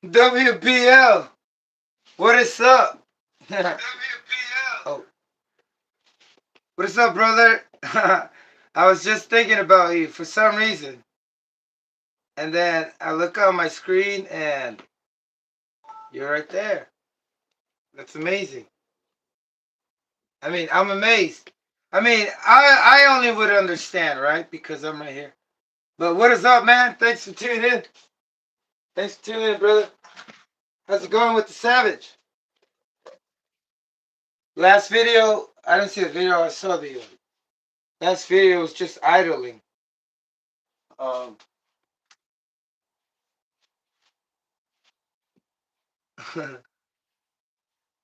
WBL, what is up? WBL. Oh, what is up, brother? I was just thinking about you for some reason. And then I look on my screen and you're right there. That's amazing. I mean, I'm amazed. I mean, I only would understand, right? Because I'm right here. But what is up, man? Thanks for tuning in. Thanks for tuning in, brother. How's it going with the Savage? Last video, I didn't see the video. I saw the last video was just idling. Um,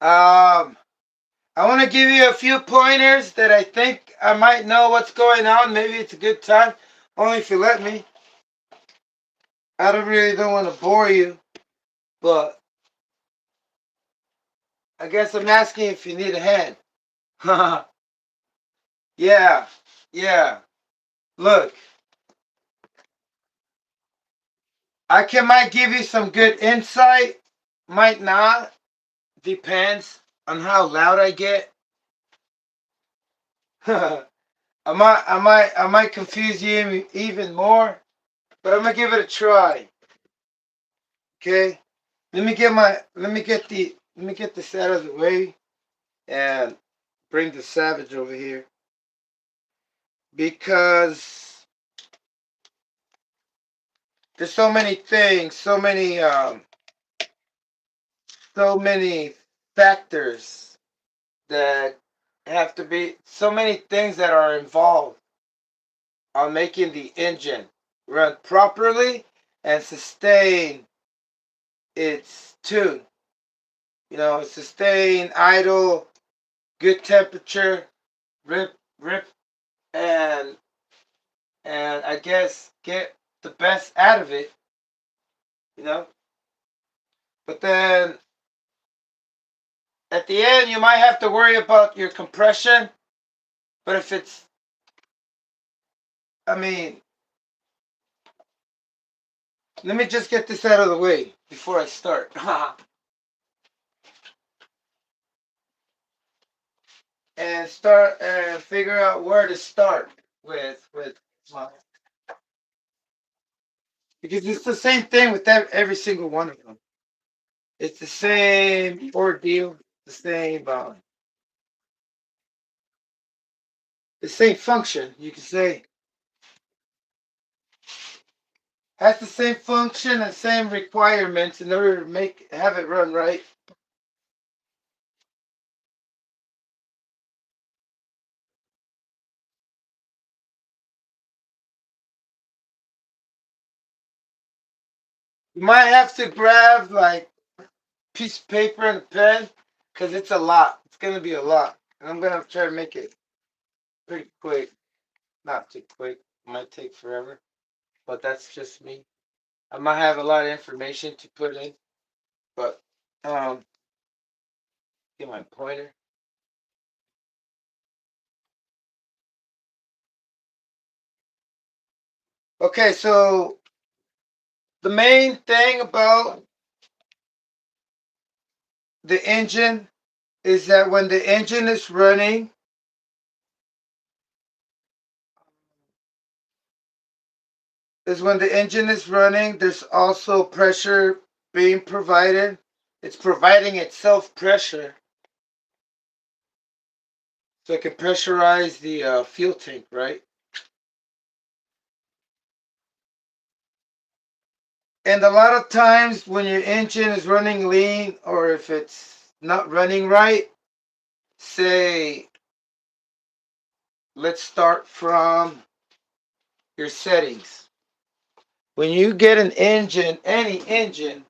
I want to give you a few pointers that I think I might know what's going on. Maybe it's a good time, only if you let me. I don't want to bore you, but I guess I'm asking if you need a hand. Yeah, yeah. Look, might give you some good insight, might not. Depends on how loud I get. I might confuse you even more, but I'm gonna give it a try. Okay, let me get this out of the way and bring the Savage over here because there's so many things, so many factors that have to be, so many things that are involved on making the engine run properly and sustain its tune. You know, sustain, idle, good temperature, rip, and I guess get the best out of it. You know, but then At the end, you might have to worry about your compression, but if it's, I mean, let me just get this out of the way before I start. And start and figure out where to start with my, because it's the same thing with every single one of them. It's the same ordeal, the same function. You can say has the same function and same requirements in order to have it run right. You might have to grab like piece of paper and a pen because it's a lot. It's gonna be a lot, and I'm gonna try to make it pretty quick. Not too quick. It might take forever, but that's just me. I might have a lot of information to put in, but um, get my pointer. Okay, so the main thing about the engine is that when the engine is running, there's also pressure being provided. It's providing itself pressure, so it can pressurize the fuel tank, right? And a lot of times when your engine is running lean, or if it's not running right, say, let's start from your settings. When you get an engine, any engine,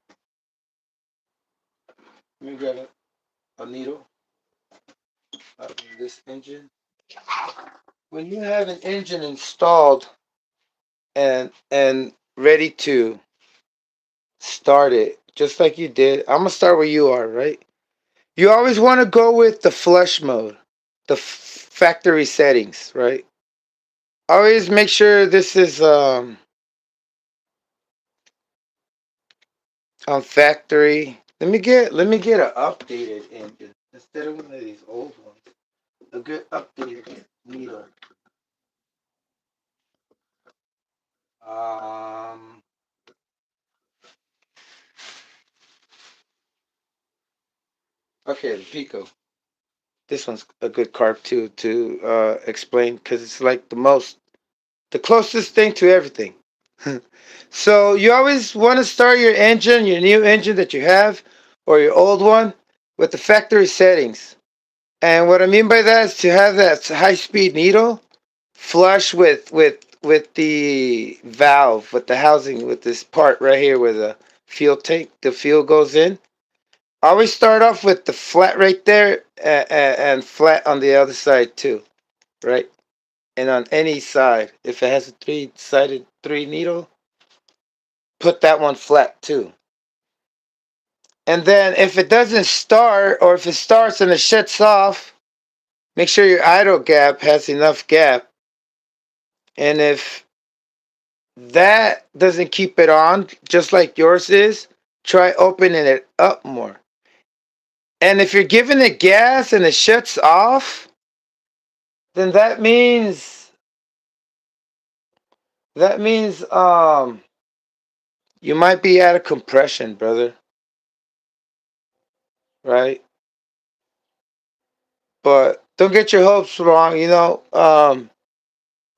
let me grab a needle of this engine. When you have an engine installed and ready to start it, just like you did, I'm gonna start where you are, right? You always want to go with the flush mode, the factory settings, right? Always make sure this is on factory. Let me get an updated engine instead of one of these old ones. A good updated needle. Um, okay, the Pico. This one's a good carb too to explain because it's like the closest thing to everything. So you always want to start your engine, your new engine that you have, or your old one, with the factory settings. And what I mean by that is to have that high speed needle flush with the valve, with the housing, with this part right here where the fuel goes in. Always start off with the flat right there and flat on the other side too, right? And on any side, if it has a three-sided three needle, put that one flat too. And then if it doesn't start, or if it starts and it shuts off, make sure your idle gap has enough gap. And if that doesn't keep it on, just like yours is, try opening it up more. And if you're giving it gas and it shuts off, then that means you might be out of compression, brother. Right? But don't get your hopes wrong.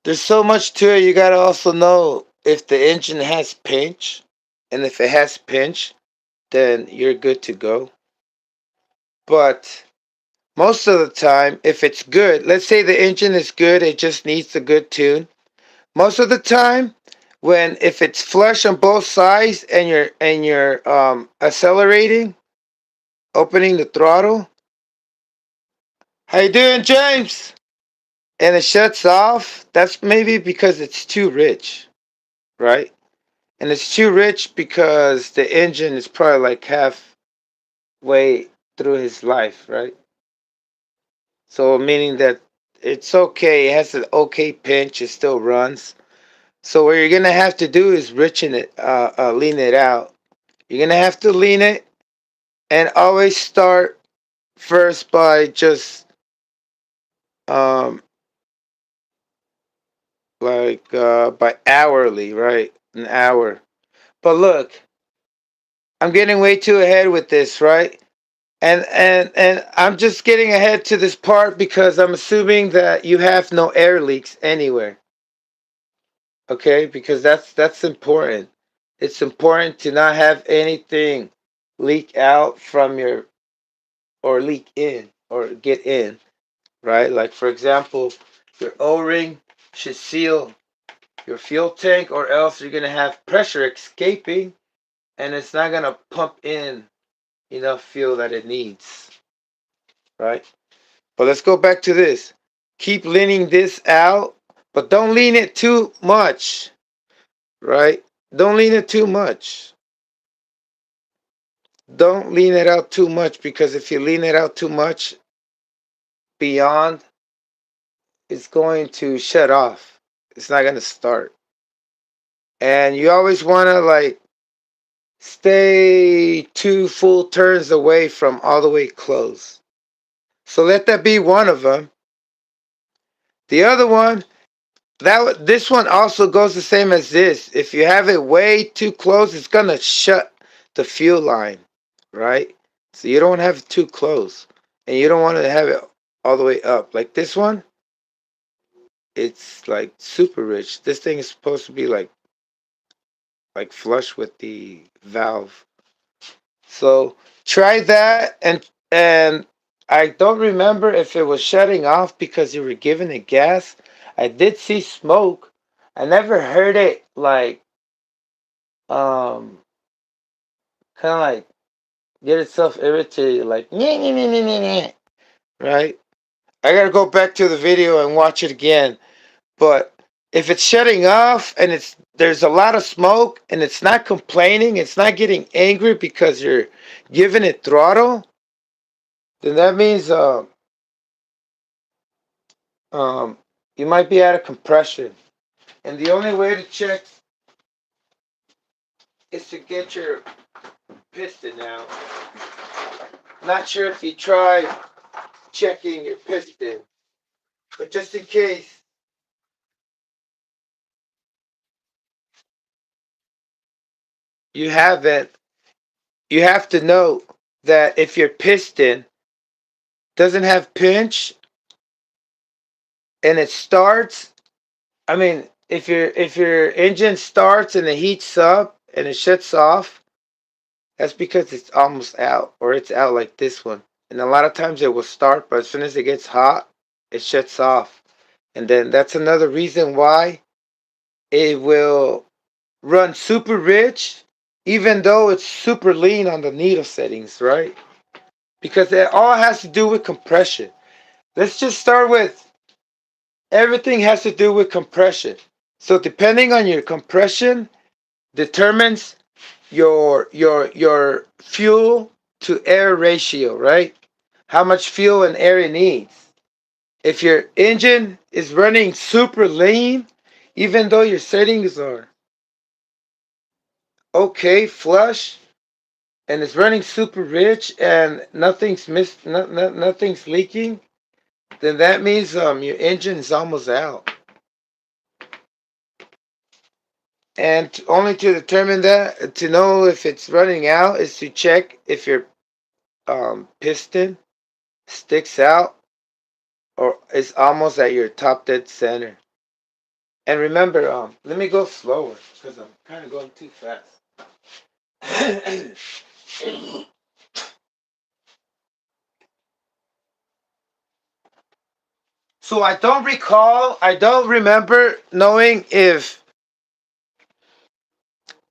There's so much to it. You gotta also know if the engine has pinch, and if it has pinch, then you're good to go. But most of the time, if it's good, let's say the engine is good, it just needs a good tune. Most of the time, when if it's flush on both sides and you're accelerating, opening the throttle. How you doing, James? And it shuts off. That's maybe because it's too rich, right? And it's too rich because the engine is probably like halfway through his life, right? So meaning that it's okay. It has an okay pinch. It still runs. So what you're gonna have to do is lean it out. You're gonna have to lean it, and always start first by just um by hourly, right? An hour. But look, I'm getting way too ahead with this, right? And I'm just getting ahead to this part because I'm assuming that you have no air leaks anywhere. Okay? Because that's important. It's important to not have anything leak out from your or leak in or get in, right? Like for example, your O-ring should seal your fuel tank or else you're going to have pressure escaping and it's not going to pump in enough fuel that it needs, right? But let's go back to this. Keep leaning this out, but don't lean it too much, right? Don't lean it too much. Don't lean it out too much because if you lean it out too much beyond, it's going to shut off. It's not going to start. And you always want to like stay 2 full turns away from all the way close. So let that be one of them. The other one, this one also goes the same as this. If you have it way too close, it's gonna shut the fuel line, right? So you don't have it too close, and you don't want to have it all the way up. Like this one, it's like super rich. This thing is supposed to be like flush with the valve. So try that, and I don't remember if it was shutting off because you were giving it gas. I did see smoke. I never heard it like um kind of like get itself irritated like nyeh, nyeh, nyeh, nyeh, nyeh, right? I gotta go back to the video and watch it again. But if it's shutting off and there's a lot of smoke and it's not complaining, it's not getting angry because you're giving it throttle, then that means um, you might be out of compression. And the only way to check is to get your piston out. Not sure if you tried checking your piston, but just in case you haven't, you have to know that if your piston doesn't have pinch and it starts, I mean, if your engine starts and it heats up and it shuts off, that's because it's almost out or it's out like this one. And a lot of times it will start, but as soon as it gets hot, it shuts off. And then that's another reason why it will run super rich, even though it's super lean on the needle settings, right? Because it all has to do with compression. Let's just start with everything has to do with compression. So depending on your compression determines your fuel to air ratio, right? How much fuel and air it needs. If your engine is running super lean, even though your settings are okay, flush, and it's running super rich and nothing's leaking, then that means your engine is almost out. And only to determine that, to know if it's running out, is to check if your piston sticks out or is almost at your top dead center. And remember, let me go slower because I'm kind of going too fast. So I don't remember knowing if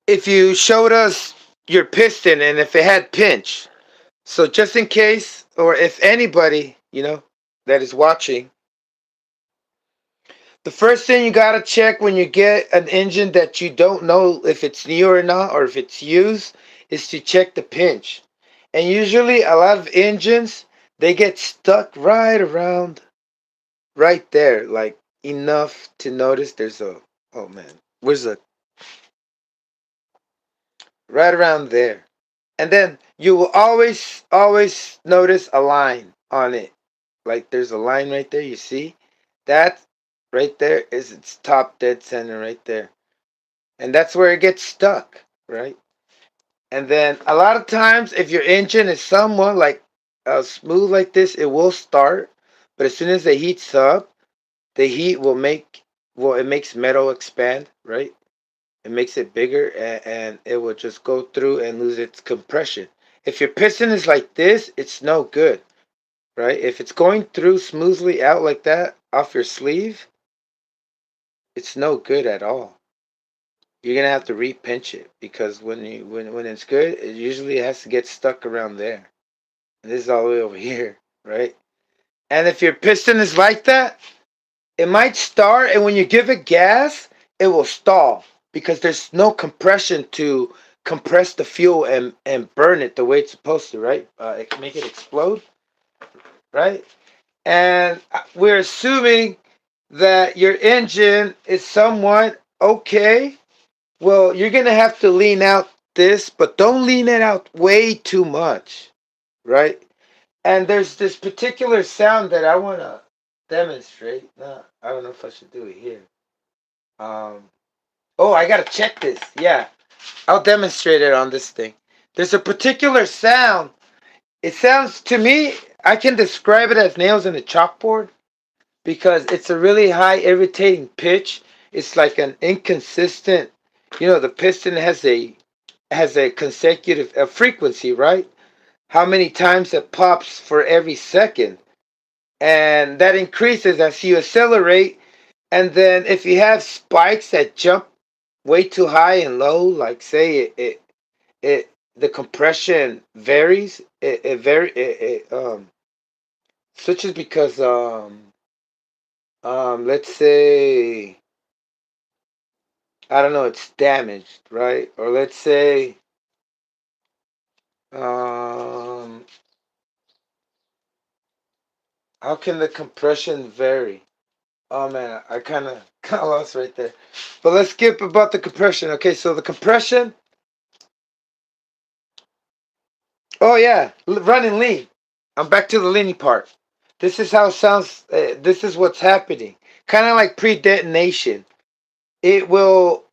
you showed us your piston and if it had pinch. So just in case, or if anybody, that is watching, the first thing you gotta check when you get an engine that you don't know if it's new or not, or if it's used, is to check the pinch. And usually a lot of engines, they get stuck right around, right there, like enough to notice there's a, oh man, where's a, right around there. And then you will always notice a line on it. Like there's a line right there, you see? That right there is its top dead center right there. And that's where it gets stuck, right? And then a lot of times, if your engine is somewhat like smooth like this, it will start. But as soon as it heats up, the heat will make, well, it makes metal expand, right? It makes it bigger, and it will just go through and lose its compression. If your piston is like this, it's no good, right? If it's going through smoothly out like that off your sleeve, it's no good at all. You're gonna have to repinch it because when it's good, it usually has to get stuck around there. And this is all the way over here, right? And if your piston is like that, it might start, and when you give it gas, it will stall because there's no compression to compress the fuel and burn it the way it's supposed to, right? It can make it explode, right? And we're assuming that your engine is somewhat okay. Well, you're gonna have to lean out this, but don't lean it out way too much, right? And there's this particular sound that I want to demonstrate. No, I don't know if I should do it here. Um, oh, I gotta check this. Yeah, I'll demonstrate it on this thing. There's a particular sound. It sounds to me, I can describe it as nails in a chalkboard because it's a really high irritating pitch. It's like an inconsistent. The piston has a consecutive a frequency, right? How many times it pops for every second, and that increases as you accelerate. And then if you have spikes that jump way too high and low, like say it the compression varies. It switches because let's say, I don't know, it's damaged, right? Or let's say um how can the compression vary? Oh man, I kind of got lost right there. But let's skip about the compression. Okay, so the compression. Oh yeah, running lean. I'm back to the leaning part. This is how it sounds. This is what's happening. Kind of like pre-detonation. It will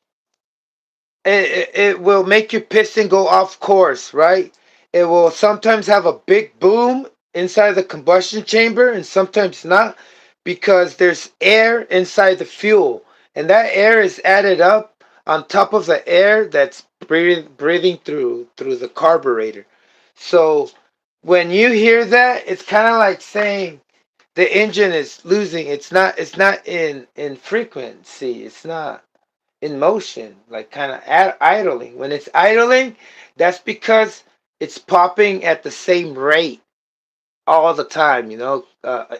it will make your piston go off course, right? It will sometimes have a big boom inside the combustion chamber and sometimes not because there's air inside the fuel, and that air is added up on top of the air that's breathing through the carburetor. So when you hear that, it's kind of like saying the engine is losing. It's not in frequency. It's not in motion, like kind of idling. When it's idling, that's because it's popping at the same rate all the time.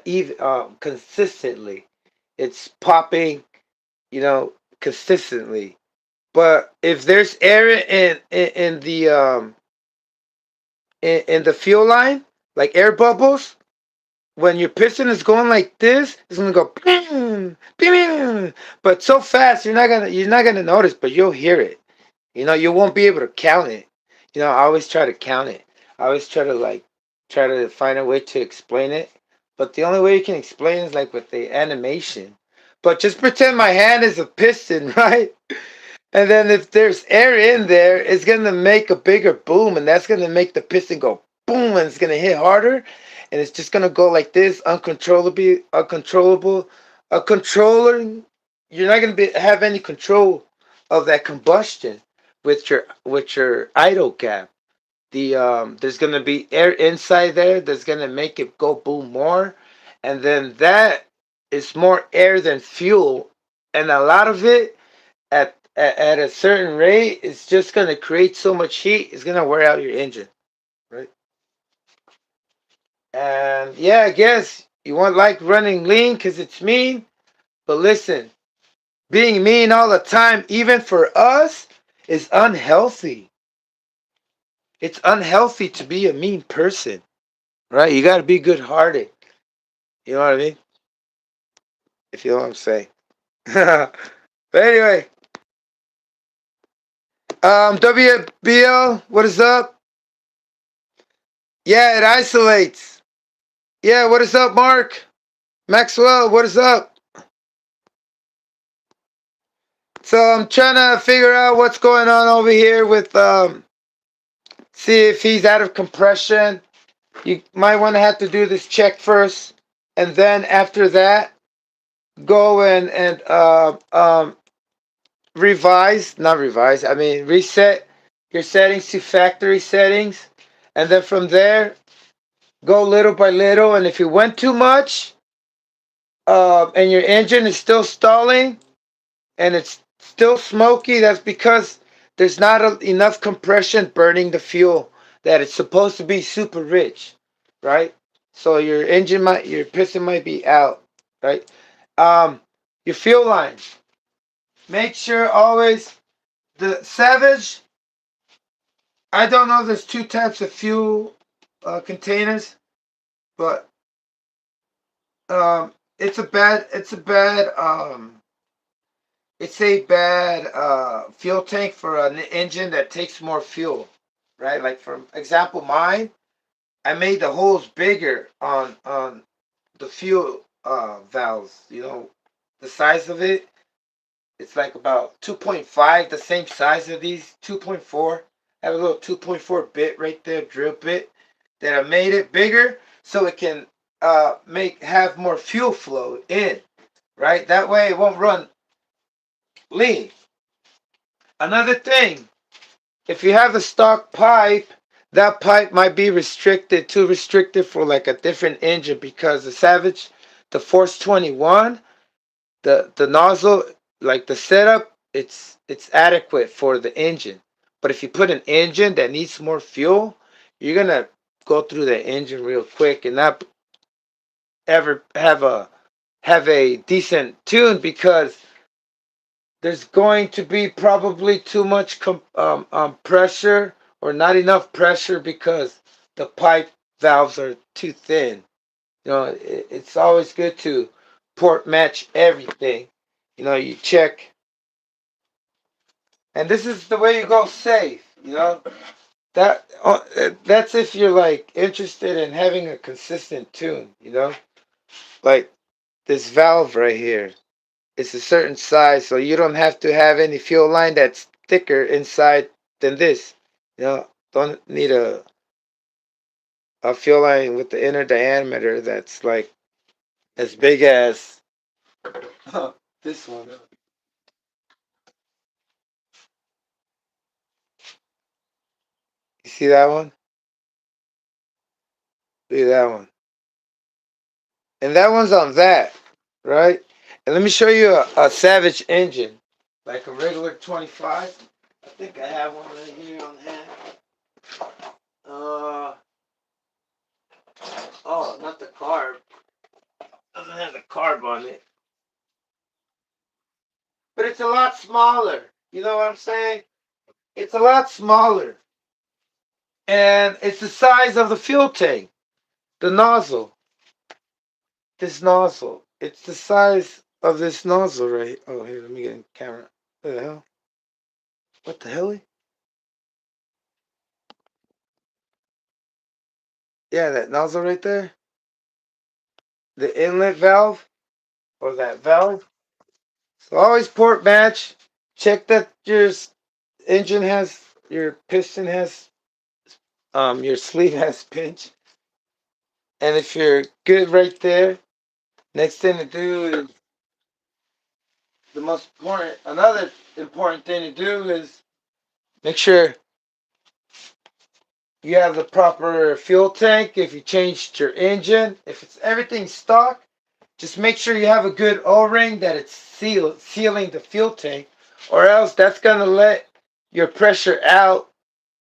Even consistently, it's popping. Consistently. But if there's air in the in the fuel line, like air bubbles, when your piston is going like this, it's gonna go bing, bing, but so fast you're not gonna notice, but you'll hear it. You won't be able to count it. I always try to count it. I always try to find a way to explain it. But the only way you can explain is like with the animation. But just pretend my hand is a piston, right? And then if there's air in there, it's gonna make a bigger boom, and that's gonna make the piston go boom, and it's gonna hit harder, and it's just gonna go like this, uncontrollable, a controller. You're not gonna have any control of that combustion with your idle gap. There's gonna be air inside there that's gonna make it go boom more, and then that is more air than fuel, and a lot of it at a certain rate, it's just gonna create so much heat, it's gonna wear out your engine, right? And yeah, I guess you won't like running lean because it's mean, but listen, being mean all the time, even for us, is unhealthy. It's unhealthy to be a mean person, right? You got to be good-hearted. You know what I mean? If you know what I'm saying. But anyway, WBL, what is up? Yeah, it isolates. Yeah, what is up, Mark? Maxwell, what is up? So I'm trying to figure out what's going on over here with see if he's out of compression. You might want to have to do this check first, and then after that, go and revise, not revise. I mean reset your settings to factory settings, and then from there, go little by little. And if you went too much, and your engine is still stalling, and it's still smoky, that's because there's not enough compression burning the fuel that it's supposed to be super rich, right? So your piston might be out, right? Your fuel line. Make sure always the Savage. I don't know if there's two types of fuel containers, but it's a bad fuel tank for an engine that takes more fuel, right? Like for example, mine, I made the holes bigger on the fuel valves. You know, the size of it. It's like about 2.5, the same size of these 2.4. I have a little 2.4 bit right there, drill bit, that I made it bigger so it can have more fuel flow in, right? That way it won't run lean. Another thing, if you have a stock pipe, that pipe might be too restricted for like a different engine because the Savage, the Force 21, the nozzle, like the setup, it's adequate for the engine. But if you put an engine that needs more fuel, you're gonna go through the engine real quick and not ever have a decent tune because there's going to be probably too much pressure or not enough pressure because the pipe valves are too thin. You know, it's always good to port match everything. You know, you check, and this is the way you go safe. You know, that's if you're like interested in having a consistent tune. You know, like this valve right here. It's a certain size, so you don't have to have any fuel line that's thicker inside than this. You know, don't need a fuel line with the inner diameter that's like as big as this one. You see that one? Look at that one. And that one's on that, right? And let me show you a Savage engine, like a regular 25. I think I have one right here on hand. Uh, oh, not the carb. Doesn't have the carb on it. But it's a lot smaller. You know what I'm saying? It's a lot smaller. And it's the size of the fuel tank, the nozzle. This nozzle. It's the size of this nozzle right. Oh, here, let me get in camera. What the hell? What the hell? Yeah, that nozzle right there. The inlet valve or that valve. So always port match. Check that your engine has, your piston has, your sleeve has pinch. And if you're good right there, next thing to do is another important thing to do is make sure you have the proper fuel tank. If you changed your engine, if it's everything stock, just make sure you have a good O-ring that it's sealing the fuel tank, or else that's gonna let your pressure out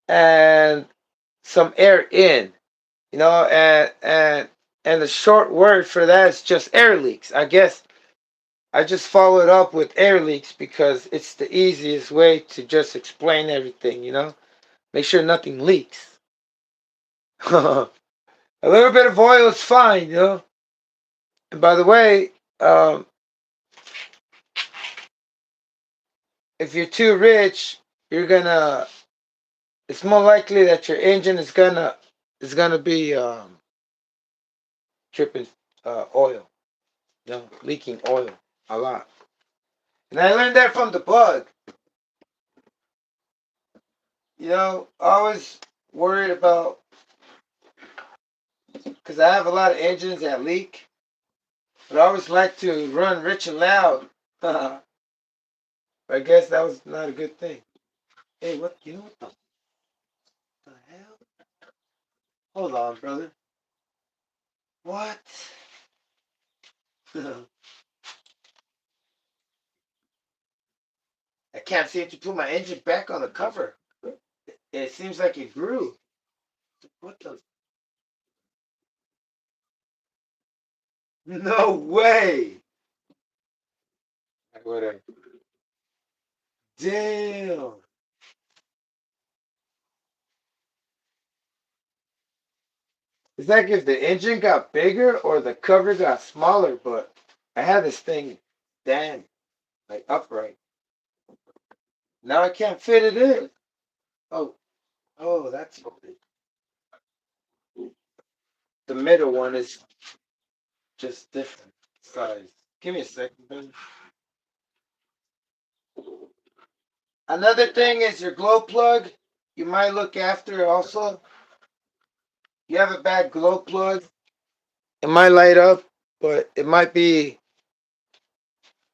and some air in. You know, and the short word for that is just air leaks. I guess I just followed up with air leaks because it's the easiest way to just explain everything, you know? Make sure nothing leaks. A little bit of oil is fine, you know. And by the way, if you're too rich, you're gonna. It's more likely that your engine is gonna be dripping oil, you know, leaking oil a lot. And I learned that from the bug. You know, always worried about because I have a lot of engines that leak, but I always like to run rich and loud. I guess that was not a good thing. Hey, what? You know what the hell? Hold on, brother. What? I can't seem to put my engine back on the cover. It seems like it grew. What the? No way. Whatever. Damn. It's like if the engine got bigger or the cover got smaller, but I had this thing damn, like upright. Now I can't fit it in. Oh, oh, that's what it. The middle one is just different size. Give me a second, baby. Another thing is your glow plug. You might look after also. You have a bad glow plug. It might light up, but it might be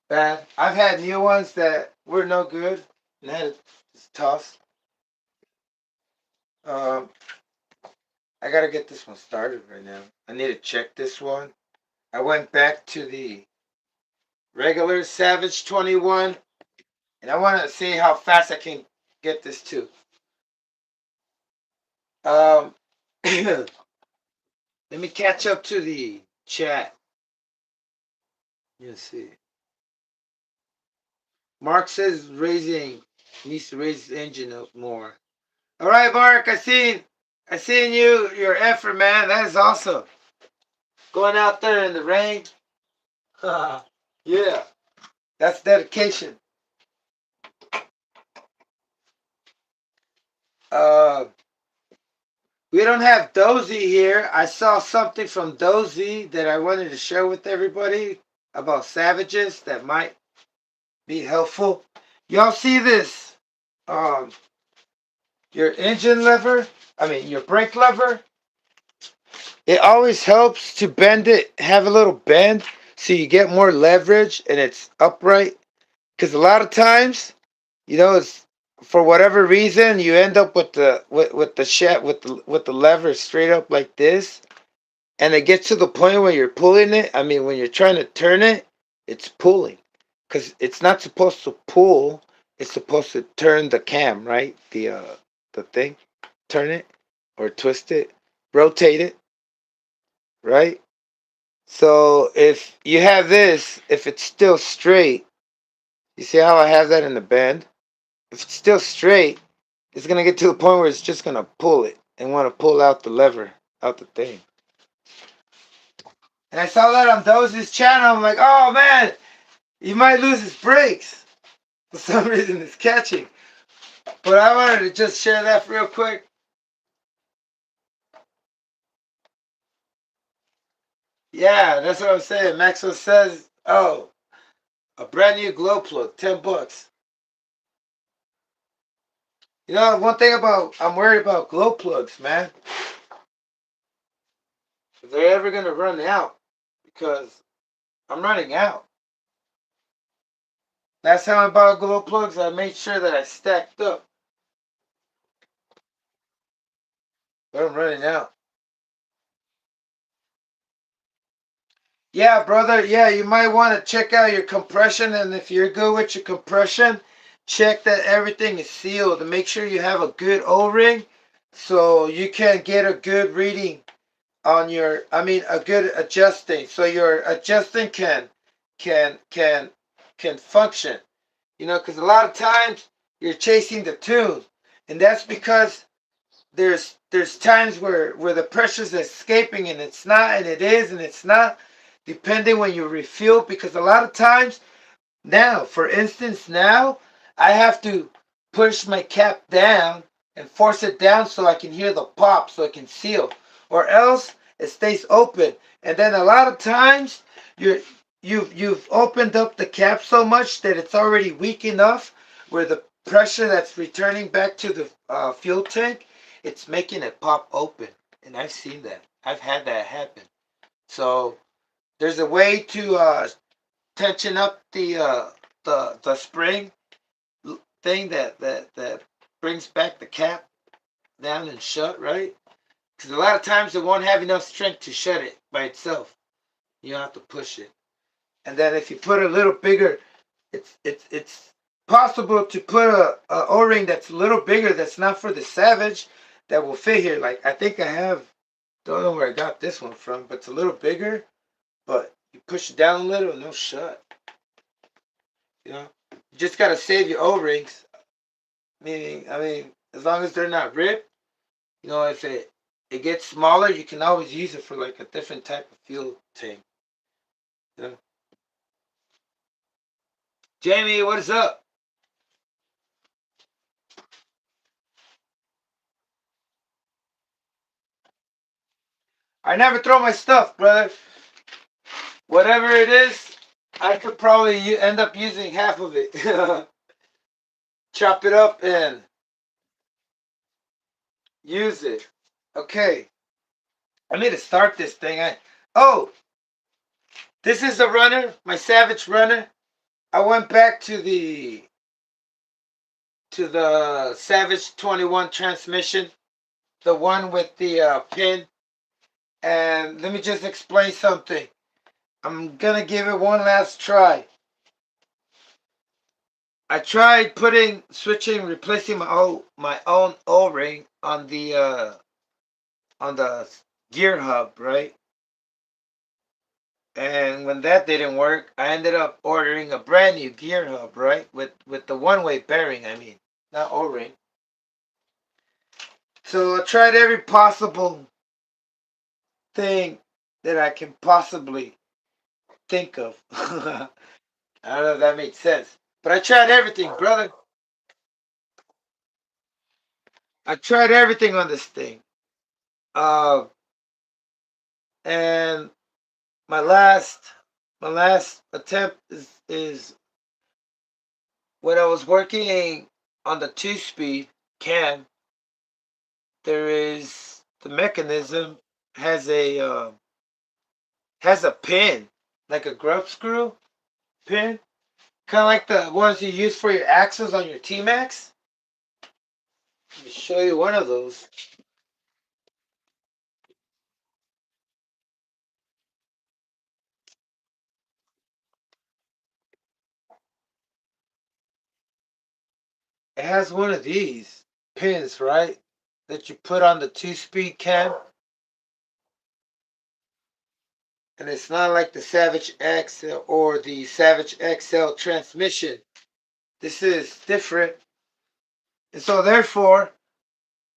bad. I've had new ones that were no good and had it just tossed. Um, I gotta get this one started right now. I need to check this one. I went back to the regular Savage 21, and I want to see how fast I can get this too. Um, let me catch up to the chat. Let's see. Mark says needs to raise his engine up more. All right, Mark, I seen your effort, man. That is awesome. Going out there in the rain. Yeah, that's dedication. Uh, we don't have Dozy here. I saw something from Dozy that I wanted to share with everybody about savages that might be helpful. Y'all see this? Um, your engine lever, your brake lever, it always helps to bend it, have a little bend so you get more leverage and it's upright. Because a lot of times, it's for whatever reason you end up with the lever straight up like this, and it gets to the point where you're pulling it. When you're trying to turn it, it's pulling because it's not supposed to pull. It's supposed to turn the cam, right? The thing, turn it or twist it, rotate it, right? So if you have this, if it's still straight, you see how I have that in the bend? If it's still straight, it's gonna get to the point where it's just gonna pull it and want to pull out the lever, out the thing. And I saw that on Doze's channel. I'm like, oh man, he might lose his brakes. For some reason, it's catching. But I wanted to just share that real quick. Yeah, that's what I'm saying. Maxwell says, oh, a brand new glow plug, $10. One thing I'm worried about glow plugs, man. If they're ever gonna run out, because I'm running out. Last time I bought glow plugs, I made sure that I stacked up. But I'm running out. Yeah, brother. Yeah, you might want to check out your compression, and if you're good with your compression, check that everything is sealed and make sure you have a good O-ring so you can get a good reading on a good adjusting, so your adjusting can function. Because a lot of times you're chasing the tune. And that's because there's times where the pressure's escaping and it's not, and it is and it's not, depending when you refuel. Because a lot of times now, for instance, now I have to push my cap down and force it down so I can hear the pop, so it can seal, or else it stays open. And then a lot of times you're you've opened up the cap so much that it's already weak enough where the pressure that's returning back to the fuel tank, it's making it pop open. And I've seen that. I've had that happen. So there's a way to tension up the spring thing that brings back the cap down and shut, right? Because a lot of times it won't have enough strength to shut it by itself. You have to push it. And then if you put a little bigger, it's possible to put a O-ring that's a little bigger, that's not for the Savage, that will fit here. Like I think I have, don't know where I got this one from, but it's a little bigger. But you push it down a little and it'll shut. You know, you just gotta save your O-rings. Meaning, I mean, as long as they're not ripped, you know, if it gets smaller, you can always use it for like a different type of fuel tank. You know? Jamie, what is up? I never throw my stuff, brother. Whatever it is, I could probably end up using half of it. Chop it up and use it. Okay, I need to start this thing. Oh, this is the runner, my Savage runner. I went back to the Savage 21 transmission, the one with the pin. And let me just explain something. I'm gonna give it one last try. I tried replacing my own O-ring on the gear hub, right? And when that didn't work, I ended up ordering a brand new gear hub, right? With the one-way bearing, I mean, not O-ring. So I tried every possible thing that I can possibly think of. I don't know if that makes sense. But I tried everything, brother. I tried everything on this thing. Uh, and my last my last attempt is when I was working on the 2-speed cam. There is the mechanism has a pin, like a grub screw pin, kind of like the ones you use for your axles on your T-Max. Let me show you one of those. It has one of these pins, right? That you put on the 2-speed cam. And it's not like the Savage X or the Savage XL transmission. This is different. And so therefore,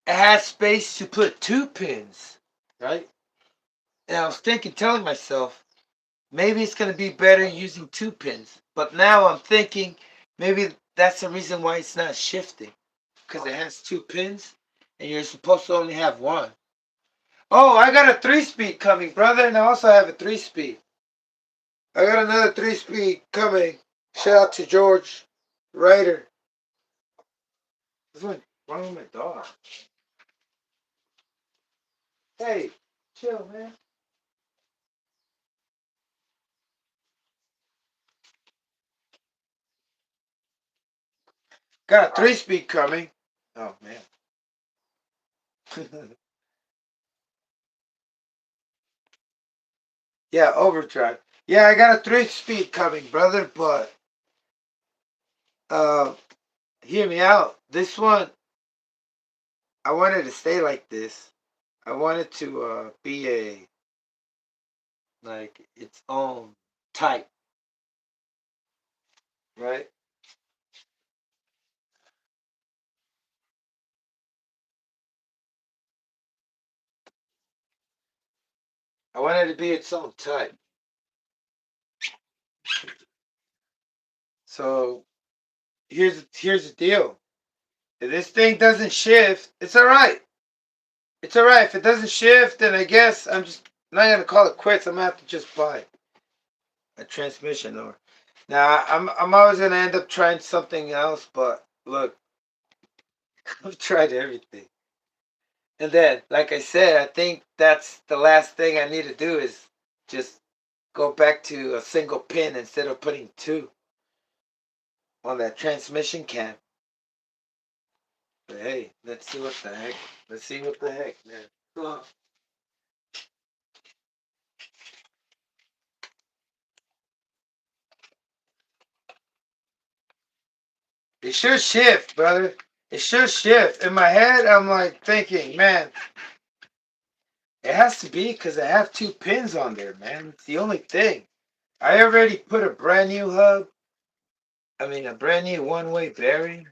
it has space to put two pins, right? And I was telling myself, maybe it's going to be better using two pins. But now I'm thinking maybe that's the reason why it's not shifting. Because it has two pins and you're supposed to only have one. Oh, I got a 3-speed coming, brother, and I also have a 3-speed. I got another 3-speed coming. Shout out to George Ryder. What's wrong with my dog? Hey, chill, man. Got a 3-speed coming. Oh, man. Yeah, overdrive. Yeah, I got a 3-speed coming, brother, but uh, hear me out. This one, I wanted to stay like this. I wanted to be like its own type, right? I want it to be its own type. So here's the deal. If this thing doesn't shift, it's all right. It's all right. If it doesn't shift, then I guess I'm just not gonna call it quits. I'm gonna have to just buy a transmission. Or now I'm always gonna end up trying something else. But look, I've tried everything. And then, like I said, I think that's the last thing I need to do is just go back to a single pin instead of putting two on that transmission cam. But hey, let's see what the heck. Let's see what the heck, man. Come on. It should shift, brother. It should shift. In my head, I'm like thinking, man, it has to be because I have two pins on there, man. It's the only thing. I already put a brand new hub. I mean, a brand new one-way bearing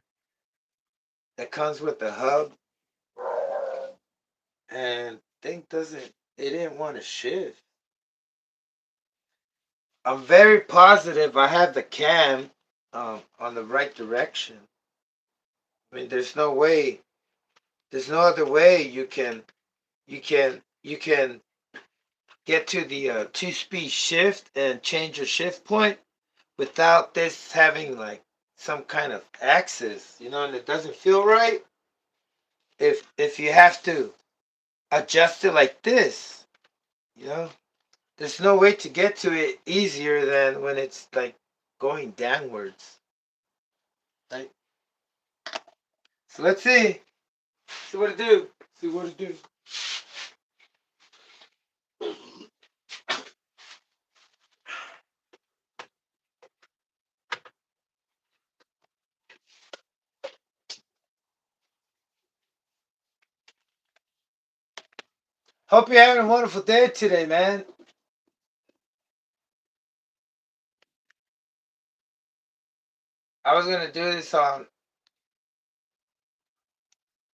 that comes with the hub. And thing doesn't, it didn't want to shift. I'm very positive I have the cam on the right direction. I mean, there's no other way you can get to the two-speed shift and change your shift point without this having like some kind of axis, and it doesn't feel right. If you have to adjust it like this, you know, there's no way to get to it easier than when it's like going downwards. Right? So let's see. See what it do. See what it do. Hope you're having a wonderful day today, man. I was gonna do this on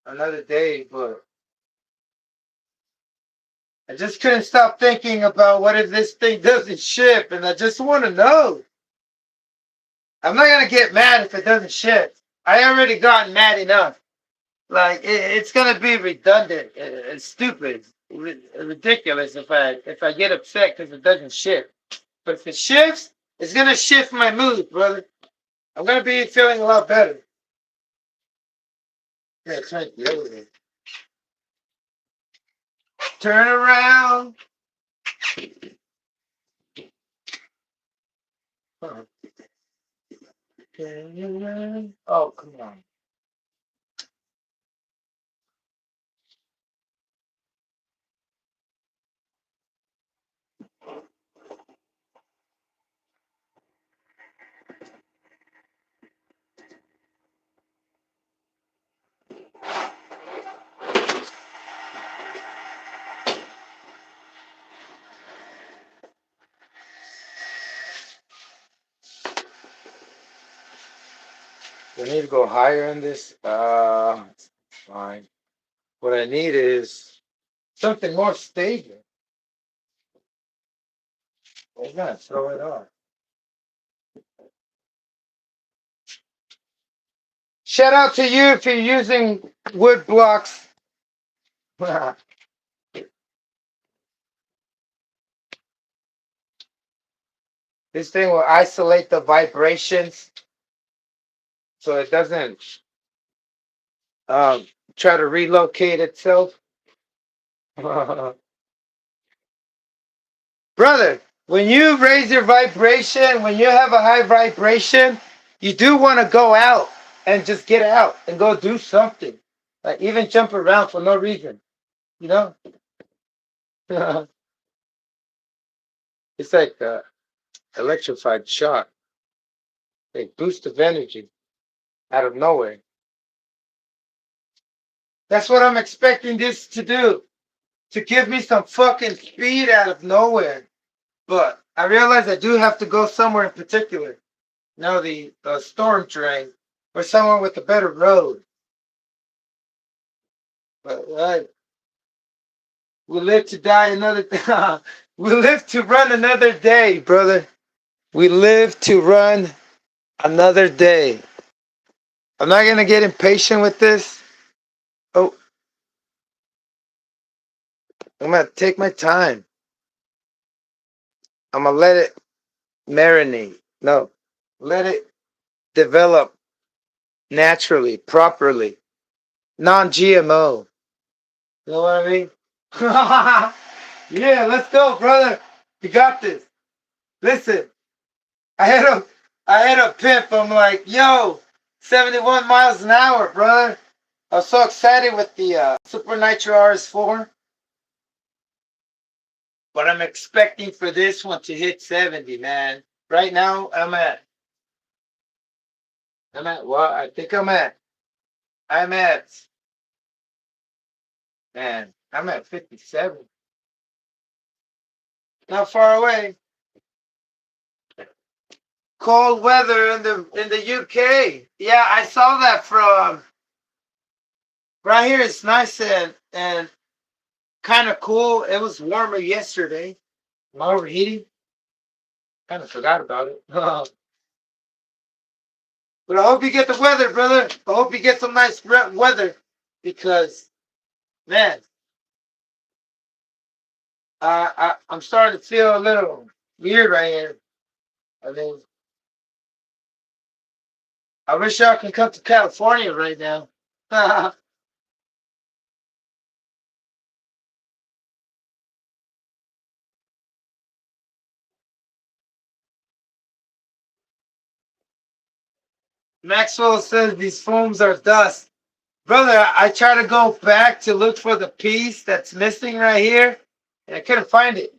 another day, but I just couldn't stop thinking about what if this thing doesn't ship, and I just want to know. I'm not gonna get mad if it doesn't ship. I already gotten mad enough. Like it's gonna be redundant and stupid, ridiculous if I get upset because it doesn't ship. But if it shifts, it's gonna shift my mood, brother. I'm gonna be feeling a lot better. Yeah, it's right the other way. Turn around. Huh. Oh, come on. We need to go higher in this. Fine. What I need is something more stable. I'm gonna throw it off. Shout out to you if you're using wood blocks. This thing will isolate the vibrations so it doesn't um, try to relocate itself. Brother, when you raise your vibration, when you have a high vibration, you do want to go out and just get out and go do something. Like even jump around for no reason, you know? It's like electrified shock, a boost of energy out of nowhere. That's what I'm expecting this to do, to give me some fucking speed out of nowhere. But I realize I do have to go somewhere in particular. No, the storm drain or somewhere with a better road. But We live to die another we live to run another day, brother. We live to run another day. I'm not gonna get impatient with this. Oh, I'm gonna take my time. I'm gonna let it marinate. No, let it develop naturally, properly, non-GMO. You know what I mean? Yeah, let's go, brother. You got this. Listen, I had a I had a pimp. I'm like, yo, 71 miles an hour, brother. I was so excited with the Super Nitro RS4, but I'm expecting for this one to hit 70, man. Right now, I'm at what? I think I'm at, man, I'm at 57. Not far away. Cold weather in the UK. Yeah, I saw that from right here. It's nice and kind of cool. It was warmer yesterday. Am I overheating? Kind of forgot about it. But I hope you get the weather, brother. I hope you get some nice weather because, man, I'm starting to feel a little weird right here. I mean, I wish y'all could come to California right now. Maxwell says these foams are dust. Brother, I try to go back to look for the piece that's missing right here, and I couldn't find it.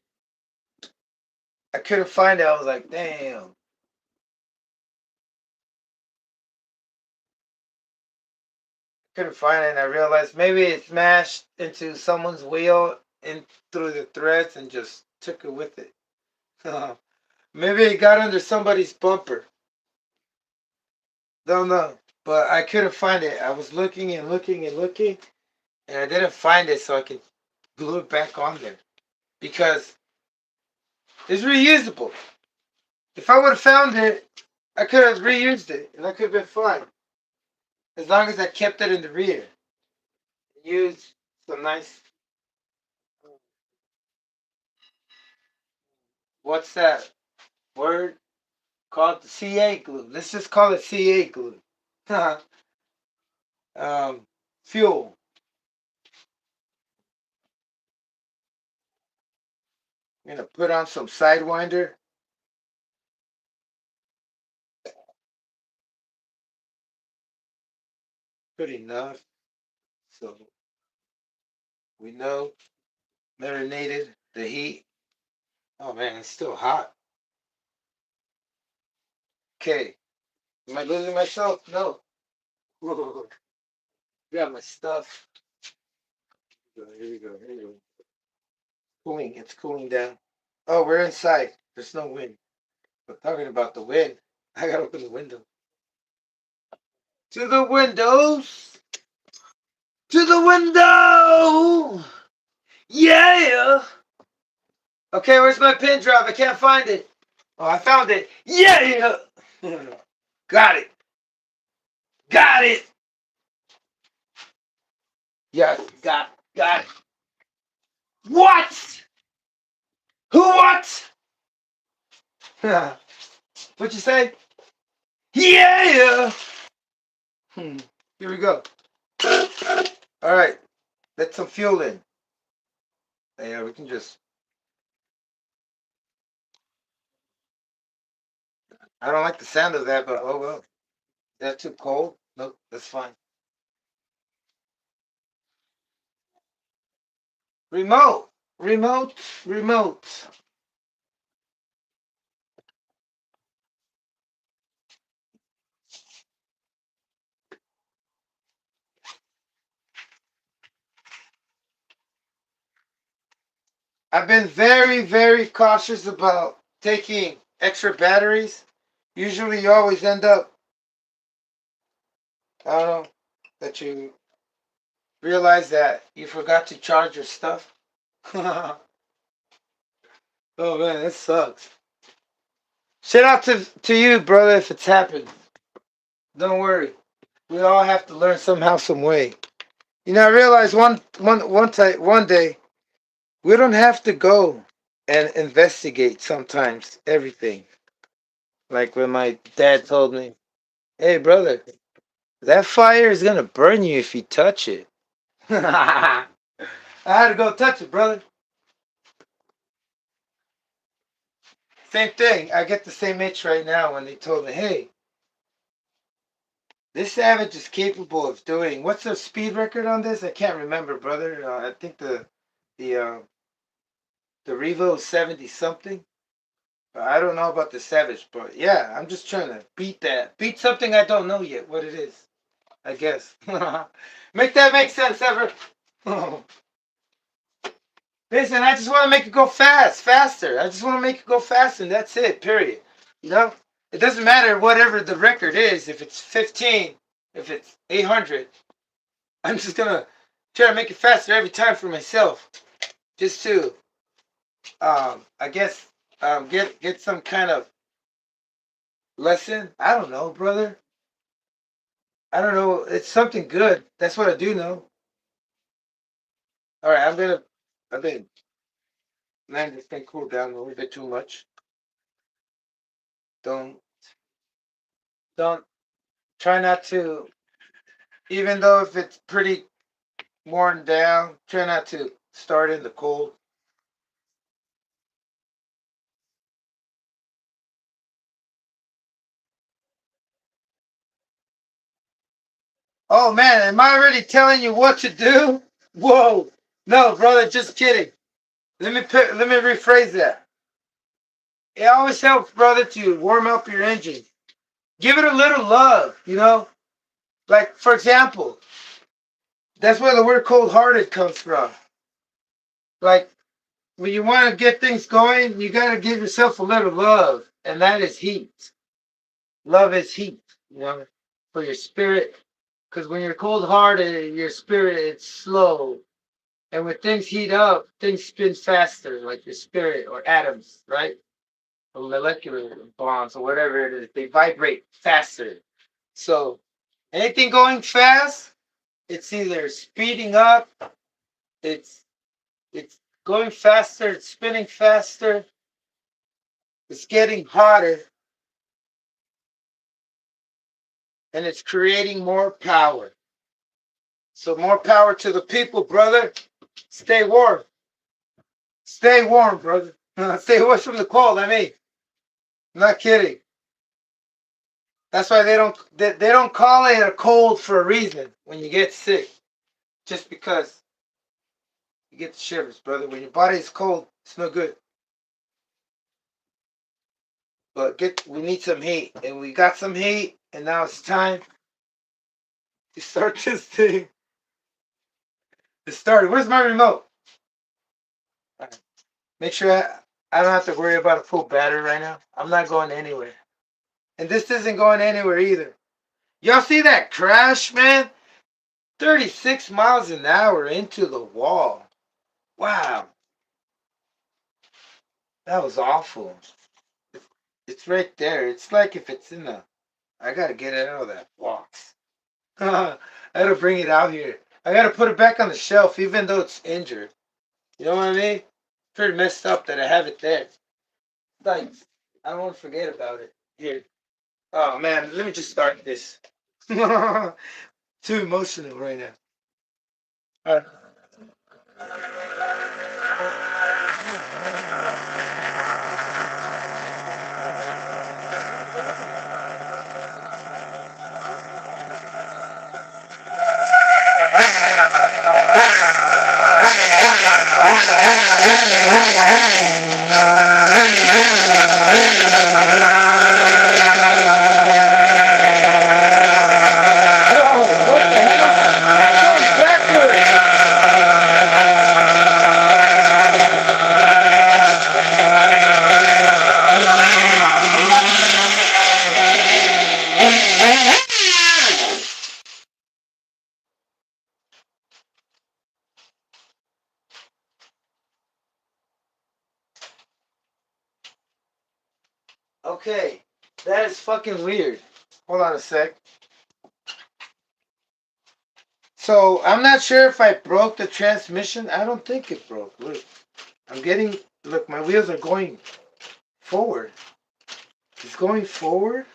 I couldn't find it. I was like, damn. Couldn't find it, and I realized maybe it smashed into someone's wheel in through the threads and just took it with it. Maybe it got under somebody's bumper. Don't know. But I couldn't find it. I was looking and looking and looking, and I didn't find it, so I could glue it back on there. Because it's reusable. If I would have found it, I could have reused it, and I could have been fine. As long as I kept it in the rear. Use some nice, what's that word? Called CA glue. Let's just call it CA glue. Fuel. I'm gonna put on some Sidewinder. Good enough. So we know marinated the heat. Oh man, it's still hot. Okay. Am I losing myself? No. Got my stuff. Here we go. Here we go. Cooling. It's cooling down. Oh, we're inside. There's no wind. We're talking about the wind. I gotta open the window. To the windows. To the window. Yeah. Okay, where's my pin drop? I can't find it. Oh, I found it. Yeah. Got it. Got it. Yes, got it. What? Who what? What'd you say? Yeah. Here we go. All right. Let some fuel in. Yeah, we can just. I don't like the sound of that, but oh well. Is that too cold? Nope, that's fine. Remote. Remote. Remote. I've been very, very cautious about taking extra batteries. Usually you always end up, I don't know, that you realize that you forgot to charge your stuff. Oh man, that sucks. Shout out to you, brother, if it's happened. Don't worry. We all have to learn somehow, some way. You know, I realized one day we don't have to go and investigate sometimes everything. Like when my dad told me, "Hey, brother, that fire is gonna burn you if you touch it." I had to go touch it, brother. Same thing. I get the same itch right now when they told me, "Hey, this Savage is capable of doing what's the speed record on this? I can't remember, brother. I think the the Revo is 70 something. I don't know about the Savage, but yeah, I'm just trying to beat that. Beat something I don't know yet what it is. I guess. Make that make sense, ever? Listen, I just want to make it go faster. I just want to make it go faster, and that's it. Period. You know, it doesn't matter whatever the record is. If it's 15, if it's 800, I'm just gonna try to make it faster every time for myself, just to, I guess, get some kind of lesson. I don't know, brother. I don't know. It's something good. That's what I do know. All right, I've been, man, this thing cool down a little bit too much. Don't, don't try not to, even though if it's pretty worn down, try not to start in the cold. Oh man, am I already telling you what to do? Whoa, no, brother, just kidding. Let me rephrase that. It always helps, brother, to warm up your engine. Give it a little love, you know. Like for example, that's where the word cold-hearted comes from. Like when you want to get things going, you got to give yourself a little love, and that is heat. Love is heat, you know, for your spirit. Because when you're cold-hearted, your spirit is slow, and when things heat up, things spin faster, like your spirit or atoms, right? Or molecular bonds or whatever it is, they vibrate faster. So anything going fast, it's either speeding up, it's it's going faster, it's spinning faster, it's getting hotter, and it's creating more power. So more power to the people, brother. Stay warm. Stay warm, brother. Stay away from the cold. I'm not kidding. That's why they don't call it a cold for a reason. When you get sick, just because you get the shivers, brother. When your body is cold, it's no good. But we need some heat, and we got some heat, and now it's time to start this thing. It started. Where's my remote? Right. Make sure I don't have to worry about a full battery right now. I'm not going anywhere, and this isn't going anywhere either. Y'all see that crash, man? 36 miles an hour into the wall. Wow, that was awful. It's right there. It's like if it's in the. I gotta get it out of that box. I gotta bring it out here. I gotta put it back on the shelf, even though it's injured. You know what I mean? Pretty messed up that I have it there. Like, I don't want to forget about it. Here. Oh man, let me just start this. Too emotional right now. All right. fucking weird. Hold on a sec. So I'm not sure if I broke the transmission. I don't think it broke. Look, look, my wheels are going forward. It's going forward.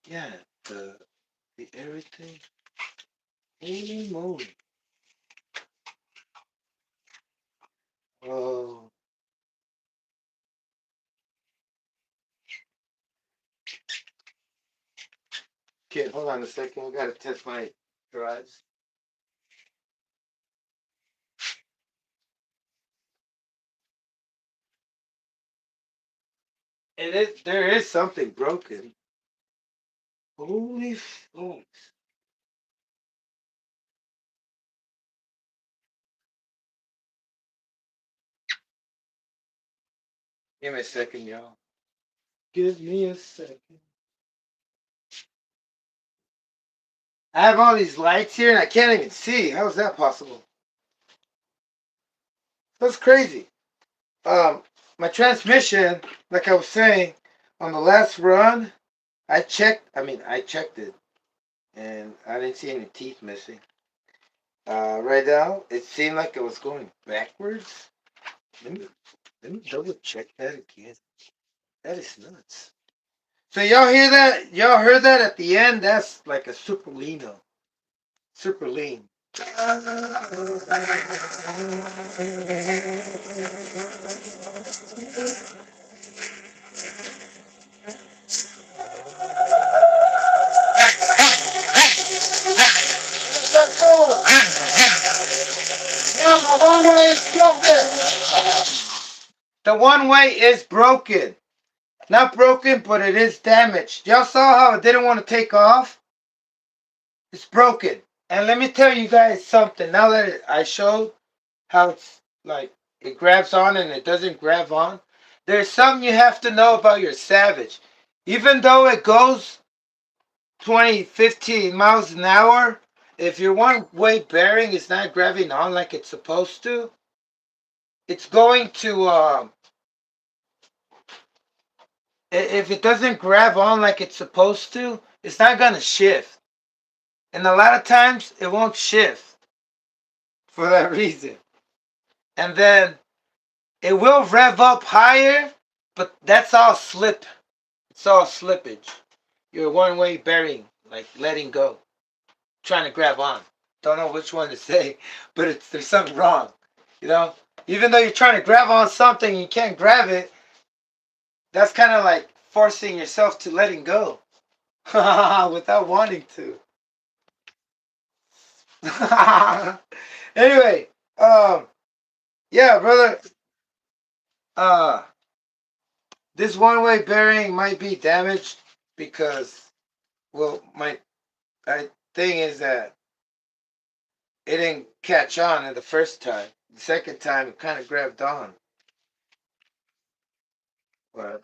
Yeah, the everything. Holy moly. Oh. Okay, hold on a second. I gotta test my drives. There is something broken. Holy smokes. Give me a second, y'all. Give me a second. I have all these lights here and I can't even see. How is that possible? That's crazy. Um, my transmission, like I was saying, on the last run, I checked it and I didn't see any teeth missing. Right now, it seemed like it was going backwards. Let me, let me double check that again. That is nuts. So y'all hear that? Y'all heard that at the end? That's like a super leano. Super lean. The one way is broken. Not broken, but it is damaged. Y'all saw how it didn't want to take off? It's broken. And let me tell you guys something. Now that I showed how it's like it grabs on and it doesn't grab on, there's something you have to know about your Savage. Even though it goes 20, 15 miles an hour, if your one-way bearing is not grabbing on like it's supposed to, it's going to, if it doesn't grab on like it's supposed to, it's not going to shift. And a lot of times, it won't shift for that reason. And then it will rev up higher, but that's all slip. It's all slippage. Your one-way bearing, like letting go, trying to grab on. Don't know which one to say, but there's something wrong. You know, even though you're trying to grab on something, you can't grab it. That's kind of like forcing yourself to letting go without wanting to. Anyway, yeah, brother. Uh, this one-way bearing might be damaged because, well, my thing is that it didn't catch on the first time. The second time, it kind of grabbed on. But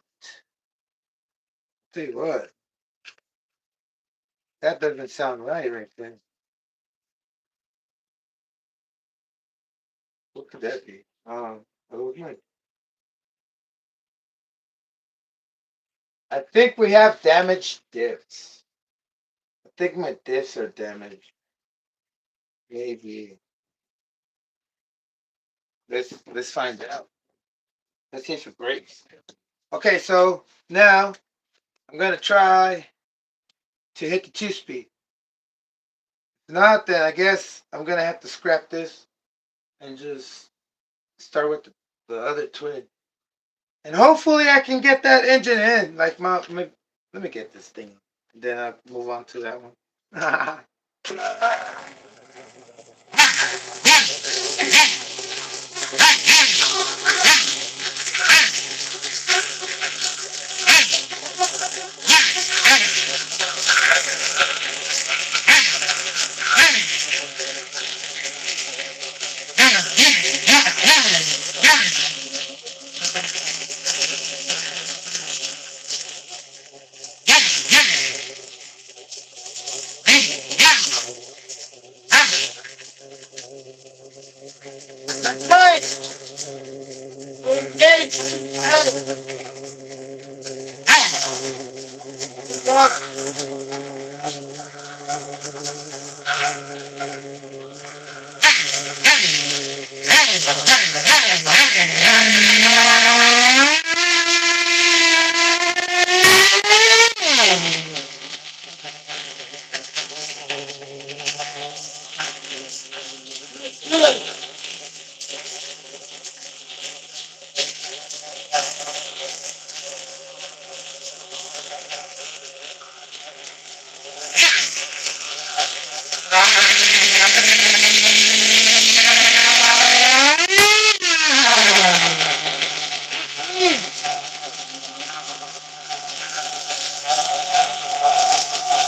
tell you what, that doesn't sound right there. What could that be? I think we have damaged diffs. I think my diffs are damaged. Maybe. Let's find out. Let's see if it breaks. Okay, so now I'm gonna try to hit the 2-speed. If not, then I guess I'm gonna have to scrap this and just start with the other twin. And hopefully I can get that engine in. Like let me get this thing. Then I'll move on to that one. That's right.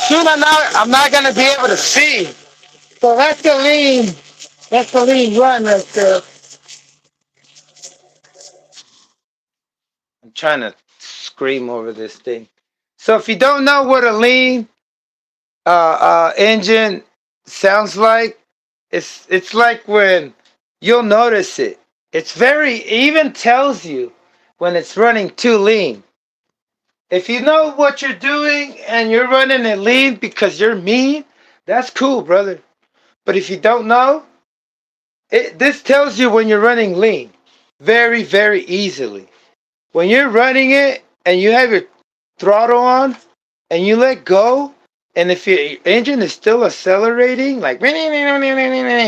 Soon I'm not gonna be able to see. So that's the lean run right there. I'm trying to scream over this thing. So if you don't know what a lean engine sounds like, it's like when you'll notice it. It's very even tells you when it's running too lean. If you know what you're doing and you're running it lean because you're mean, that's cool, brother. But if you don't know, this tells you when you're running lean very, very easily. When you're running it and you have your throttle on and you let go, and if your engine is still accelerating, like that's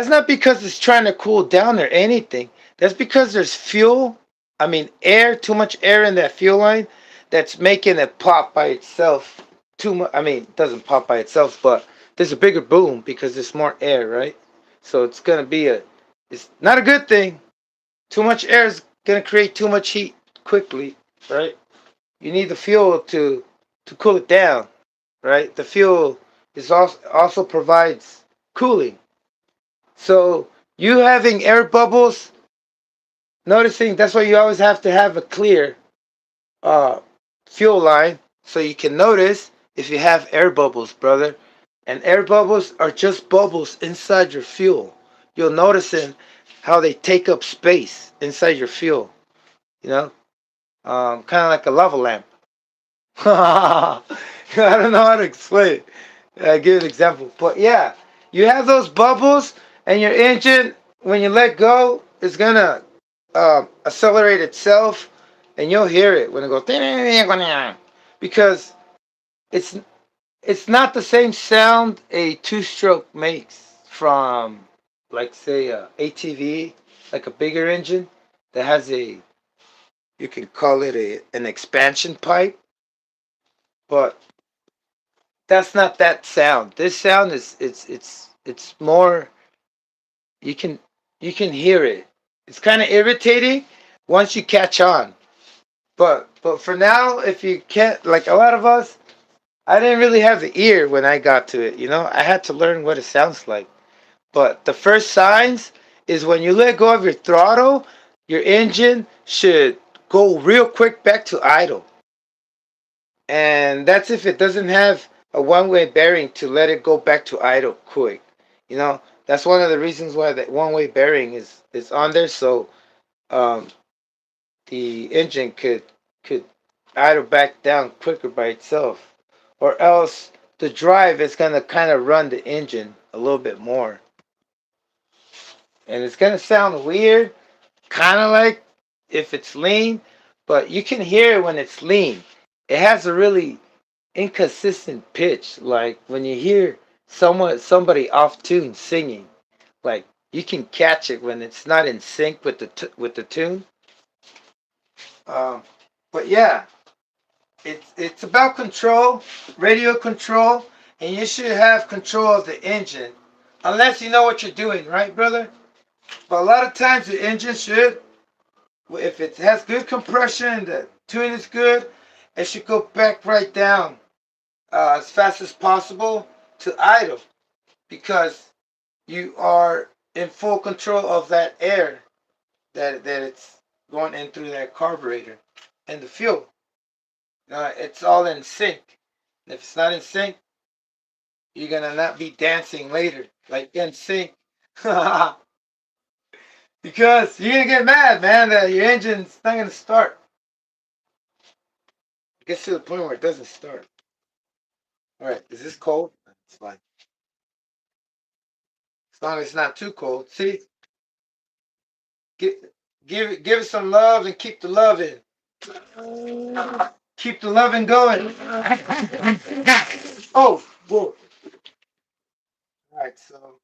not because it's trying to cool down or anything. That's because there's fuel, I mean air, too much air in that fuel line that's making it pop by itself. Too much, I mean, it doesn't pop by itself, but there's a bigger boom because there's more air, right? So it's gonna be it's not a good thing. Too much air is gonna create too much heat quickly, right? You need the fuel to cool it down, right? The fuel is also provides cooling. So you having air bubbles, noticing that's why you always have to have a clear uh, fuel line so you can notice if you have air bubbles, brother. And air bubbles are just bubbles inside your fuel. You'll notice in how they take up space inside your fuel. You know, kind of like a lava lamp. I don't know how to explain it. Give an example, but yeah, you have those bubbles, and your engine, when you let go, is gonna accelerate itself, and you'll hear it when it goes because it's it's not the same sound a two-stroke makes from, like, say, a ATV, like a bigger engine that has you can call it an expansion pipe, but that's not that sound. This sound is it's more, you can hear it. It's kind of irritating once you catch on. But for now, if you can't, like a lot of us, I didn't really have the ear when I got to it. I had to learn what it sounds like. But the first signs is when you let go of your throttle, your engine should go real quick back to idle. And that's if it doesn't have a one-way bearing to let it go back to idle quick. That's one of the reasons why that one-way bearing is on there, so um, the engine could idle back down quicker by itself, or else the drive is gonna kind of run the engine a little bit more, and it's gonna sound weird, kind of like if it's lean, but you can hear it when it's lean. It has a really inconsistent pitch, like when you hear somebody off tune singing, like you can catch it when it's not in sync with the tune. um, but yeah, it's about control, radio control, and you should have control of the engine unless you know what you're doing, right, brother? But a lot of times the engine should, if it has good compression, the tune is good, it should go back right down as fast as possible to idle, because you are in full control of that air that it's going in through that carburetor and the fuel. It's all in sync. And if it's not in sync, you're gonna not be dancing later like in sync. Because you're gonna get mad, man, that your engine's not gonna start. It gets to the point where it doesn't start. All right, is this cold? It's fine. As long as it's not too cold. See, give give it some love and keep the loving. Keep the loving going. Oh, whoa. All right, so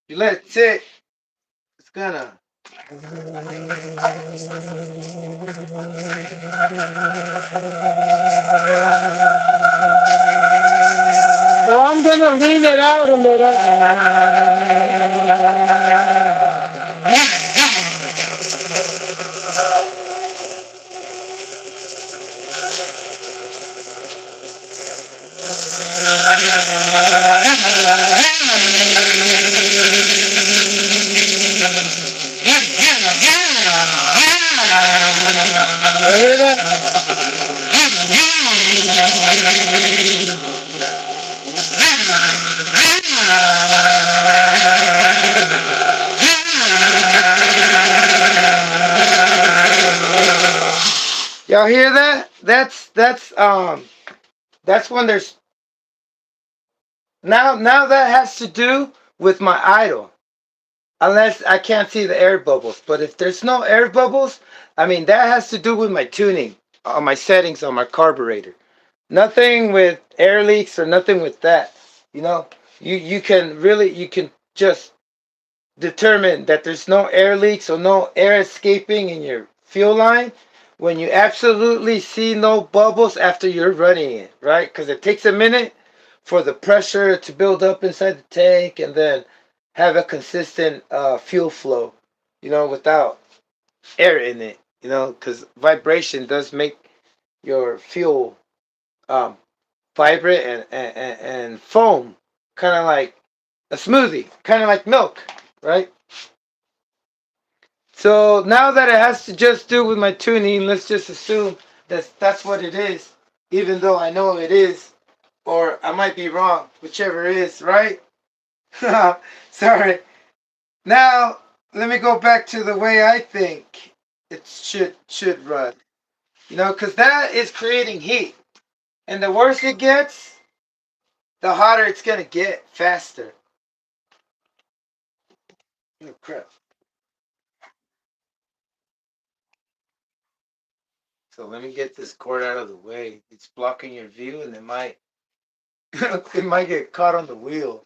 you let it sit. It's gonna. So I'm gonna lean it out a little. Y'all hear that? That's when there's now that has to do with my idle. Unless I can't see the air bubbles. But if there's no air bubbles, I mean that has to do with my tuning, on my settings on my carburetor. Nothing with air leaks or nothing with that. You know, you can really you can just determine that there's no air leaks or no air escaping in your fuel line when you absolutely see no bubbles after you're running it, right? Because it takes a minute for the pressure to build up inside the tank and then have a consistent fuel flow, without air in it, because vibration does make your fuel um, vibrate and foam, kind of like a smoothie, kind of like milk, right? So now that it has to just do with my tuning, let's just assume that's what it is, even though I know it is, or I might be wrong, whichever is, right? Sorry. Now let me go back to the way I think it should run. Because that is creating heat, and the worse it gets, the hotter it's gonna get faster. Oh crap! So let me get this cord out of the way. It's blocking your view, and it might it might get caught on the wheel.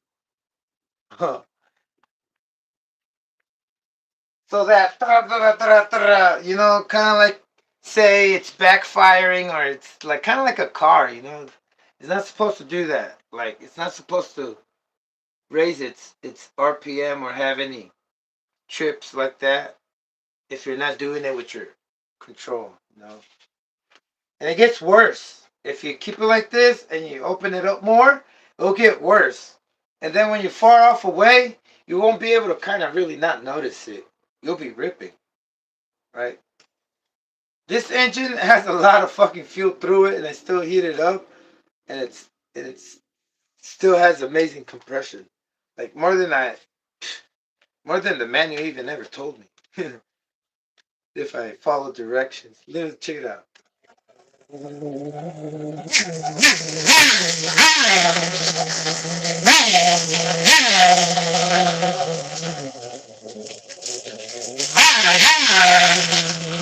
So that kind of like say it's backfiring, or it's like kind of like a car. It's not supposed to do that. Like it's not supposed to raise its RPM or have any trips like that if you're not doing it with your control. And it gets worse. If you keep it like this and you open it up more, it'll get worse. And then when you're far off away, you won't be able to kind of really not notice it. You'll be ripping, right? This engine has a lot of fucking fuel through it, and I still heat it up, and it's still has amazing compression, like more than the manual even ever told me. If I follow directions, check it out.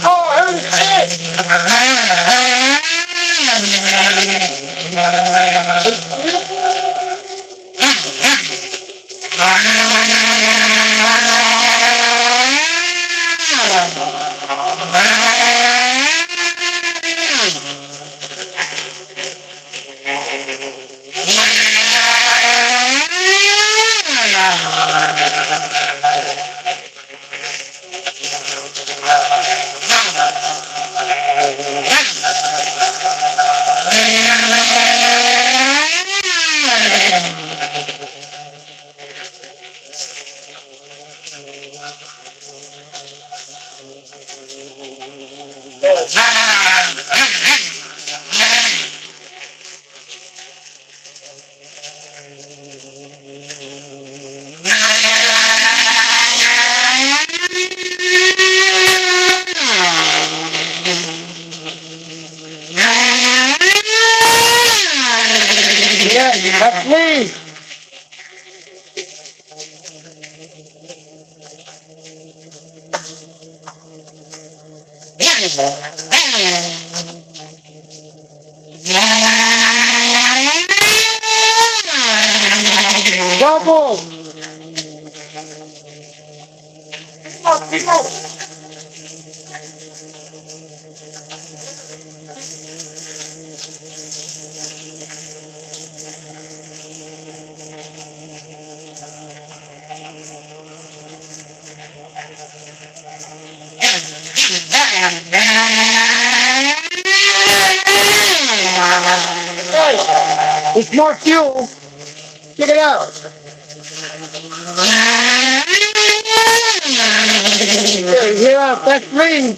Oh, That's me. Double. It's more fuel. Check it out. Yeah, that's me.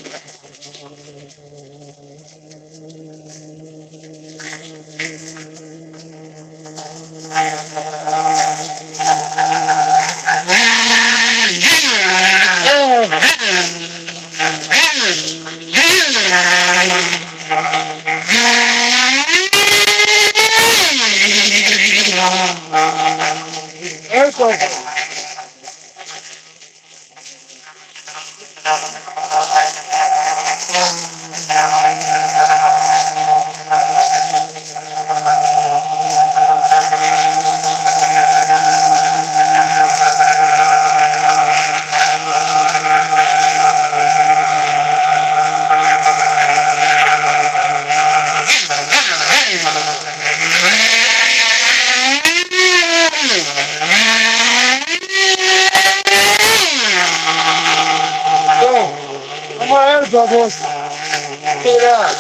Come on, air bubbles. Check it out.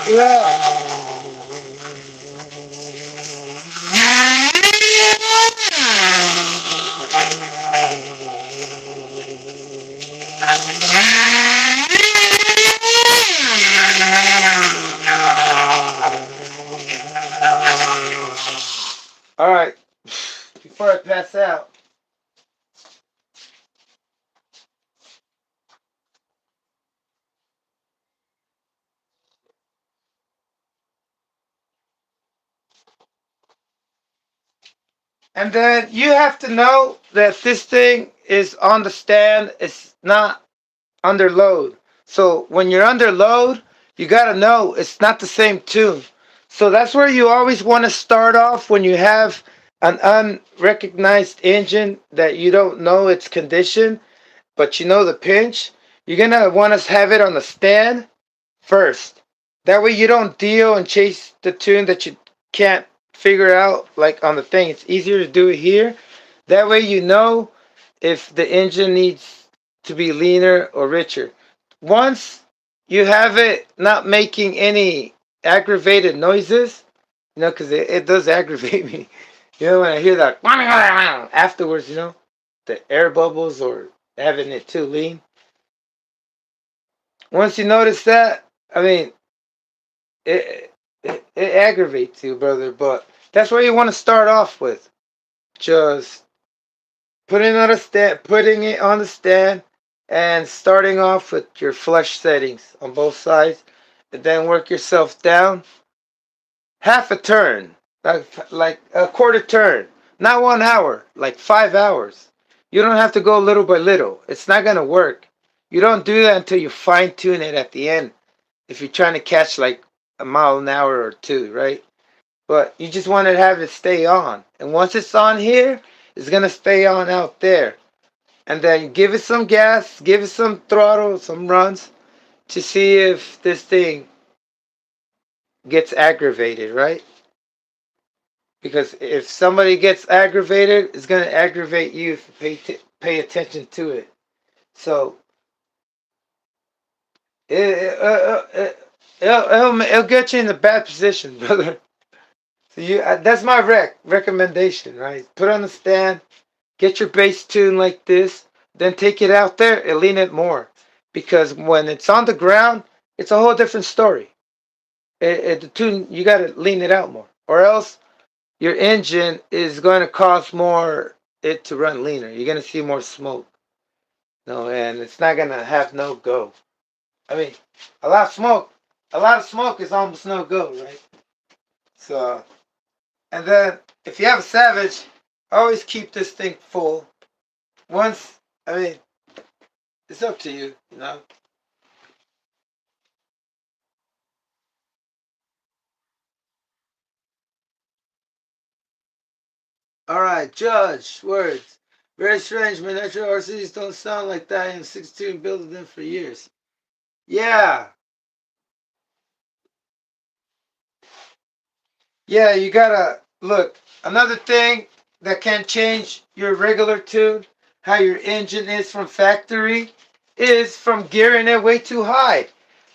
Yeah. All right. Before I pass out, and then you have to know that this thing is on the stand. It's not under load. So when you're under load, you got to know it's not the same tune. So that's where you always want to start off when you have an unrecognized engine that you don't know its condition, but you know the pinch. You're going to want to have it on the stand first. That way you don't deal and chase the tune that you can't figure out like on the thing. It's easier to do it here. That way you know if the engine needs to be leaner or richer. Once you have it not making any aggravated noises, because it does aggravate me. When I hear that afterwards, the air bubbles or having it too lean. Once you notice that, I mean, it aggravates you, brother. But that's where you want to start off with. Just putting it on the stand, and starting off with your flush settings on both sides, and then work yourself down. Half a turn, like a quarter turn, not 1 hour, like 5 hours. You don't have to go little by little. It's not gonna work. You don't do that until you fine tune it at the end. If you're trying to catch like a mile an hour or two, right? But you just want to have it stay on. And once it's on here, it's going to stay on out there. And then give it some gas, give it some throttle, some runs to see if this thing gets aggravated, right? Because if somebody gets aggravated, it's going to aggravate you if you pay attention to it. So it'll get you in a bad position, brother. So that's my recommendation, right? Put on the stand, get your bass tune like this, then take it out there and lean it more. Because when it's on the ground, it's a whole different story. The tune, you got to lean it out more. Or else your engine is going to cause more it to run leaner. You're going to see more smoke. No, and it's not going to have no go. I mean, a lot of smoke, a lot of smoke is almost no go, right? So, and then if you have a Savage, always keep this thing full. Once, I mean, it's up to you, you know. All right, Judge, words. Very strange, man. Natural RCs don't sound like that. I'm 16 building them for years. Yeah, yeah, you gotta look. Another thing that can change your regular tune, how your engine is from factory, is from gearing it way too high.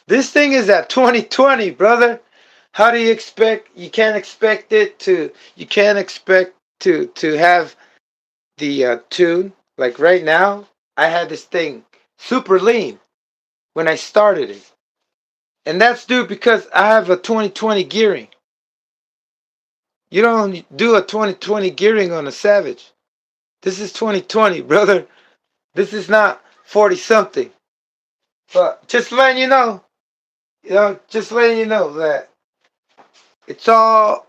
This thing is at 2020, brother. How do you expect? You can't expect it to. You can't expect to have the tune like right now. I had this thing super lean when I started it, and that's due because I have a 2020 gearing. You don't do a 2020 gearing on a Savage. This is 2020, brother. This is not 40 something. But just letting just letting you know that it's all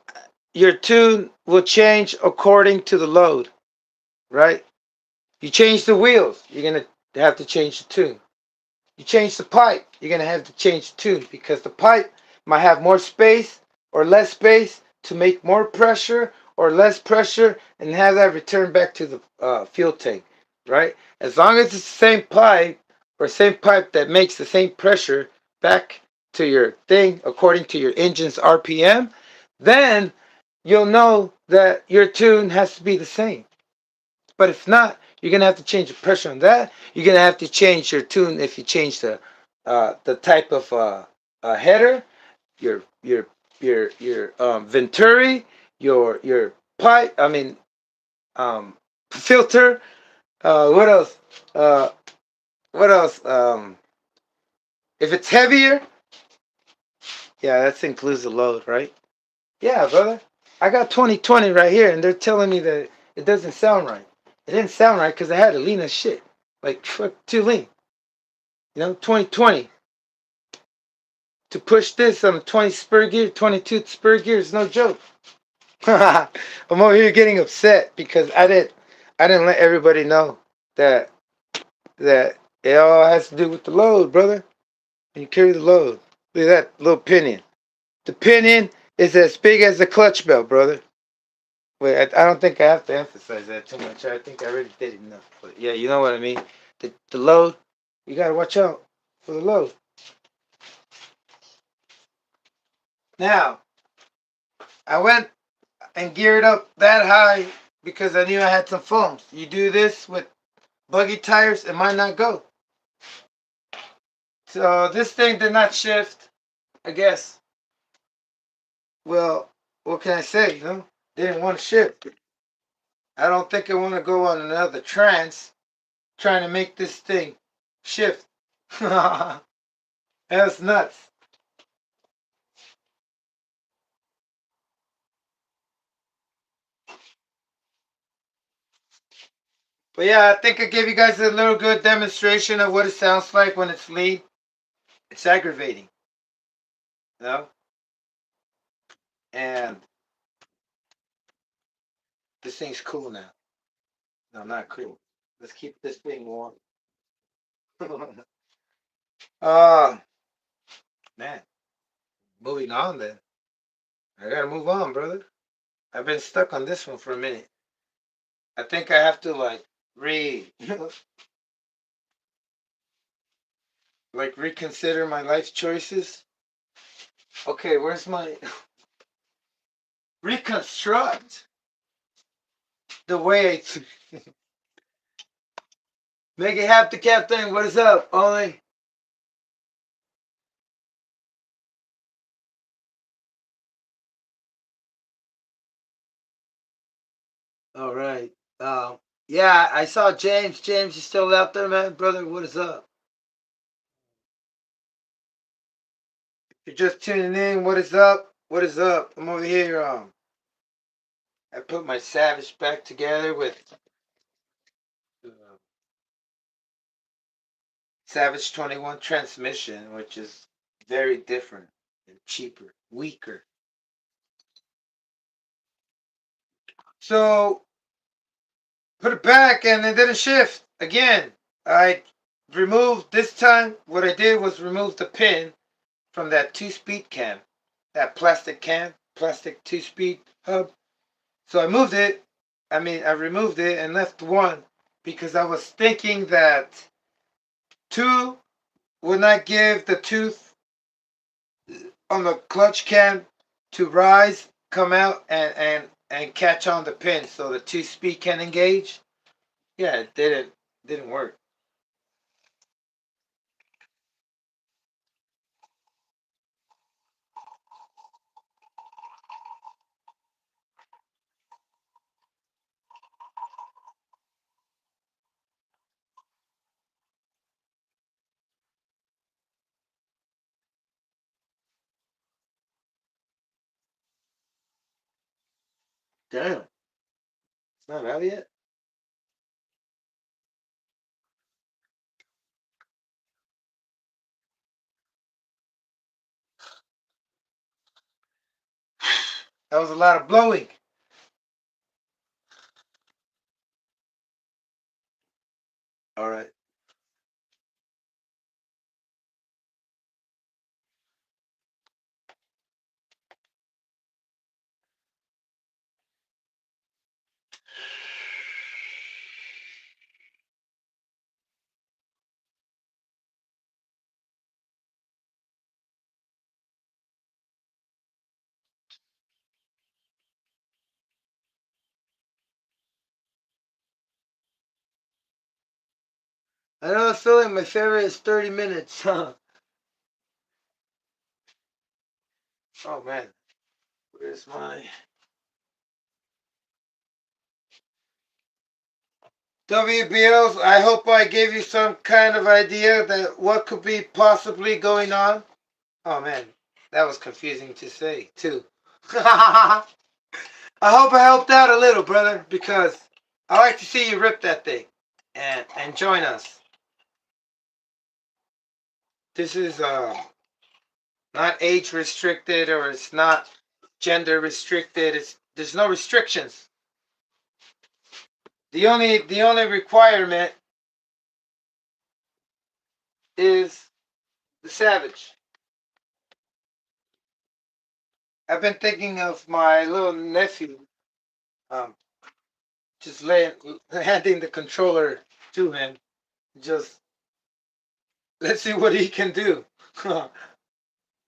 your tune will change according to the load, right? You change the wheels, you're gonna have to change the tune. You change the pipe, you're gonna have to change the tune because the pipe might have more space or less space to make more pressure or less pressure and have that return back to the fuel tank, right? As long as it's the same pipe or same pipe that makes the same pressure back to your thing according to your engine's RPM, then you'll know that your tune has to be the same. But if not, you're gonna have to change the pressure on that. You're gonna have to change your tune if you change the type of header, your your your venturi, your pipe. I mean filter. What else? Uh, what else? If it's heavier, yeah, that includes the load, right? Yeah, brother. I got 2020 right here, and they're telling me that it doesn't sound right. It didn't sound right because I had to lean as shit. Like, fuck, too lean. 2020. To push this on a 20 spur gear, 22 spur gear is no joke. I'm over here getting upset because I didn't let everybody know that that it all has to do with the load, brother. And you carry the load. Look at that little pinion. The pinion is as big as the clutch belt, brother. Wait, I don't think I have to emphasize that too much. I think I already did enough. But yeah, you know what I mean. The load, you gotta watch out for the load. Now, I went and geared up that high because I knew I had some foams. You do this with buggy tires, it might not go. So this thing did not shift, I guess. Well, what can I say, Didn't want to shift. I don't think I want to go on another trance trying to make this thing shift. That's nuts. But yeah, I think I gave you guys a little good demonstration of what it sounds like when it's lead. It's aggravating, you know? And this thing's cool now. No, not cool. Let's keep this thing warm. uh, man, moving on then. I gotta move on, brother. I've been stuck on this one for a minute. I think I have to like like reconsider my life choices. Okay, where's my reconstruct the way to make it happen, Captain. What is up, Only? All right. Yeah, I saw James. James, you still out there, man, brother? What is up? If you're just tuning in, what is up? What is up? I'm over here. I put my Savage back together with uh, Savage 21 transmission, which is very different. and cheaper, weaker. So put it back and it didn't shift. Again, I removed, this time what I did was remove the pin from that 2-speed cam. That plastic cam, plastic 2-speed hub. So I moved it. I removed it and left one because I was thinking that 2 would not give the tooth on the clutch cam to rise, come out, and catch on the pin so the 2-speed can engage. Yeah, it didn't work. Damn, it's not out yet. That was a lot of blowing. All right. I know I feel like my favorite is 30 minutes. Oh man, where's my WBOs? I hope I gave you some kind of idea that what could be possibly going on. Oh man, that was confusing to say too. I hope I helped out a little, brother, because I like to see you rip that thing and join us. This is not age restricted or it's not gender restricted. It's there's no restrictions. The only requirement is the savage. I've been thinking of my little nephew, um, just handing the controller to him. Just let's see what he can do.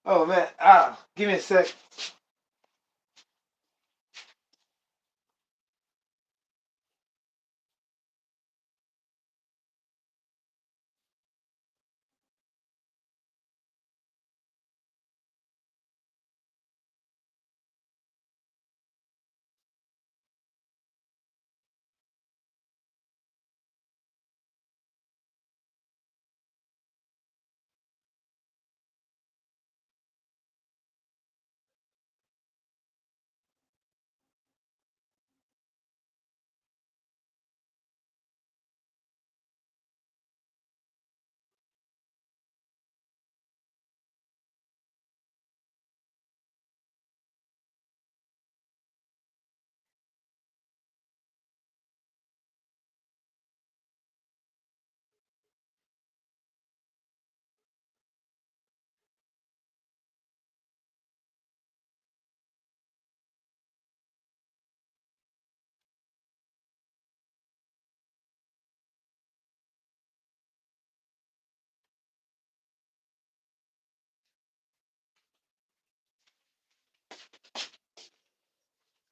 Oh man, give me a sec.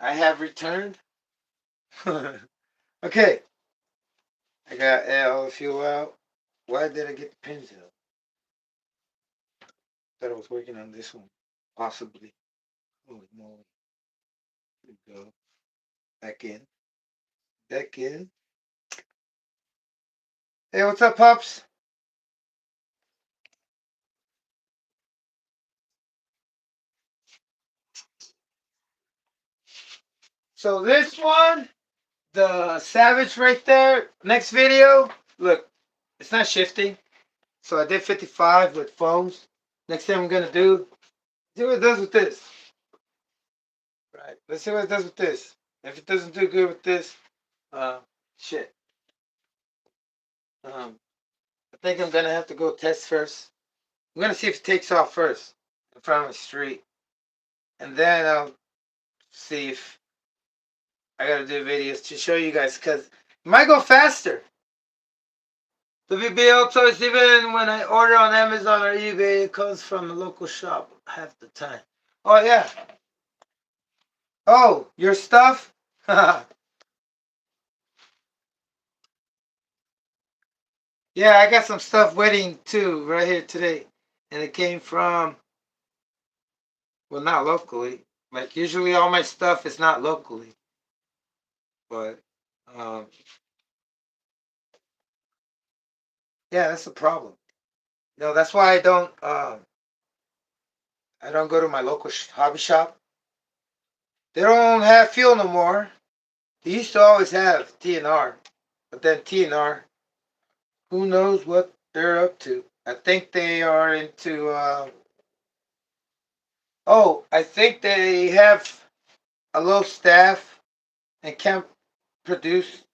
I have returned. Okay, I got all the fuel out. Why did I get the pins out? Thought I was working on this one, possibly. Holy moly! Here we go. Back in. Back in. Hey, what's up, pops? So this one, the Savage right there. Next video, look, it's not shifting. So I did 55 with phones. Next thing I'm gonna do See what it does with this. Right. Let's see what it does with this. If it doesn't do good with this, shit. I think I'm gonna have to go test first. I'm gonna see if it takes off first in front of the street, and then I'll see if I gotta do videos to show you guys because it might go faster. WBL toys, even when I order on Amazon or eBay, it comes from a local shop half the time. Oh yeah. Oh, your stuff? Yeah, I got some stuff waiting too right here today. And it came from, well, not locally. Like usually all my stuff is not locally. But um yeah, that's the problem. No, that's why I don't go to my local hobby shop. They don't have fuel no more. They used to always have TNR, but then TNR, who knows what they're up to? I think they are into. Oh, I think they have a low staff and can't produce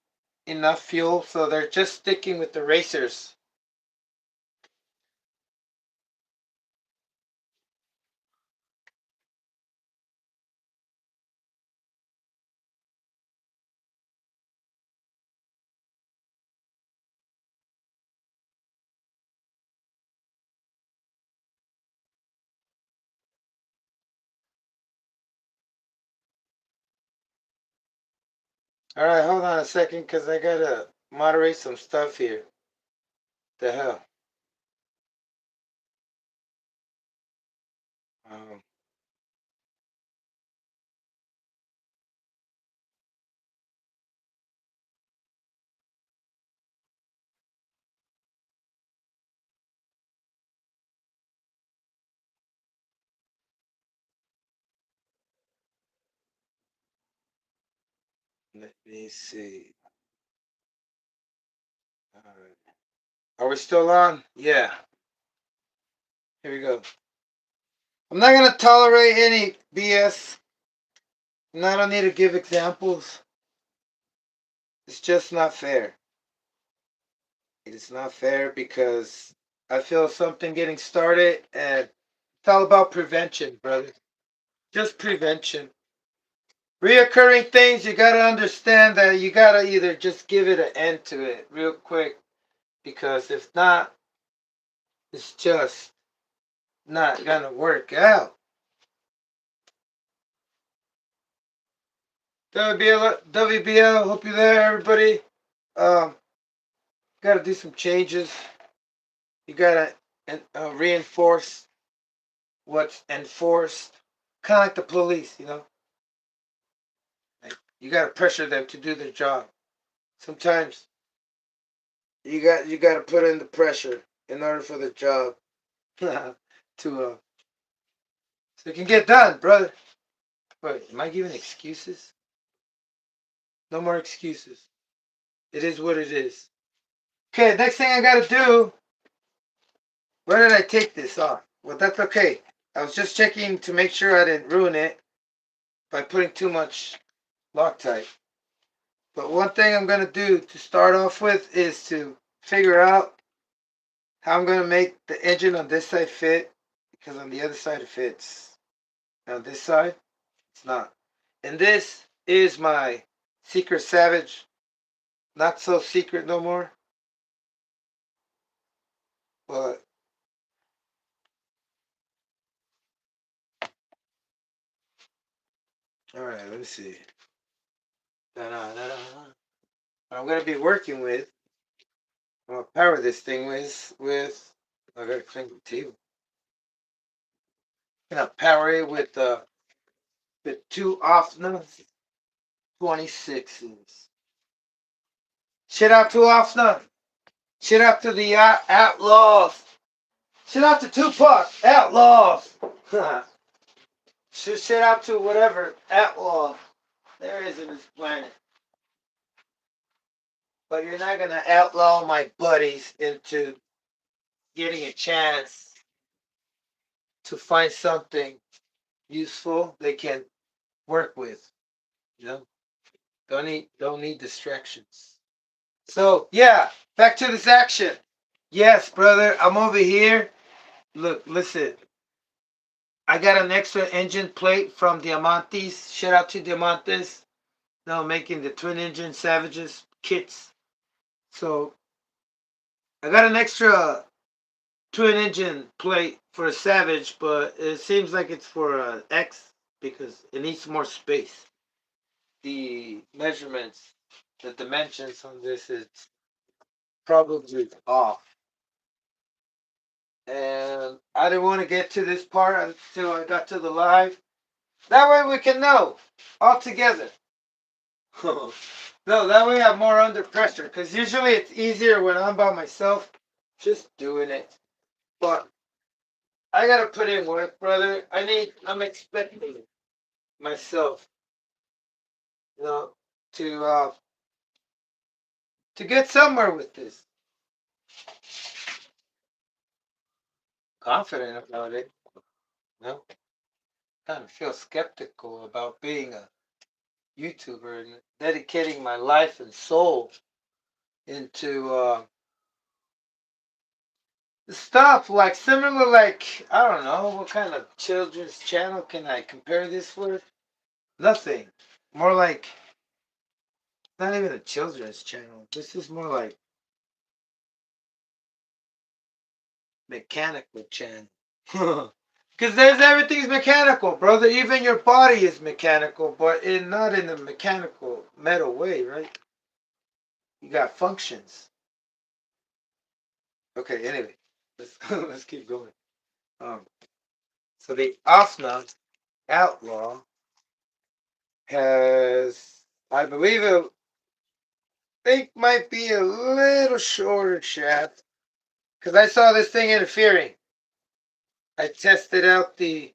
enough fuel, so they're just sticking with the racers. All right, hold on a second, cause I gotta moderate some stuff here. The hell. Um, Let me see. All right. Are we still on? Yeah. Here we go. I'm not gonna tolerate any BS. And I don't need to give examples. It's just not fair. It is not fair because I feel something getting started and it's all about prevention, brother. Just prevention. Reoccurring things, you gotta understand that you gotta either just give it an end to it real quick because if not, it's just not gonna work out. WBL, hope you're there, everybody. Um, gotta do some changes. You gotta reinforce what's enforced, kind of like the police, you know. Like, you gotta pressure them to do their job. Sometimes you got to put in the pressure in order for the job to so it can get done, brother. Wait, am I giving excuses? No more excuses. It is what it is. Okay, next thing I gotta do. Where did I take this off? Well, that's okay. I was just checking to make sure I didn't ruin it by putting too much Loctite. But one thing I'm gonna do to start off with is to figure out how I'm gonna make the engine on this side fit because on the other side it fits. On this side, it's not. And this is my Secret Savage. Not so secret no more. But all right, let me see. Da-da-da-da. What I'm gonna be working with, I'm gonna power this thing with I gotta clean the table. I'm gonna power it with two off nuts, 26s. Shit out to off nut. Shit out to the outlaws. Shit out to Tupac. Outlaws. Shit out to whatever outlaw there is in this planet. But you're not gonna outlaw my buddies into getting a chance to find something useful they can work with. You know, don't need distractions. So yeah, back to this action. Yes, brother, I'm over here. Look, listen. I got an extra engine plate from Diamantes. Shout out to Diamantes. Now making the twin engine Savages kits. So I got an extra twin engine plate for a Savage, but it seems like it's for a X because it needs more space. The measurements, the dimensions on this is probably off. And I didn't want to get to this part until I got to the live. That way we can know all together. No, that way I'm more under pressure because usually it's easier when I'm by myself just doing it. But I gotta put in work, brother. I'm expecting myself, you know, to uh to get somewhere with this. Confident about it. No, kind of feel skeptical about being a YouTuber and dedicating my life and soul into stuff like similar, like I don't know what kind of children's channel can I compare this with? Nothing. More like not even a children's channel. This is more like mechanical channel. Because there's everything's mechanical, brother. Even your body is mechanical, but not in a mechanical metal way, right? You got functions. Okay, anyway, let's let's keep going. Um, so the Asna Outlaw has, I believe, think might be a little shorter shaft because I saw this thing interfering. I tested out the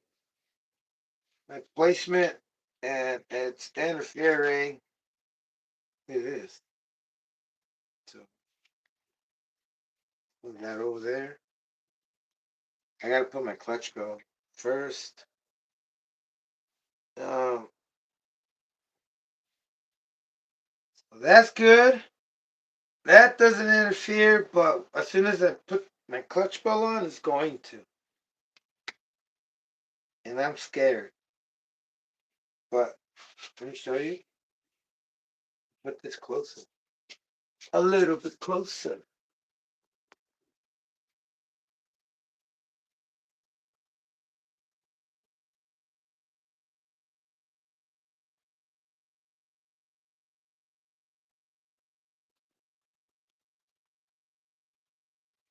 my placement and it's interfering. It is. So put that over there. I gotta put my clutch bell first. Um, so that's good. That doesn't interfere, but as soon as I put my clutch bell on, it's going to. And I'm scared. But let me show you. Put this closer. A little bit closer.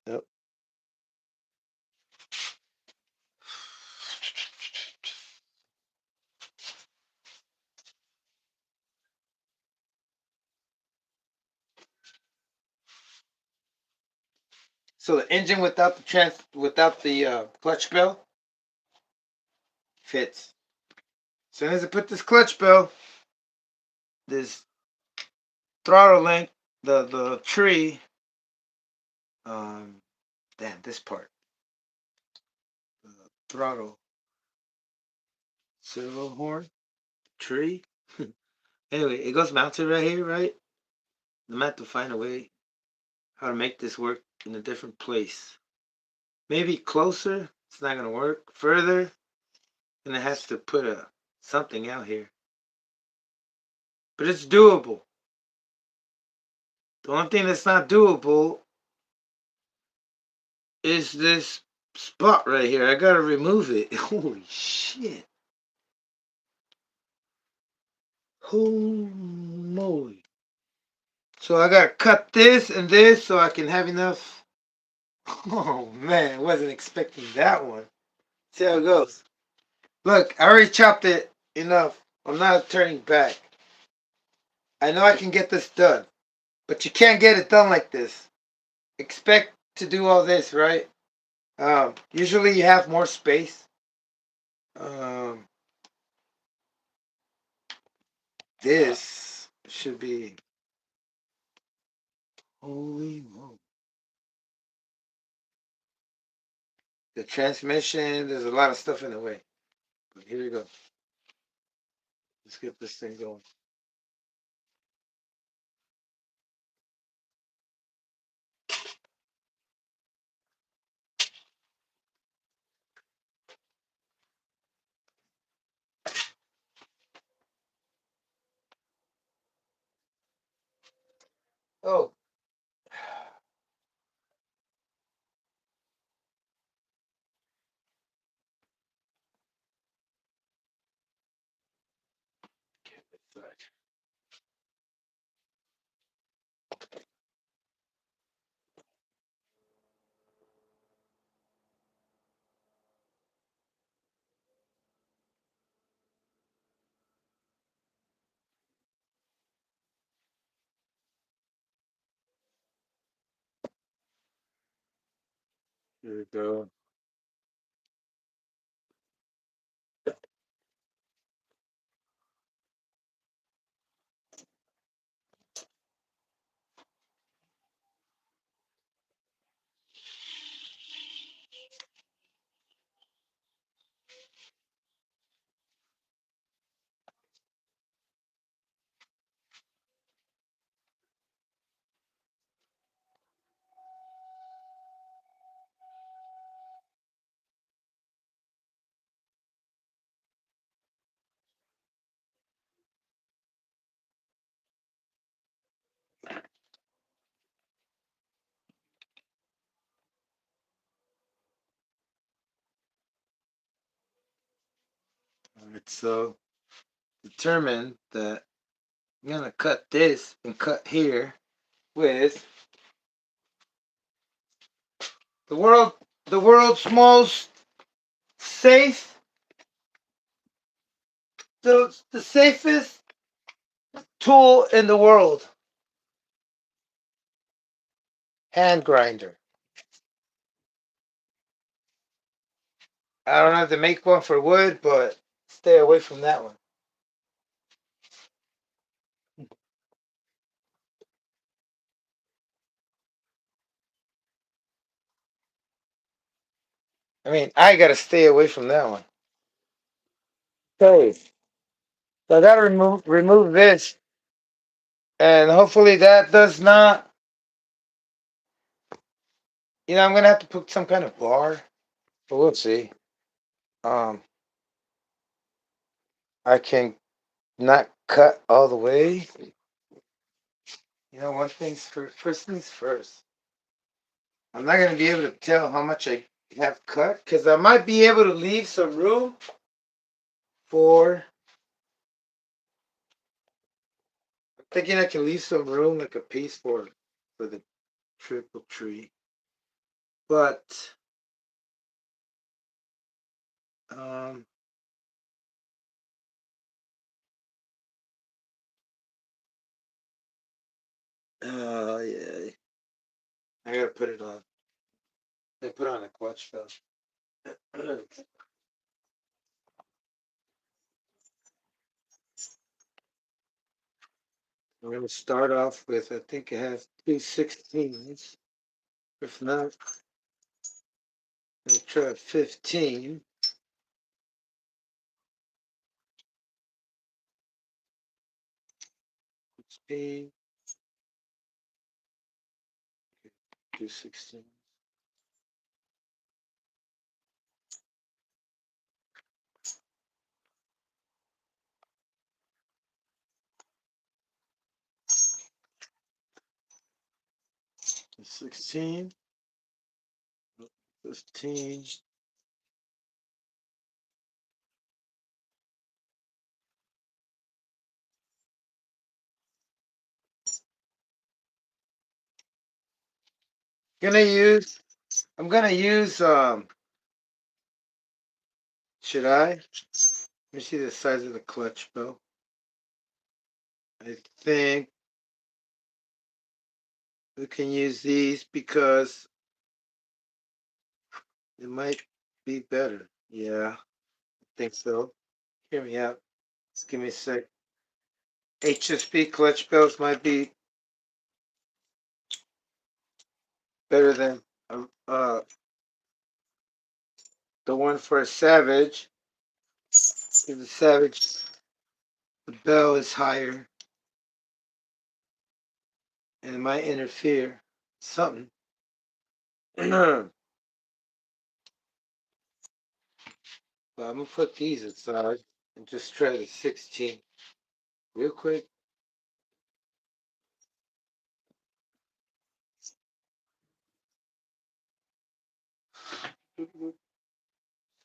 Yep. So the engine without the clutch bell fits. As soon as I put this clutch bell, this throttle link, the tree, um, damn this part, the throttle servo horn tree. Anyway, it goes mounted right here, right? I'm gonna have to find a way how to make this work in a different place. Maybe closer. It's not gonna work. Further, and it has to put a something out here. But it's doable. The only thing that's not doable is this spot right here. I gotta remove it. Holy shit. Holy moly. So I gotta cut this and this so I can have enough. Oh man, wasn't expecting that one. See how it goes. Look, I already chopped it enough. I'm not turning back. I know I can get this done, but you can't get it done like this. Expect to do all this, right? Usually you have more space. Um, this should be, holy moly. The transmission, there's a lot of stuff in the way. But here we go. Let's get this thing going. Oh. Here we go. All right, so determine that I'm gonna cut this and cut here with the world's most safe, the safest tool in the world, hand grinder. I don't have to make one for wood, but stay away from that one. I mean, I gotta stay away from that one. Okay, so I gotta remove this, and hopefully that does not. I'm gonna have to put some kind of bar, but we'll see. Um, I can not cut all the way. One thing's first things first. I'm not gonna be able to tell how much I have cut because I might be able to leave some room for. I'm thinking I can leave some room, like a piece for the triple tree, but um, yeah, I gotta put it on. They put on a clutch valve. I'm gonna start off with. I think it has 2/16. If not, I'll try 15. 16. 2/16. 16. 15. Gonna use. I'm gonna use. Should I? Let me see the size of the clutch bell. I think we can use these because it might be better. Yeah, I think so. Hear me out. Just give me a sec. HSP clutch bells might be better than uh the one for a Savage. In the Savage, the bell is higher and it might interfere. Something. But I'm gonna put these aside and just try the 16 real quick.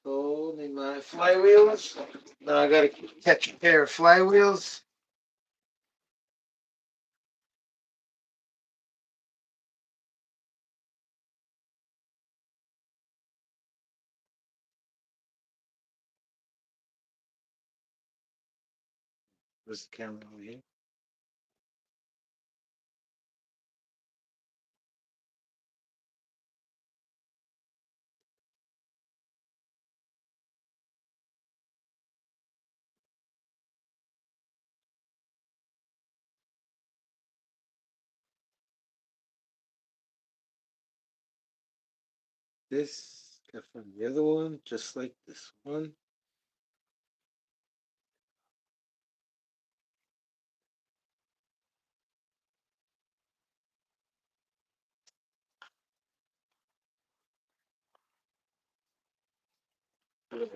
So need my flywheels. Now I gotta catch a pair of flywheels. Where's the camera over here? This got from the other one, just like this one.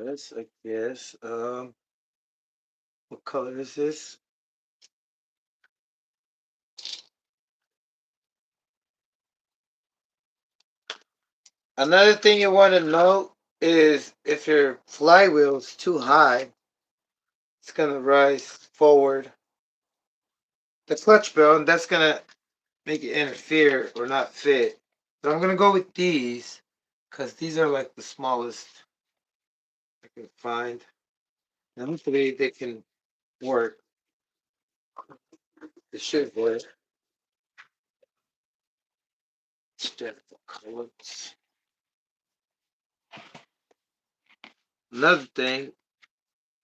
Yes, I guess. What color is this? Another thing you want to know is if your flywheel is too high, it's gonna rise forward the clutch bell, and that's gonna make it interfere or not fit. So I'm gonna go with these because these are like the smallest I can find, and hopefully they can work. They should work. Another thing,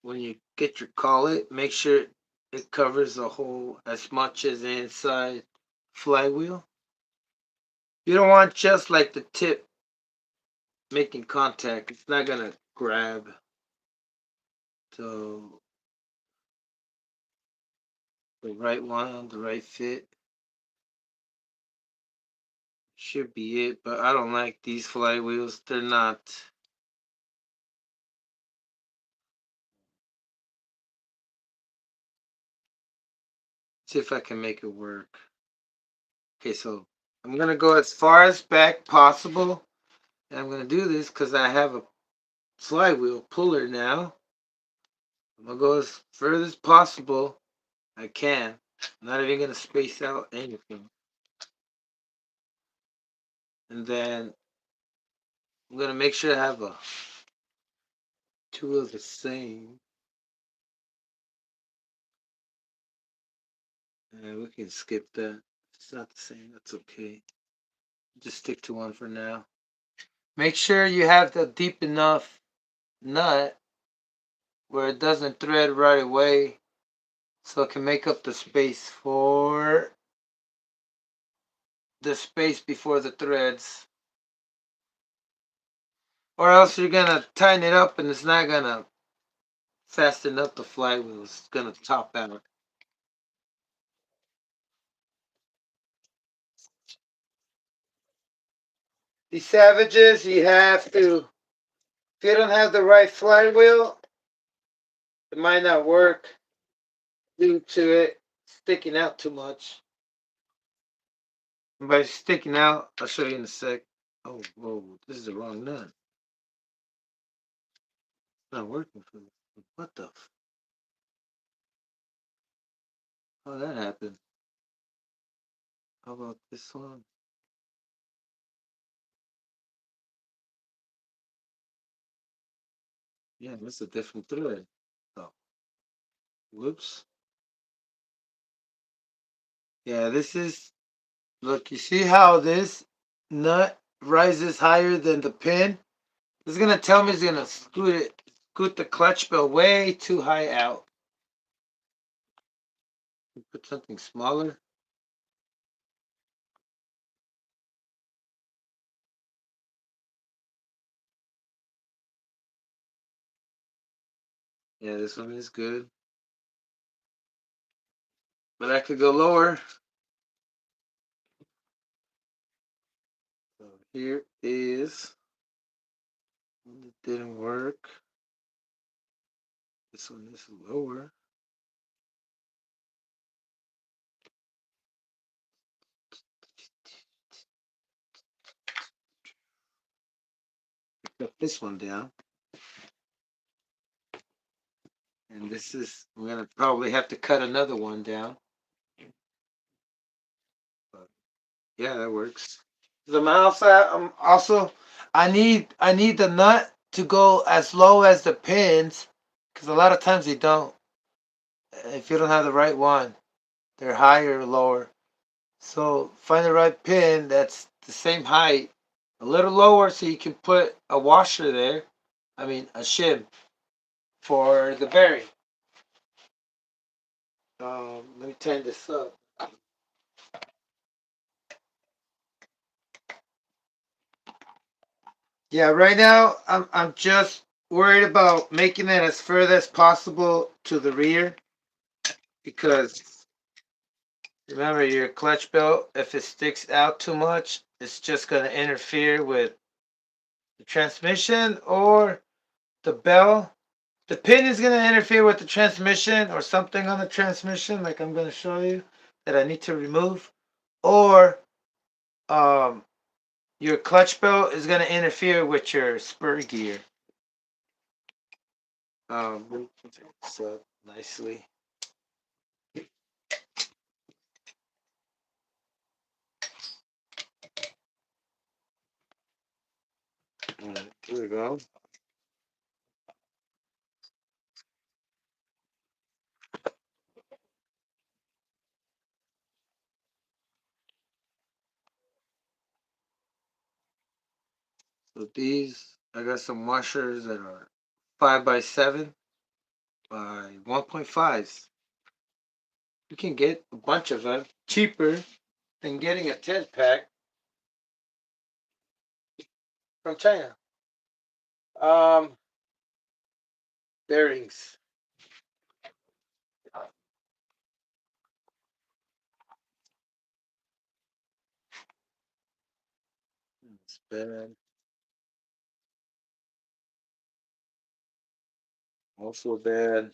when you get your collet, make sure it covers the hole as much as the inside flywheel. You don't want just like the tip making contact. It's not gonna grab. So the right one, the right fit should be it. But I don't like these flywheels. They're not. See if I can make it work. Okay, so I'm gonna go as far as back possible. And I'm gonna do this because I have a flywheel puller now. I'm gonna go as further as possible I can. I'm not even gonna space out anything. And then I'm gonna make sure I have a two of the same. And we can skip that. If it's not the same, that's okay. Just stick to one for now. Make sure you have the deep enough nut where it doesn't thread right away so it can make up the space for the space before the threads. Or else you're gonna tighten it up and it's not gonna fasten up the flywheel. It's gonna top out. These Savages, you have to, if you don't have the right flywheel, it might not work due to it sticking out too much. And by sticking out, I'll show you in a sec. Oh, whoa, this is the wrong nut. It's not working for me. What the? How that happened? How about this one? Yeah, that's a different thread. Oh, whoops. Yeah, this is, look, you see how this nut rises higher than the pin? This is gonna tell me it's gonna scoot the clutch bell way too high out. Put something smaller. Yeah, this one is good. But I could go lower. So here is, it didn't work. This one is lower. Put this one down. And this is, I'm going to probably have to cut another one down. But yeah, that works. The mouse, I'm also, I need the nut to go as low as the pins, because a lot of times they don't. If you don't have the right one, they're higher or lower. So find the right pin that's the same height, a little lower, so you can put a washer there. I mean, a shim for the bearing. Let me turn this up. Yeah, right now I'm just worried about making it as further as possible to the rear, because remember your clutch belt, if it sticks out too much, it's just going to interfere with the transmission or the bell. The pin is going to interfere with the transmission or something on the transmission, like I'm going to show you, that I need to remove. Or um, your clutch belt is going to interfere with your spur gear. So nicely. All right, here we go. So these, I got some washers that are 5x7 by 1.5s. You can get a bunch of them cheaper than getting a 10 pack from China. Um, Bearings. It's bad. Also bad.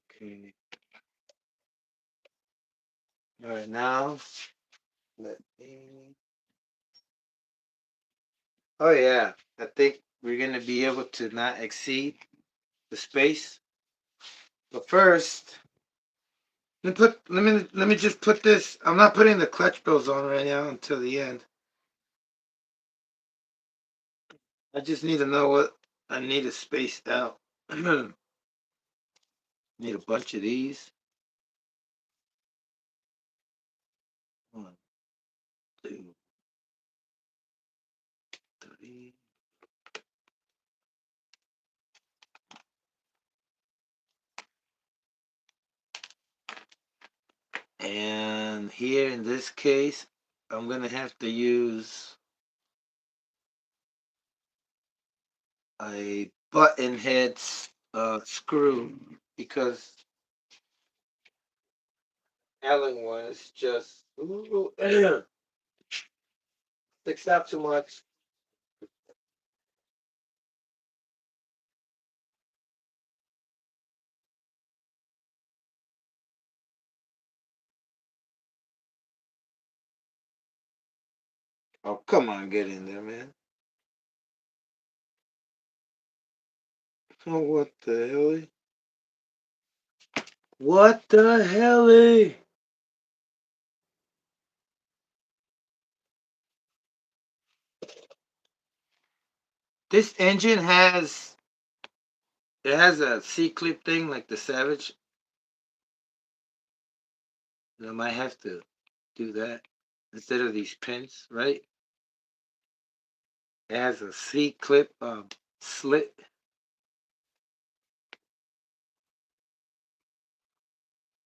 Okay. All right, now let me. Oh yeah, I think we're gonna be able to not exceed the space. But first, let me just put this. I'm not putting the clutch bills on right now until the end. I just need to know what I need to space out. Need a bunch of these. 1, 2, 3. And here in this case, I'm gonna have to use a button head screw, because Allen one is just sticks out too much. Oh, come on, get in there, man. Oh, what the hell? What the hell? This engine has a C-clip thing like the Savage. I might have to do that instead of these pins, right? It has a C-clip slit.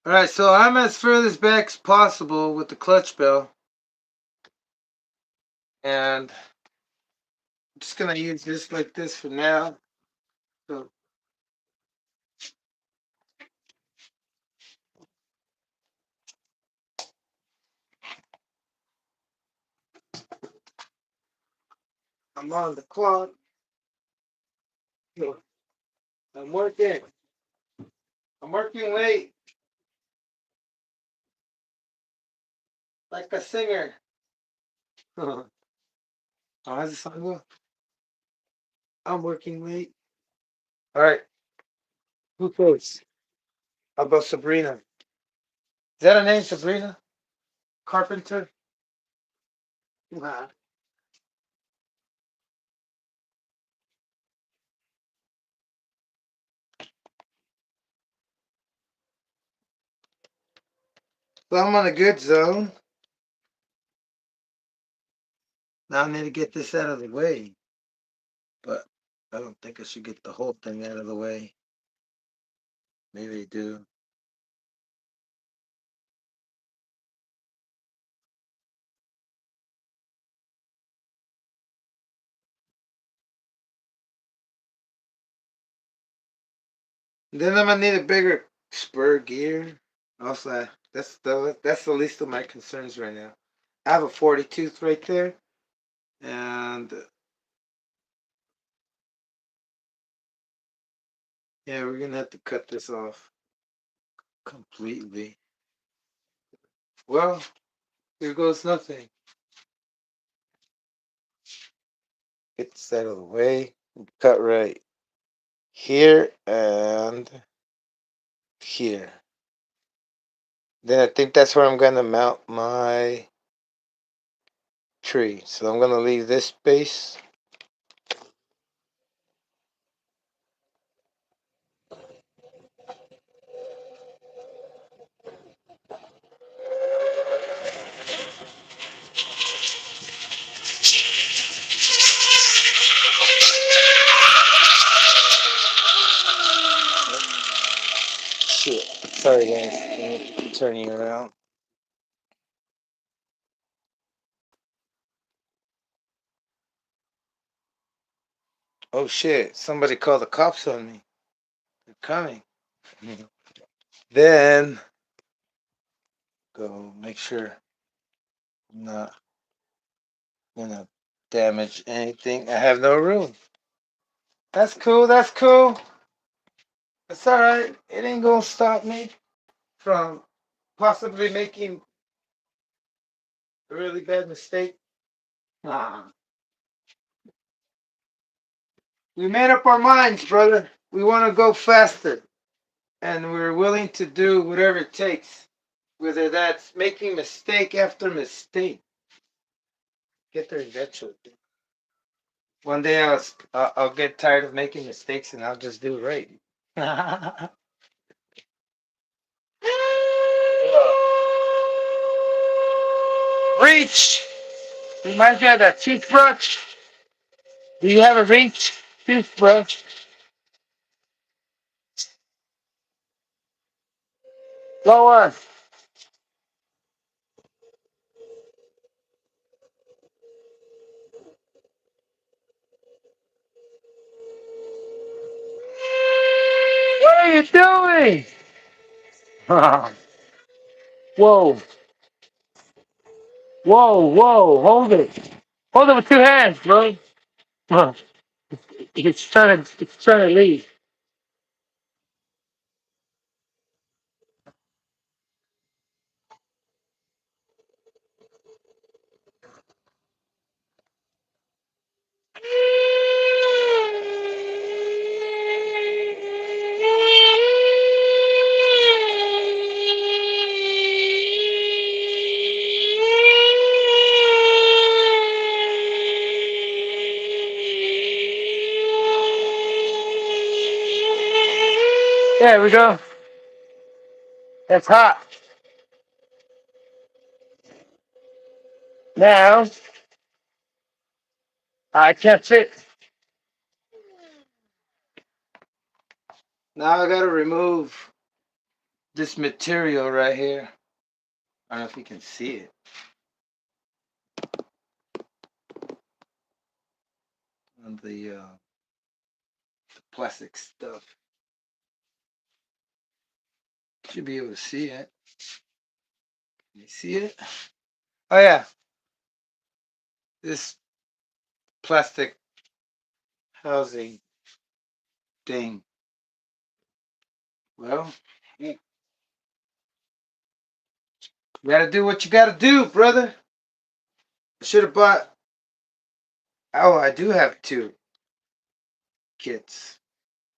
All right, so I'm as furthest back as possible with the clutch bell, and just gonna use this like this for now. So I'm on the clock. So I'm working. I'm working late, like a singer. Oh, how's the song go? I'm working late. All right. Who goes? How about Sabrina? Is that her name, Sabrina Carpenter? Nah. Well, I'm on a good zone. Now I need to get this out of the way. But I don't think I should get the whole thing out of the way. Maybe I do. Then I'm gonna need a bigger spur gear. Also, that's the least of my concerns right now. I have a 40 tooth right there, and yeah, we're gonna have to cut this off completely. Well, here goes nothing. Get this out of the way. Cut right here and here. Then I think that's where I'm gonna mount my tree. So I'm gonna leave this space. Shit. Sorry guys. I'm turning around. Oh shit. Somebody called the cops on me. They're coming. Then go make sure I'm not gonna damage anything. I have no room. That's cool, that's cool. It's alright. It ain't gonna stop me from possibly making a really bad mistake. Nah. We made up our minds, brother. We want to go faster. And we're willing to do whatever it takes. Whether that's making mistake after mistake. Get there eventually. One day I'll get tired of making mistakes and I'll just do it right. Reach! Reminds me of that toothbrush. Do you have a reach toothbrush? Go on. What are you doing? Whoa. Whoa, whoa, hold it. Hold it with two hands, bro. It's trying to leave. There we go. That's hot. Now, I can't fit. Now I gotta remove this material right here. I don't know if you can see it. on the plastic stuff. Should be able to see it. Can you see it? Oh yeah, this plastic housing thing. Well, you gotta do what you gotta do, brother. I should have bought. Oh, I do have two kits.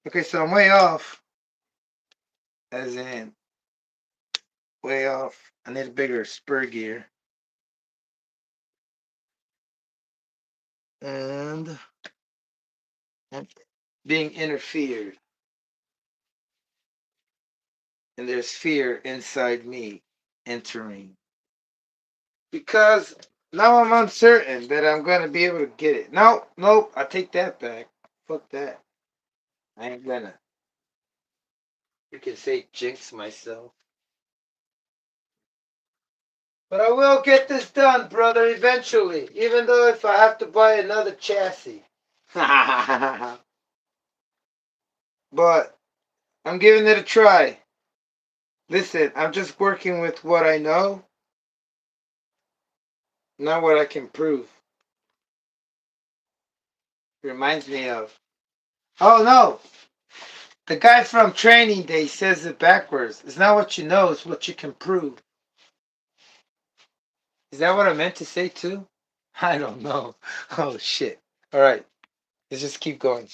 Okay, so I'm way off. As in, way off. I need a bigger spur gear. And I'm being interfered. And there's fear inside me entering. Because now I'm uncertain that I'm going to be able to get it. Nope, I take that back. Fuck that. I ain't gonna. You can say jinx myself. But I will get this done, brother, eventually. Even though if I have to buy another chassis. But I'm giving it a try. Listen, I'm just working with what I know, not what I can prove. Reminds me of. Oh no! The guy from Training Day says it backwards. It's not what you know, it's what you can prove. Is that what I meant to say too? I don't know. Oh shit. Alright, let's just keep going.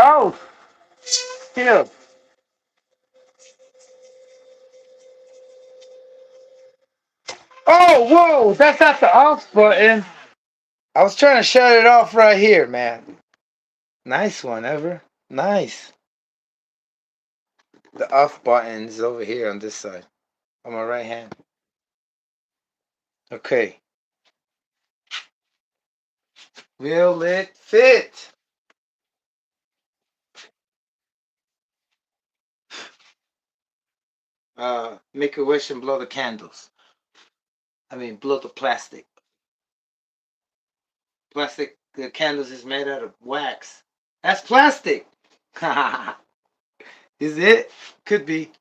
Oh! Here. Oh, whoa! That's not the off button. I was trying to shut it off right here, man. Nice one, Ever. Nice. The off button is over here on this side. On my right hand. Okay. Will it fit? Make a wish and blow the candles. I mean, blow the plastic. Plastic, the candles is made out of wax. That's plastic. Is it? Could be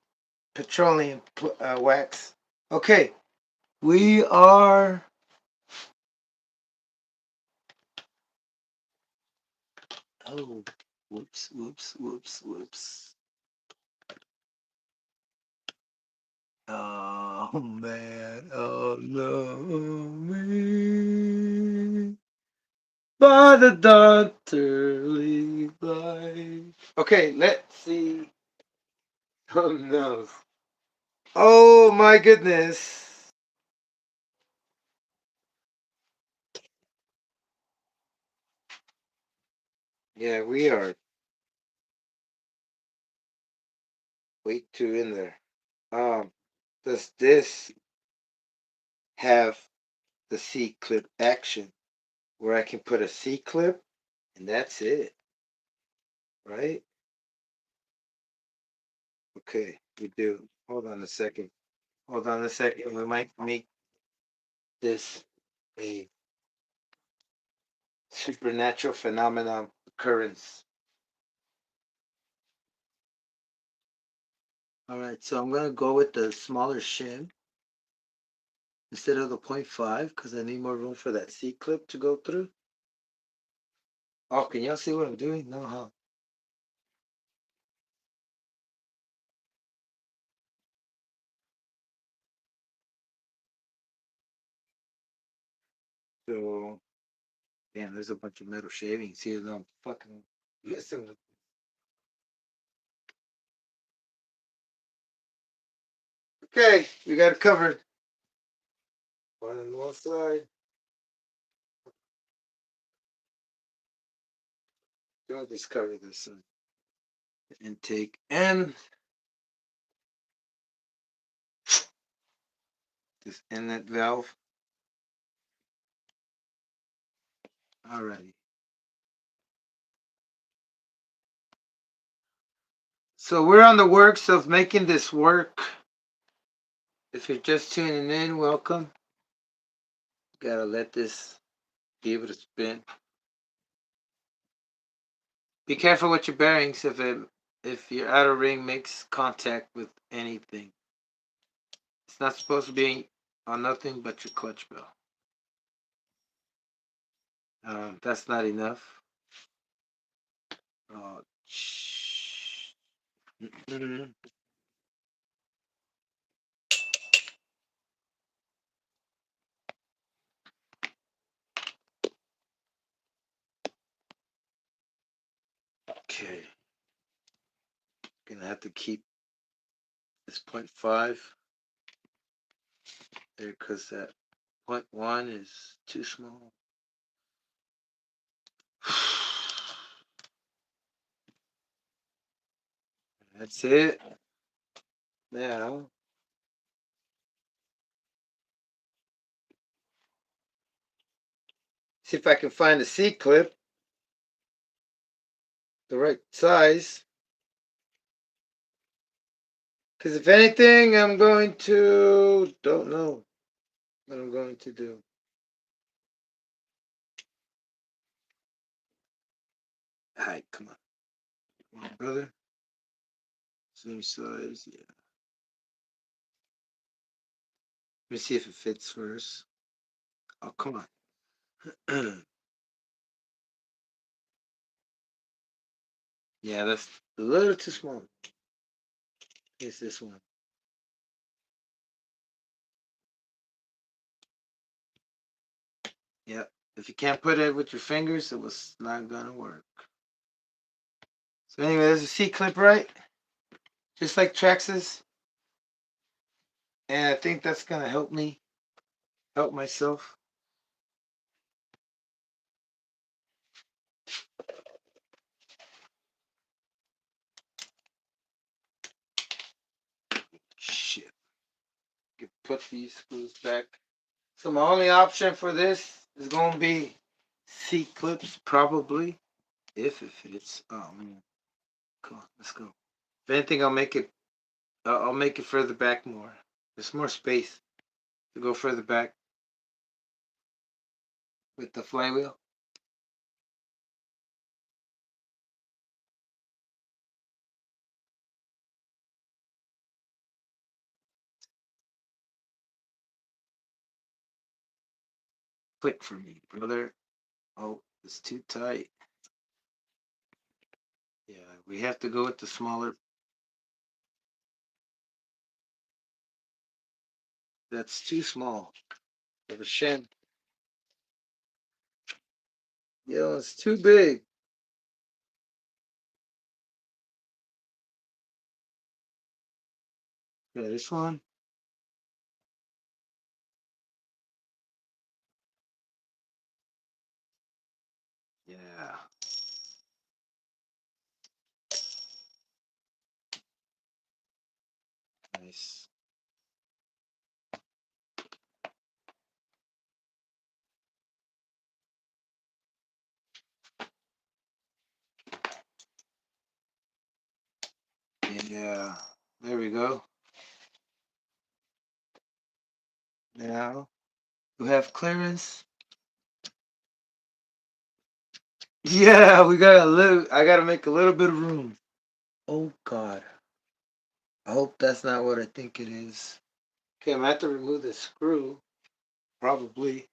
petroleum wax. Okay, we are. Oh, whoops. Oh man, oh no, me. By the daughterly light. Okay, let's see. Oh no. Oh my goodness. Yeah, we are way too in there. Does this have the C clip action where I can put a C clip and that's it, right? Okay, we do. Hold on a second. Hold on a second. We might make this a supernatural phenomenon occurrence. All right, so I'm gonna go with the smaller shim instead of the 0.5 because I need more room for that C clip to go through. Oh, can y'all see what I'm doing? No, huh? So, damn, there's a bunch of metal shavings here that I'm fucking messing with. Okay, we got it covered. One on one side. Don't just cover this side. Intake and this inlet valve. Alrighty. So we're on the works of making this work. If you're just tuning in, welcome. Gotta let this be able to spin. Be careful with your bearings if your outer ring makes contact with anything. It's not supposed to be on nothing but your clutch bell. That's not enough. Oh, shh. Okay. Gonna have to keep this 0.5 there because that 0.1 is too small. That's it. Now, see if I can find the C clip, the right size. Because if anything, I'm going to, don't know what I'm going to do. Alright, come on. Come on, brother. Same size, yeah. Let me see if it fits first. Oh, come on. Yeah, that's a little too small. It's this one. Yeah. If you can't put it with your fingers, it was not gonna work. So anyway, there's a C clip, right? Just like Traxxas. And I think that's gonna help me help myself. Shit. Could put these screws back. So my only option for this is gonna be C clips, probably, if it fits. Oh man, come on, let's go. If anything, I'll make it further back more. There's more space to go further back with the flywheel. Quick for me, brother. Oh, it's too tight. Yeah, we have to go with the smaller. That's too small for the shin. Yo, it's too big. Yeah, this one. Yeah. Nice. Yeah. There we go. Now we have clearance. Yeah, we got a little. I gotta make a little bit of room. Oh God. I hope that's not what I think it is. Okay, I'm gonna have to remove the screw. Probably.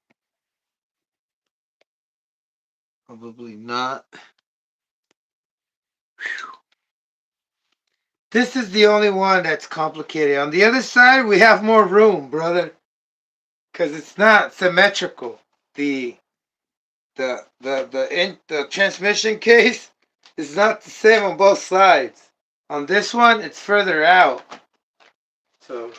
Probably not. Whew. This is the only one that's complicated. On the other side, we have more room, brother, because it's not symmetrical. The the transmission case is not the same on both sides. On this one, it's further out. So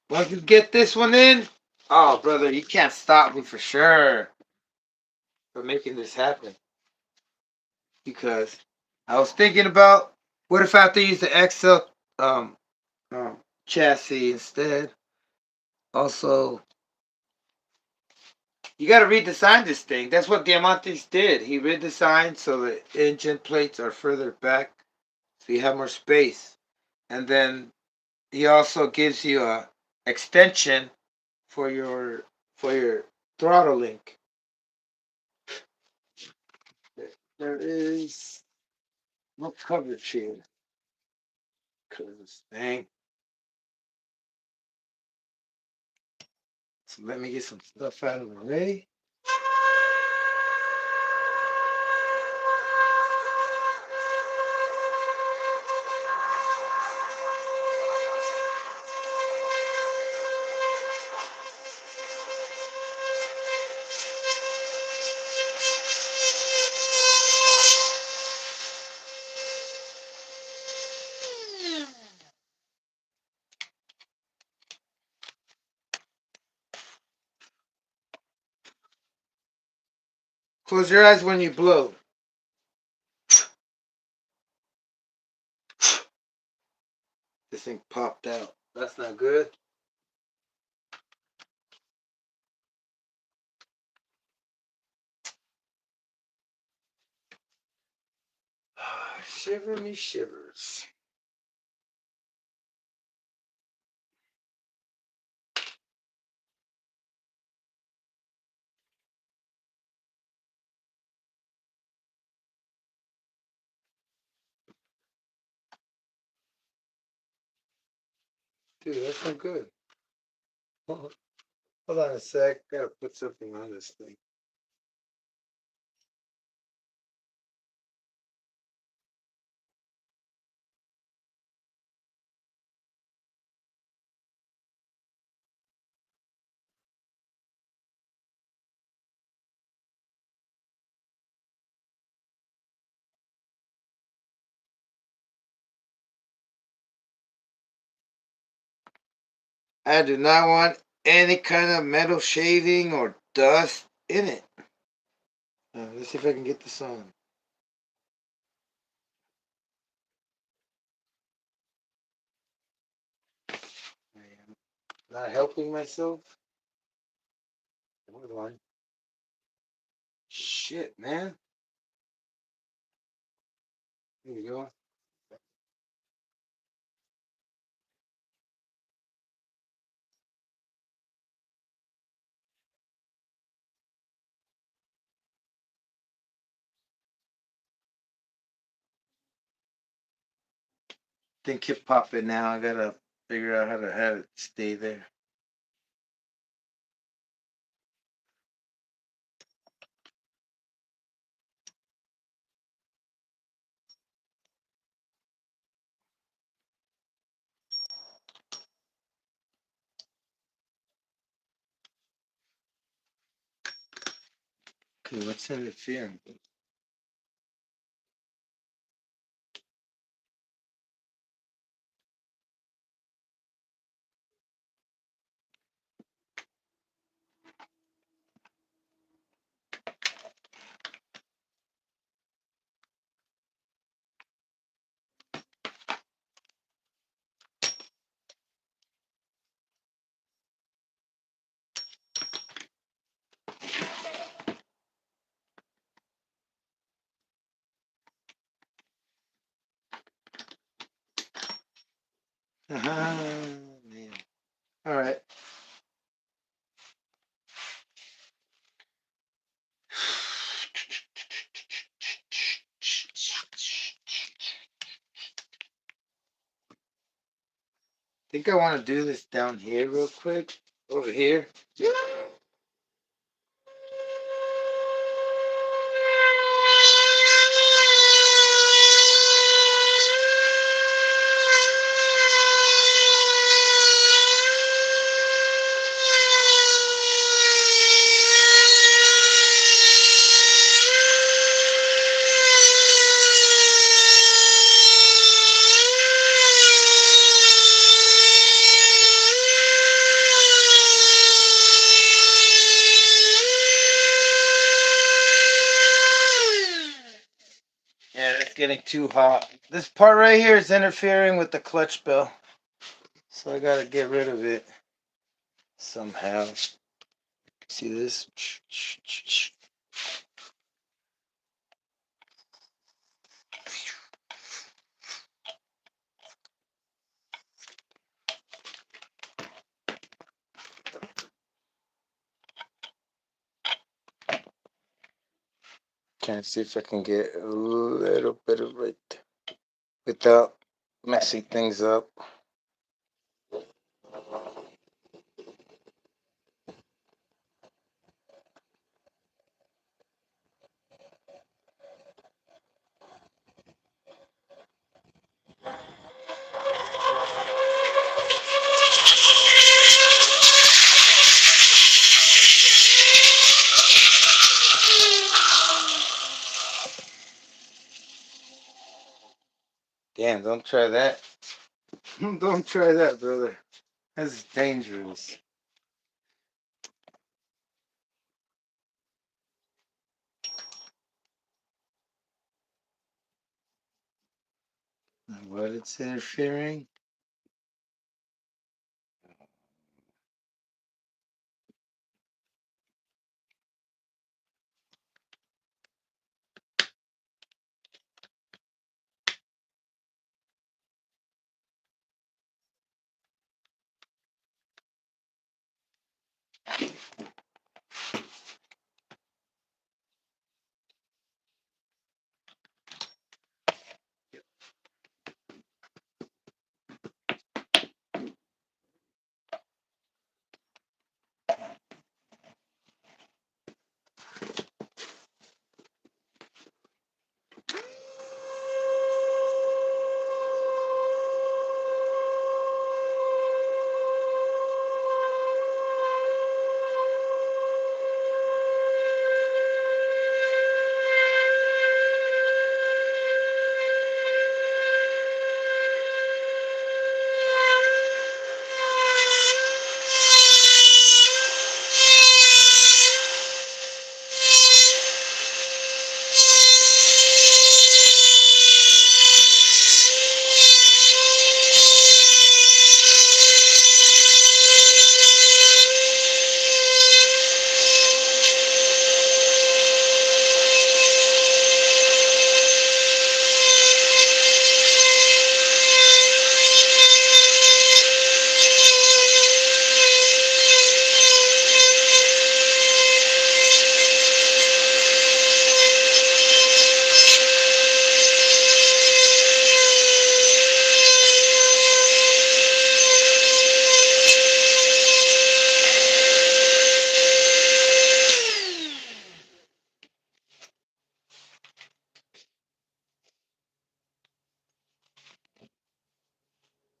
once you get this one in, oh brother, you can't stop me for sure for making this happen. Because I was thinking about what if I have to use the XL um, chassis instead. Also, You got to redesign this thing. That's what Diamantes did. He redesigned so the engine plates are further back, so you have more space. And then he also gives you a extension for your throttle link. There is no coverage here. Cause dang. So let me get some stuff out of the way. Close your eyes when you blow. This thing popped out. That's not good. Shiver me shivers. Dude, that's not good. Hold on a sec. Gotta put something on this thing. I do not want any kind of metal shaving or dust in it. Let's see if I can get this on. I am not helping myself. Hold on. Shit, man. Here we go. Think keep popping now. I gotta figure out how to have it stay there. Okay, what's interfering? Man. All right. Think I want to do this down here real quick. Over here. Yeah, it's getting too hot. This part right here is interfering with the clutch bell. So I gotta get rid of it somehow. See this? Trying to see if I can get a little bit of it without messing things up. Damn, don't try that. Don't try that, brother. That's dangerous. What, it's interfering?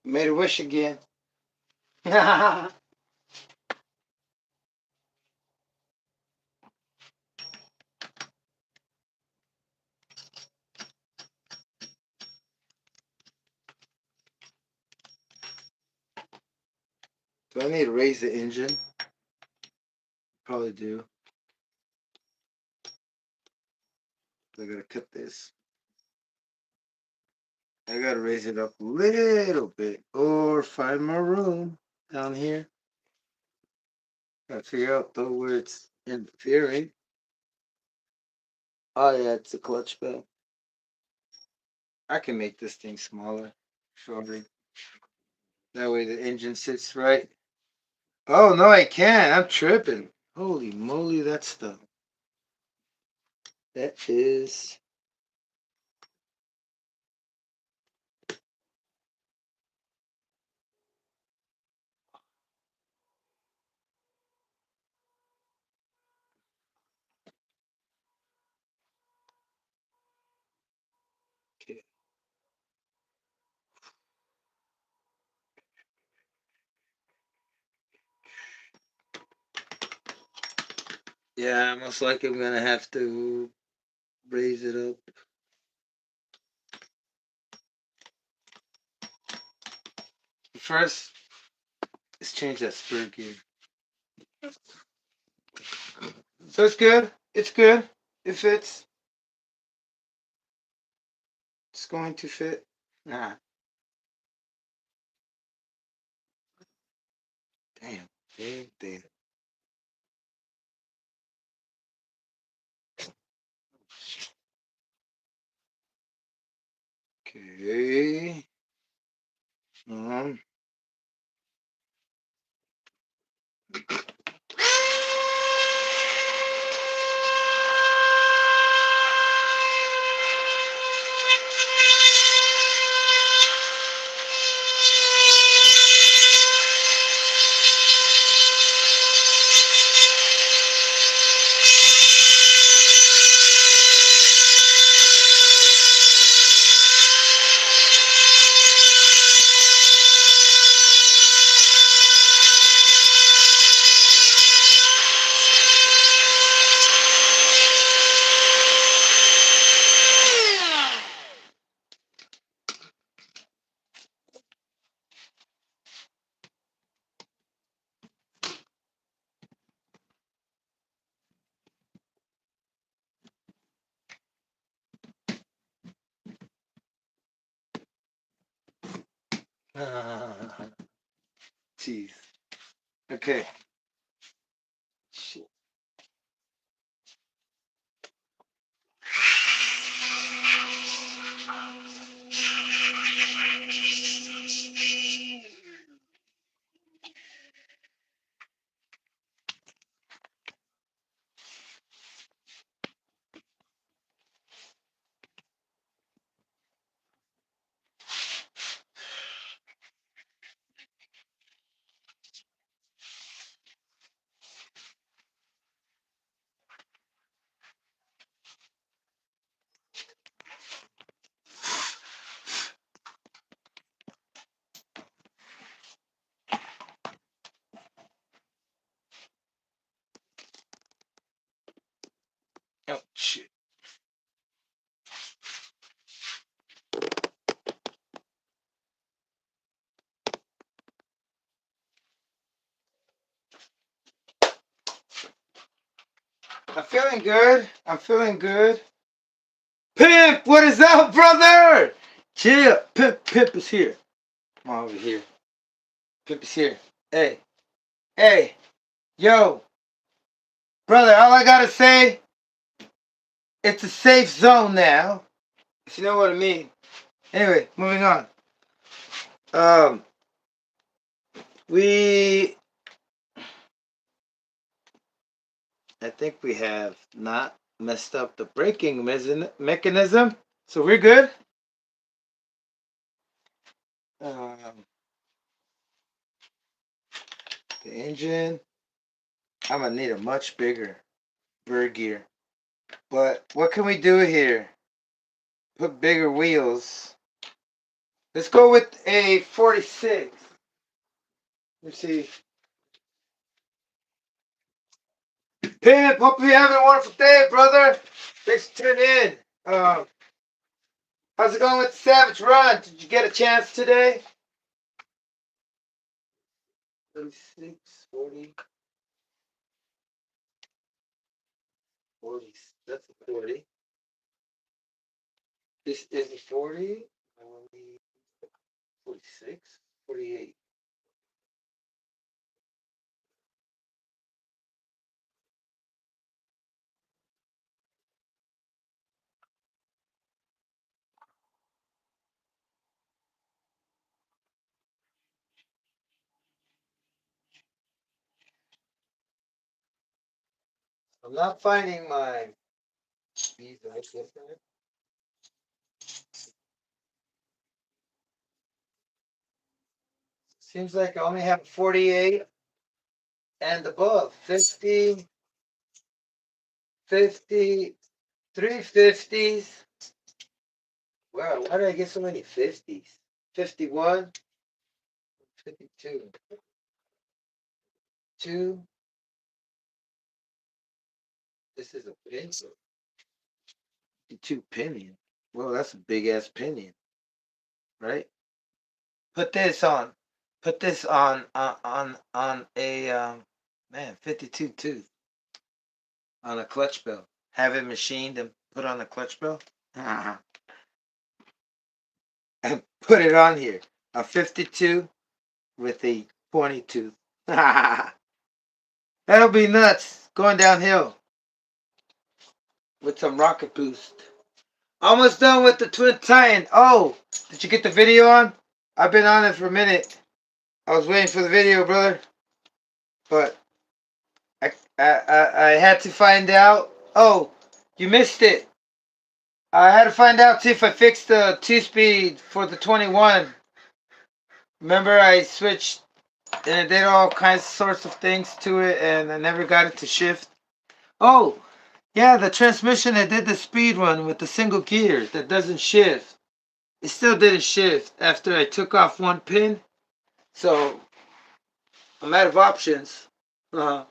Made a wish again. Do I need to raise the engine? Probably do. I gotta cut this. I gotta raise it up a little bit or find more room down here. Gotta figure out though where it's interfering. Oh yeah, it's a clutch bell. I can make this thing smaller, shorter. That way the engine sits right. Oh no, I can't. I'm tripping. Holy moly, that stuff. That is. Okay. Yeah, most likely I'm gonna have to raise it up. First, let's change that spur gear. So it's good. It's good. It fits. It's going to fit. Nah. Damn. Damn. Damn. Okay. Um. Jeez. Okay. Shit. Oh shit. I'm feeling good. I'm feeling good. Pimp, what is up, brother? Chill. Pimp is here. Come on over here. Pimp is here. Hey. Hey. Yo. Brother, all I gotta say, it's a safe zone now. If you know what I mean. Anyway, moving on. Um, we, I think we have not messed up the braking mechanism, so we're good. Um, the engine, I'm gonna need a much bigger bird gear. But what can we do here? Put bigger wheels. Let's go with a 46. Let's see. Pimp, hope you're having a wonderful day, brother. Thanks for tuning in. How's it going with the Savage Run? Did you get a chance today? 36, 40, 40. That's a 40. This is a 40. 46, 48. I'm not finding my speed right there. Seems like I only have 48 and above. 50, 50, 350s. Wow, why did I get so many 50s? 51, 52, 2. This is a pinion. 52 pinion. Well, that's a big ass pinion, right? Put this on. Put this on a man 52 tooth on a clutch bell. Have it machined and put on a clutch bell. And put it on here. A 52 with a 22. That'll be nuts. Going downhill with some rocket boost. Almost done with the Twin Titan. Oh, did you get the video on? I've been on it for a minute. I was waiting for the video, brother. But I had to find out. Oh, you missed it. I had to find out, see if I fixed the 2-speed for the 21. Remember, I switched and I did all kinds of sorts of things to it, and I never got it to shift. Oh, yeah, the transmission, I did the speed run with the single gear that doesn't shift. It still didn't shift after I took off one pin. So, I'm out of options. Uh-huh.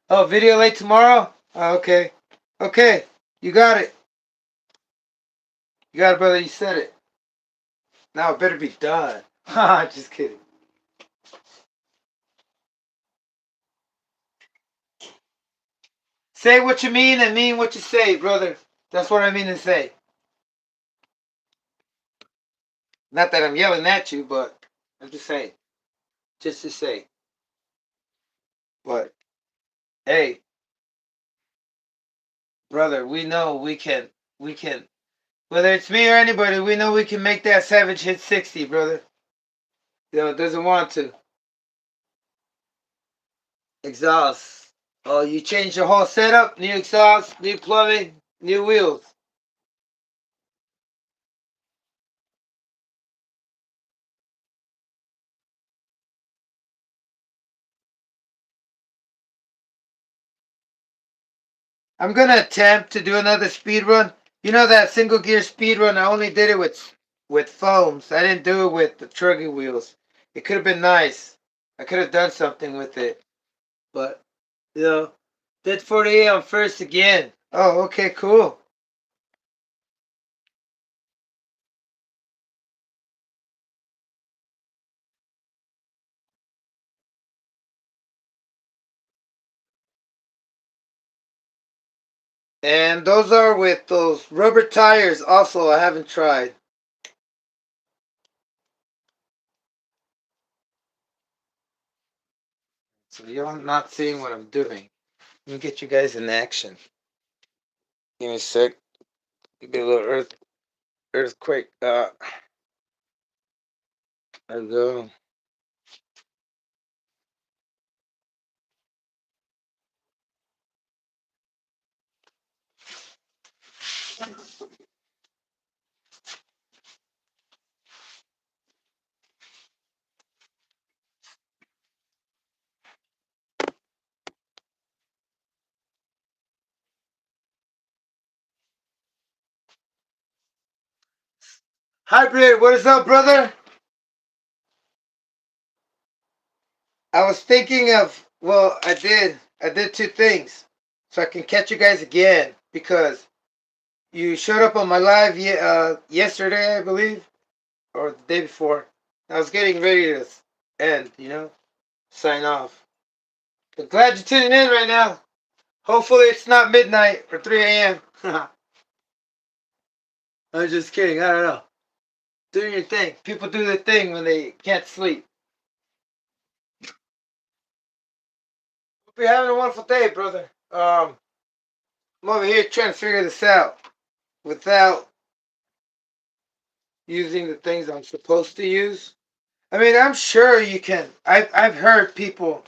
Oh, video late tomorrow? Oh, okay. Okay, you got it. You got it, brother. You said it. Now it better be done. Just kidding. Say what you mean and mean what you say, brother. That's what I mean to say. Not that I'm yelling at you, but I'm just saying. Just to say. But, hey, brother, we know we can, whether it's me or anybody, we know we can make that Savage hit 60, brother. You know, it doesn't want to. Exhaust. Oh, you changed your whole setup? New exhaust, new plumbing, new wheels. I'm gonna attempt to do another speed run. You know that single gear speed run? I only did it with foams. I didn't do it with the truggy wheels. It could have been nice. I could have done something with it, but you know, did 48 on first again. Oh, okay, cool. And those are with those rubber tires. Also, I haven't tried. So you're not seeing what I'm doing. Let me get you guys in action. Give me a sec. Get a little earthquake. There we go. Hybrid, what is up, brother? I was thinking of, well, I did two things. So I can catch you guys again because you showed up on my live yesterday, I believe, or the day before. I was getting ready to end, sign off. But glad you're tuning in right now. Hopefully it's not midnight or 3 a.m. I'm just kidding. I don't know. Doing your thing. People do their thing when they can't sleep. Hope you're having a wonderful day, brother. I'm over here trying to figure this out without using the things I'm supposed to use. I mean, I'm sure you can. I've heard people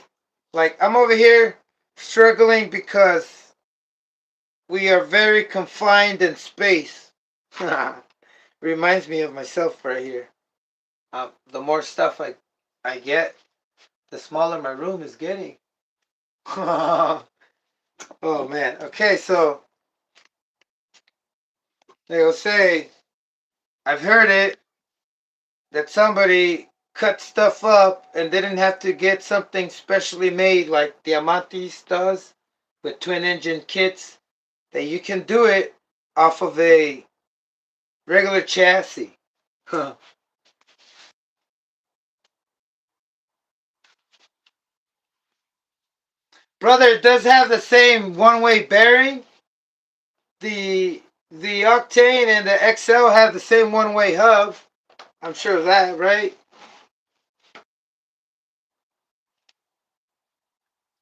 like I'm over here struggling because we are very confined in space. Reminds me of myself right here. The more stuff I get, the smaller my room is getting. Oh man. Okay, so they'll say I've heard it that somebody cut stuff up and didn't have to get something specially made like Diamantes does with twin engine kits, that you can do it off of a regular chassis. Huh. Brother, it does have the same one-way bearing. The Octane and the XL have the same one-way hub. I'm sure of that, right?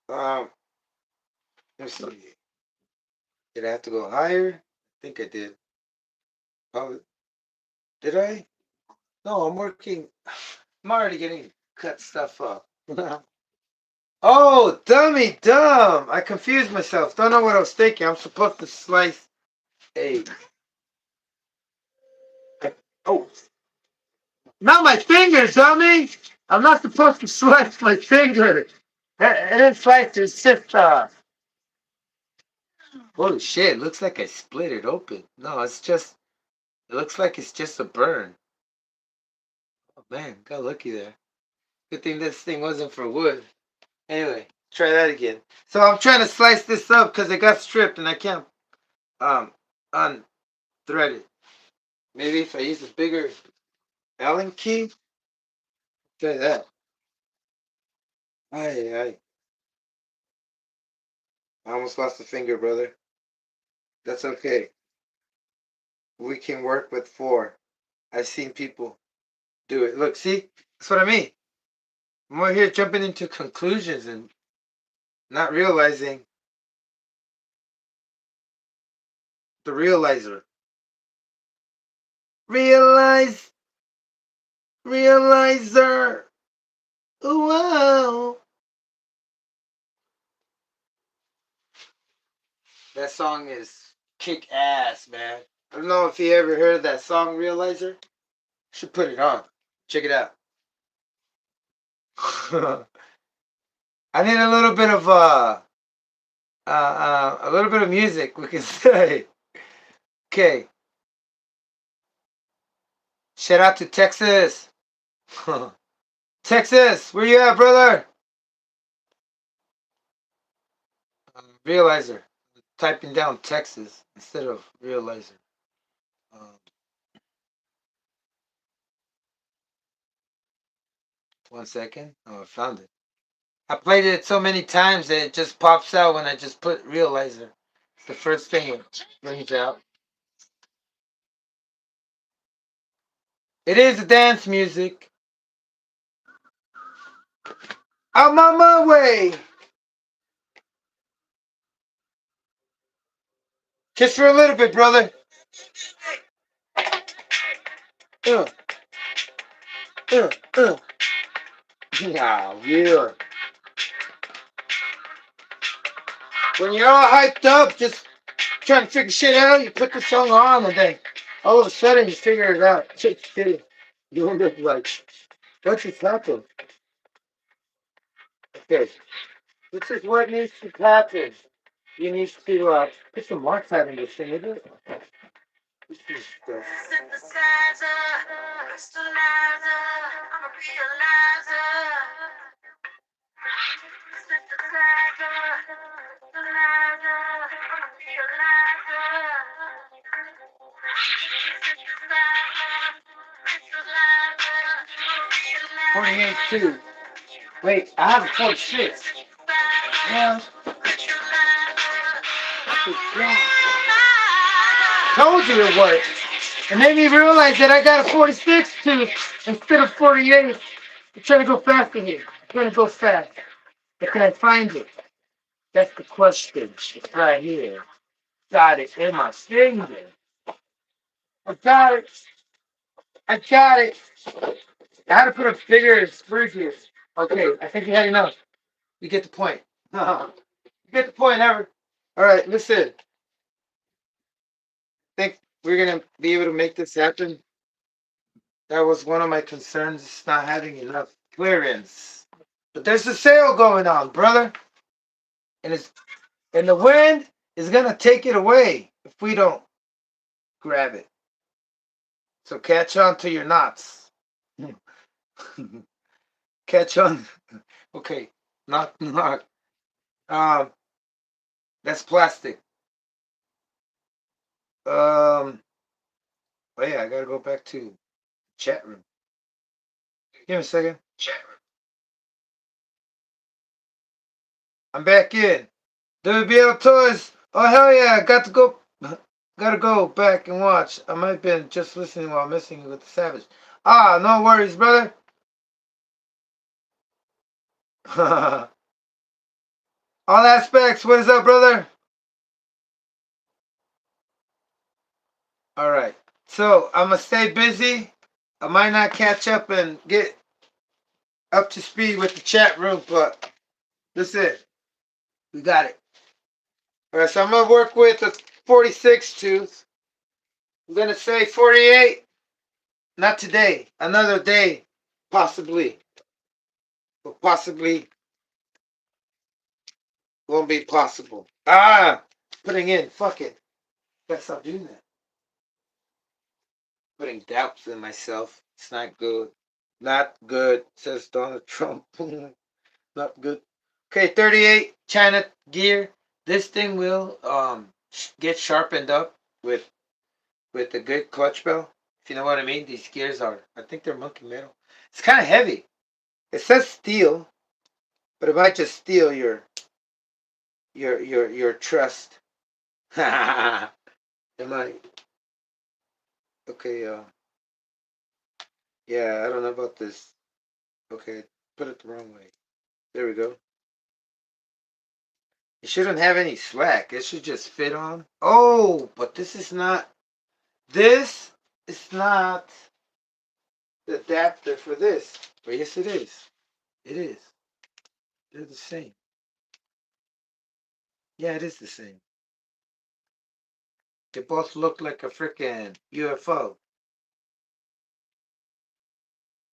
Um, let's see. Did I have to go higher? I think I did. Oh, did I? No, I'm working. I'm already getting cut stuff up. Oh, dummy, dumb. I confused myself. Don't know what I was thinking. I'm supposed to slice a. Oh, not my fingers, dummy. I'm not supposed to slice my finger. It didn't slice. It's just Holy shit! It looks like I split it open. No, it's just. It looks like it's just a burn. Oh man, got lucky there. Good thing this thing wasn't for wood. Anyway, try that again. So I'm trying to slice this up because it got stripped and I can't um unthread it. Maybe if I use a bigger Allen key, try that. I almost lost a finger, brother. That's okay. We can work with four. I've seen people do it. Look, see? That's what I mean. I'm over here jumping into conclusions and not realizing the realizer. Realize, realizer. Wow. That song is kick ass, man. I don't know if you ever heard that song, Realizer. Should put it on. Check it out. I need a little bit of music. We can say. Okay. Shout out to Texas. Texas, where you at, brother? Realizer. Typing down Texas instead of Realizer. Um, one second. Oh, I found it. I played it so many times that it just pops out when I just put Realizer. It's the first thing it brings out. It is dance music. I'm on my way. Just for a little bit, brother. Uh, uh, uh. Yeah, yeah. When you're all hyped up, just trying to figure shit out, you put the song on, and then all of a sudden you figure it out. Shit. You end up like, what just happened? Okay, this is what needs to happen. You need to put some marks out in this thing, isn't it? This is the synthesizer, crystallizer, I'm a realizer. Forty-eight two. Wait, I have a 46. Yeah. Told you it worked. It made me realize that I got a 46 too instead of 48. I'm trying to go faster here. I'm trying to go fast. But can I find it? That's the question. It's right here. Got it in my finger. I got it. I got it. I had to put a bigger spruce here. Okay, I think you had enough. You get the point. You get the point, ever. All right, listen. Think we're gonna be able to make this happen? That was one of my concerns, is not having enough clearance. But there's a sale going on, brother, and the wind is gonna take it away if we don't grab it. So catch on to your knots. Catch on. Okay, not. Um, that's plastic. Oh yeah, I gotta go back to chat room. Give me a second. Chat room. I'm back in. WBL Toys. Oh hell yeah! Got to go. Gotta go back and watch. I might have been just listening while missing with the Savage. Ah, no worries, brother. All aspects. What is up, brother? All right. So I'm gonna stay busy. I might not catch up and get up to speed with the chat room, but that's it. We got it. All right, so I'm gonna work with the 46 tooth. I'm gonna say 48. Not today. Another day, possibly. But possibly won't be possible. Putting in. Fuck it. Gotta stop doing that. Putting doubts in myself. It's not good. Not good, says Donald Trump. Not good. Okay, 38 China gear. This thing will get sharpened up with a good clutch bell. If you know what I mean. These gears are, I think they're monkey metal. It's kind of heavy. It says steel, but it might just steal your trust. It might. Okay, yeah, I don't know about this. Okay, put it the wrong way. There we go. It shouldn't have any slack. It should just fit on. Oh, but this is not. This is not the adapter for this. But yes, it is. It is. They're the same. Yeah, it is the same. They both look like a freaking UFO.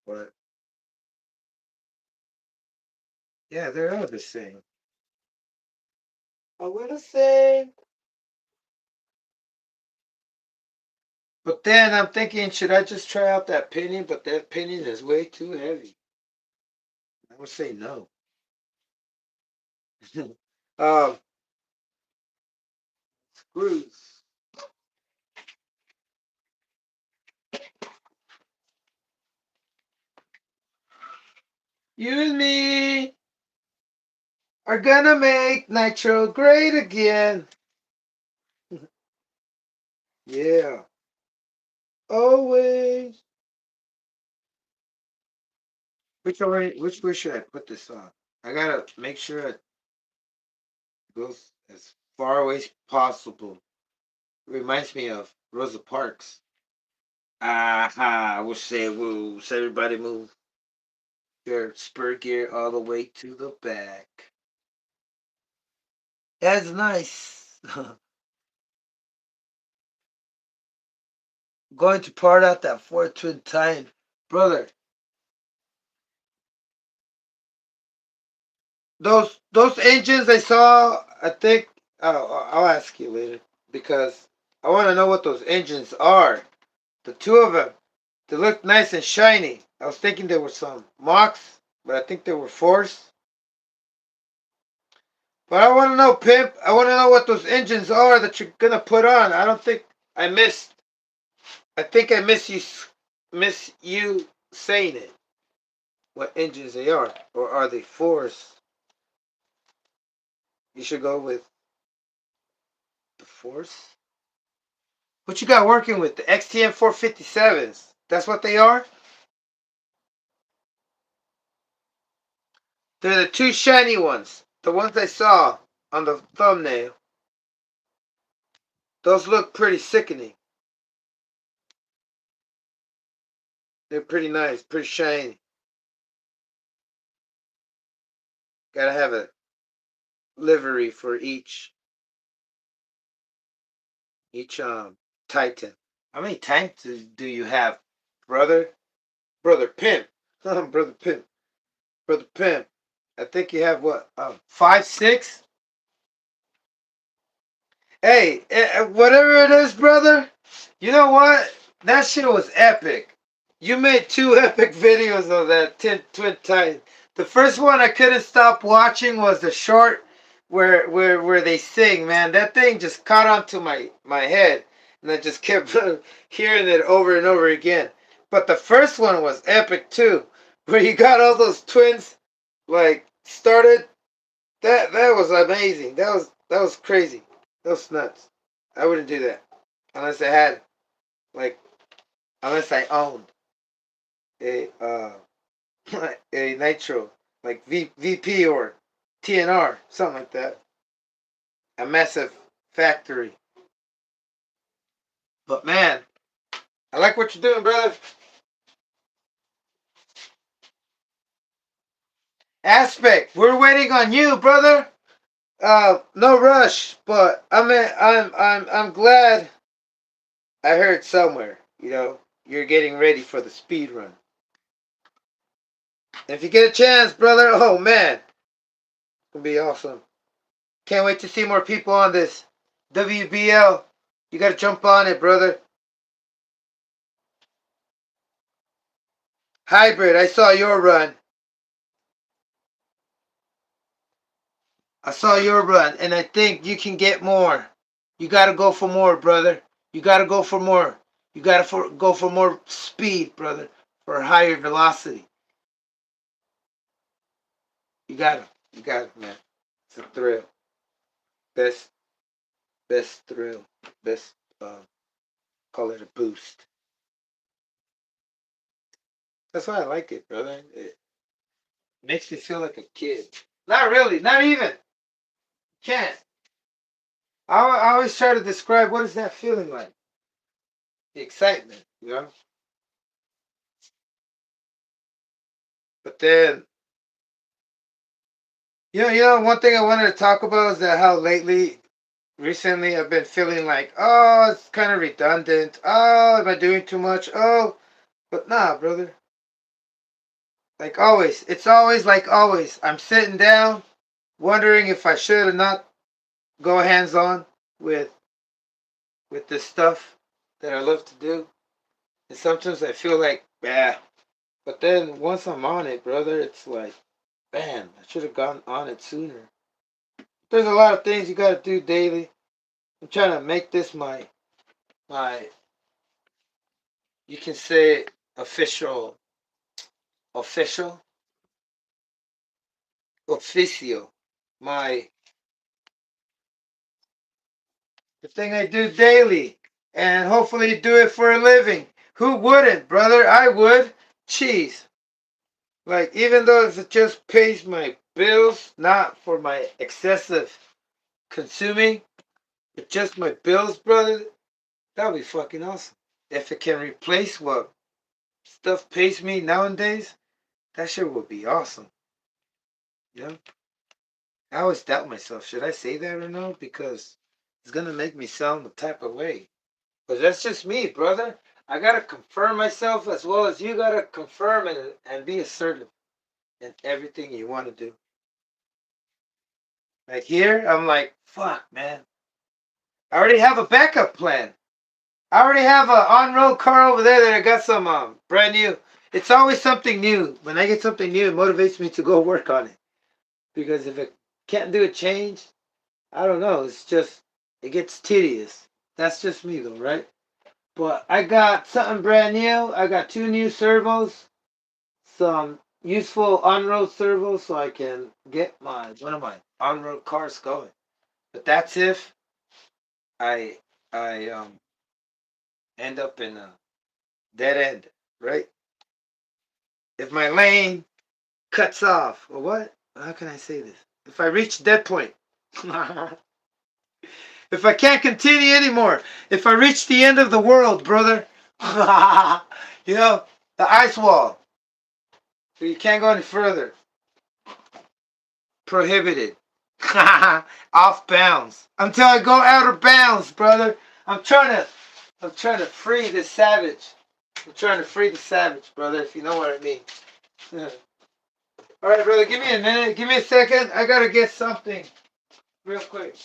But yeah, they are the same. Oh, we're the same. But then I'm thinking, should I just try out that pinion? But that pinion is way too heavy. I would say no. um, Screws. You and me are gonna make nitro great again. Yeah, always. Which way should I put this on? I gotta make sure it goes as far away as possible. It reminds me of Rosa Parks. Aha, I will say woo. So everybody move their spur gear all the way to the back. That's nice. Going to part out that 4 twin time. Brother, those engines I saw, I think I'll ask you later because I want to know what those engines are. The two of them, they look nice and shiny. I was thinking there were some Machs, but I think they were Force. But I want to know, pimp. I want to know what those engines are that you're gonna put on. I don't think I missed. I think I miss you saying it. What engines they are, or are they Force? You should go with the Force. What you got working with the XTM 457s? That's what they are. They're the two shiny ones. The ones I saw on the thumbnail. Those look pretty sickening. They're pretty nice, pretty shiny. Gotta have a livery for each Titan. How many Titans do you have, brother? Brother Pimp. Brother Pimp. Brother Pimp. I think you have what? 5, 6? Hey, whatever it is, brother, you know what? That shit was epic. You made 2 epic videos of that Twin Titan. The first one I couldn't stop watching was the short where they sing, man. That thing just caught onto my head. And I just kept hearing it over and over again. But the first one was epic too. Where you got all those twins like started. That was amazing. That was crazy. That was nuts. I wouldn't do that unless I had like unless I owned a a nitro like VP or TNR something like that. A massive factory. But man, I like what you're doing, brother. Aspect, we're waiting on you, brother. No rush, but I'm glad I heard somewhere, you're getting ready for the speed run. If you get a chance, brother, oh man, it'll be awesome. Can't wait to see more people on this WBL. You gotta jump on it, brother. Hybrid, I saw your run. I saw your run, and I think you can get more. You gotta go for more, brother. You gotta go for more. You gotta go for more speed, brother, for higher velocity. You got it. You got it, man. It's a thrill. Best, best thrill. Best, call it a boost. That's why I like it, brother. It makes me feel like a kid. Not really. Not even. Can't. I always try to describe what is that feeling like. The excitement. But then, one thing I wanted to talk about is that how recently, I've been feeling like, oh, it's kind of redundant. Oh, am I doing too much? Oh, but nah, brother. Like always, it's always like always. I'm sitting down, wondering if I should or not go hands on with this stuff that I love to do. And sometimes I feel like, yeah. But then once I'm on it, brother, it's like, man, I should have gone on it sooner. There's a lot of things you got to do daily. I'm trying to make this my you can say official officio, my the thing I do daily, and hopefully do it for a living. Who wouldn't, brother? I would. Jeez. Like, even though if it just pays my bills, not for my excessive consuming, but just my bills, brother, that'd be fucking awesome. If it can replace what stuff pays me nowadays, that shit would be awesome. Yeah. I always doubt myself. Should I say that or no? Because it's gonna make me sound the type of way. But that's just me, brother. I gotta confirm myself as well as you gotta confirm and be assertive in everything you want to do. Like here, I'm like, fuck, man. I already have a backup plan. I already have a on-road car over there that I got some brand new. It's always something new. When I get something new, it motivates me to go work on it. Because if I can't do a change, I don't know. It's just, it gets tedious. That's just me though, right? But I got something brand new. I got 2 new servos, some useful on-road servos, so I can get one of my on-road cars going. But that's if I end up in a dead end, right? If my lane cuts off, or what? How can I say this? If I reach dead point, if I can't continue anymore, if I reach the end of the world, brother, the ice wall, so you can't go any further. Prohibited. Off bounds. Until I go out of bounds, brother. I'm trying to free the savage. I'm trying to free the savage, brother, if you know what I mean. All right, brother, give me a minute. Give me a second. I got to get something real quick.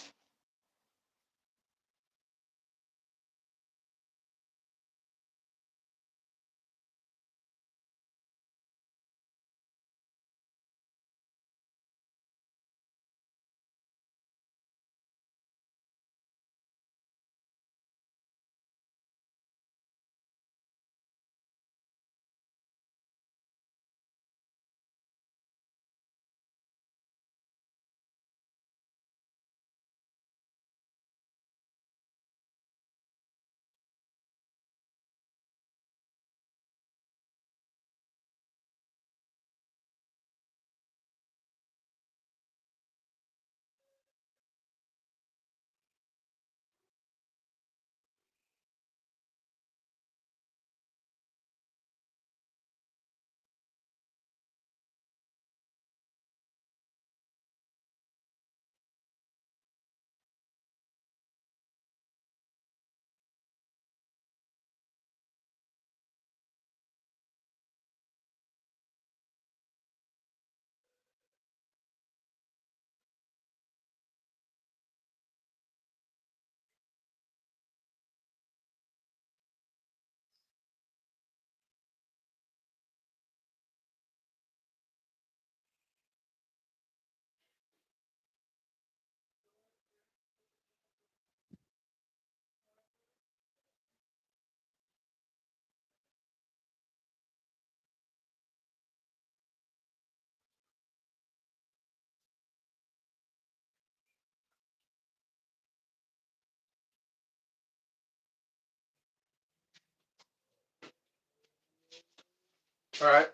All right,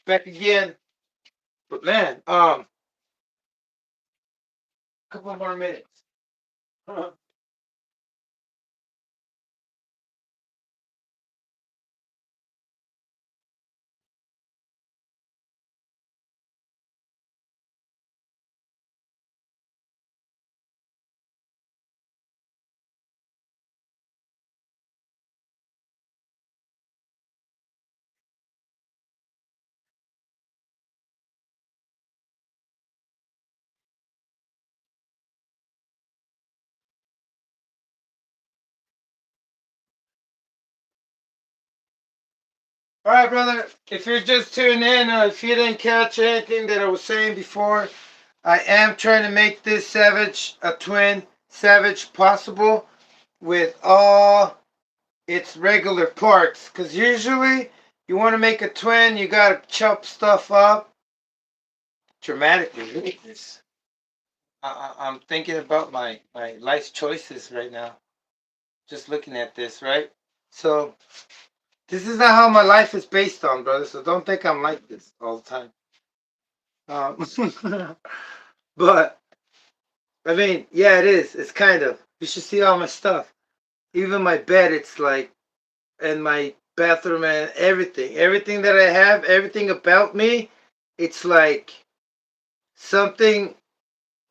back again. But man, couple more minutes. All right, brother. If you're just tuning in, if you didn't catch anything that I was saying before, I am trying to make this Savage a twin Savage possible with all its regular parts. Because usually you want to make a twin, you got to chop stuff up dramatically. Look at this. I'm thinking about my life choices right now. Just looking at this, right? So this is not how my life is based on, brother. So don't think I'm like this all the time. But I mean, yeah, it is. It's kind of. You should see all my stuff. Even my bed, it's like, and my bathroom and everything. Everything that I have, everything about me, it's like something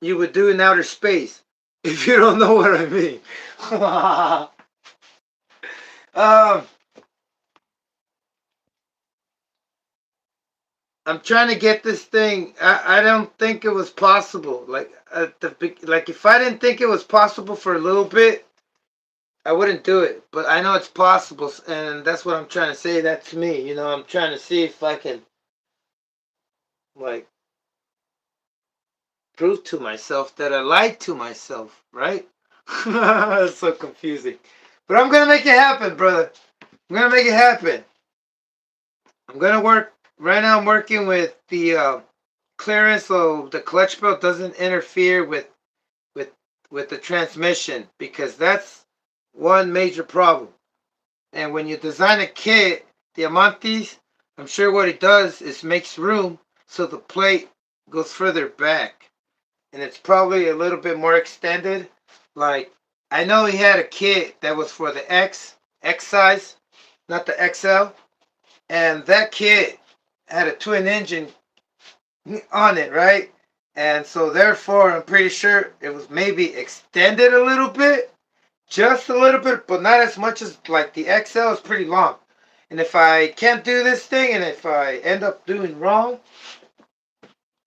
you would do in outer space. If you don't know what I mean. um, I'm trying to get this thing. I don't think it was possible. Like like if I didn't think it was possible for a little bit, I wouldn't do it. But I know it's possible, and that's what I'm trying to say. That to me, I'm trying to see if I can like prove to myself that I lied to myself. Right? That's so confusing. But I'm gonna make it happen, brother. I'm gonna make it happen. I'm gonna work right now. I'm working with the clearance so the clutch belt doesn't interfere with with the transmission because that's one major problem. And when you design a kit, the Amantis, I'm sure what it does is makes room so the plate goes further back. And it's probably a little bit more extended. Like I know he had a kit that was for the X size, not the XL. And that kit had a twin engine on it, right? And so therefore I'm pretty sure it was maybe extended a little bit, just a little bit, but not as much as like the XL is pretty long. And if I can't do this thing and if I end up doing wrong,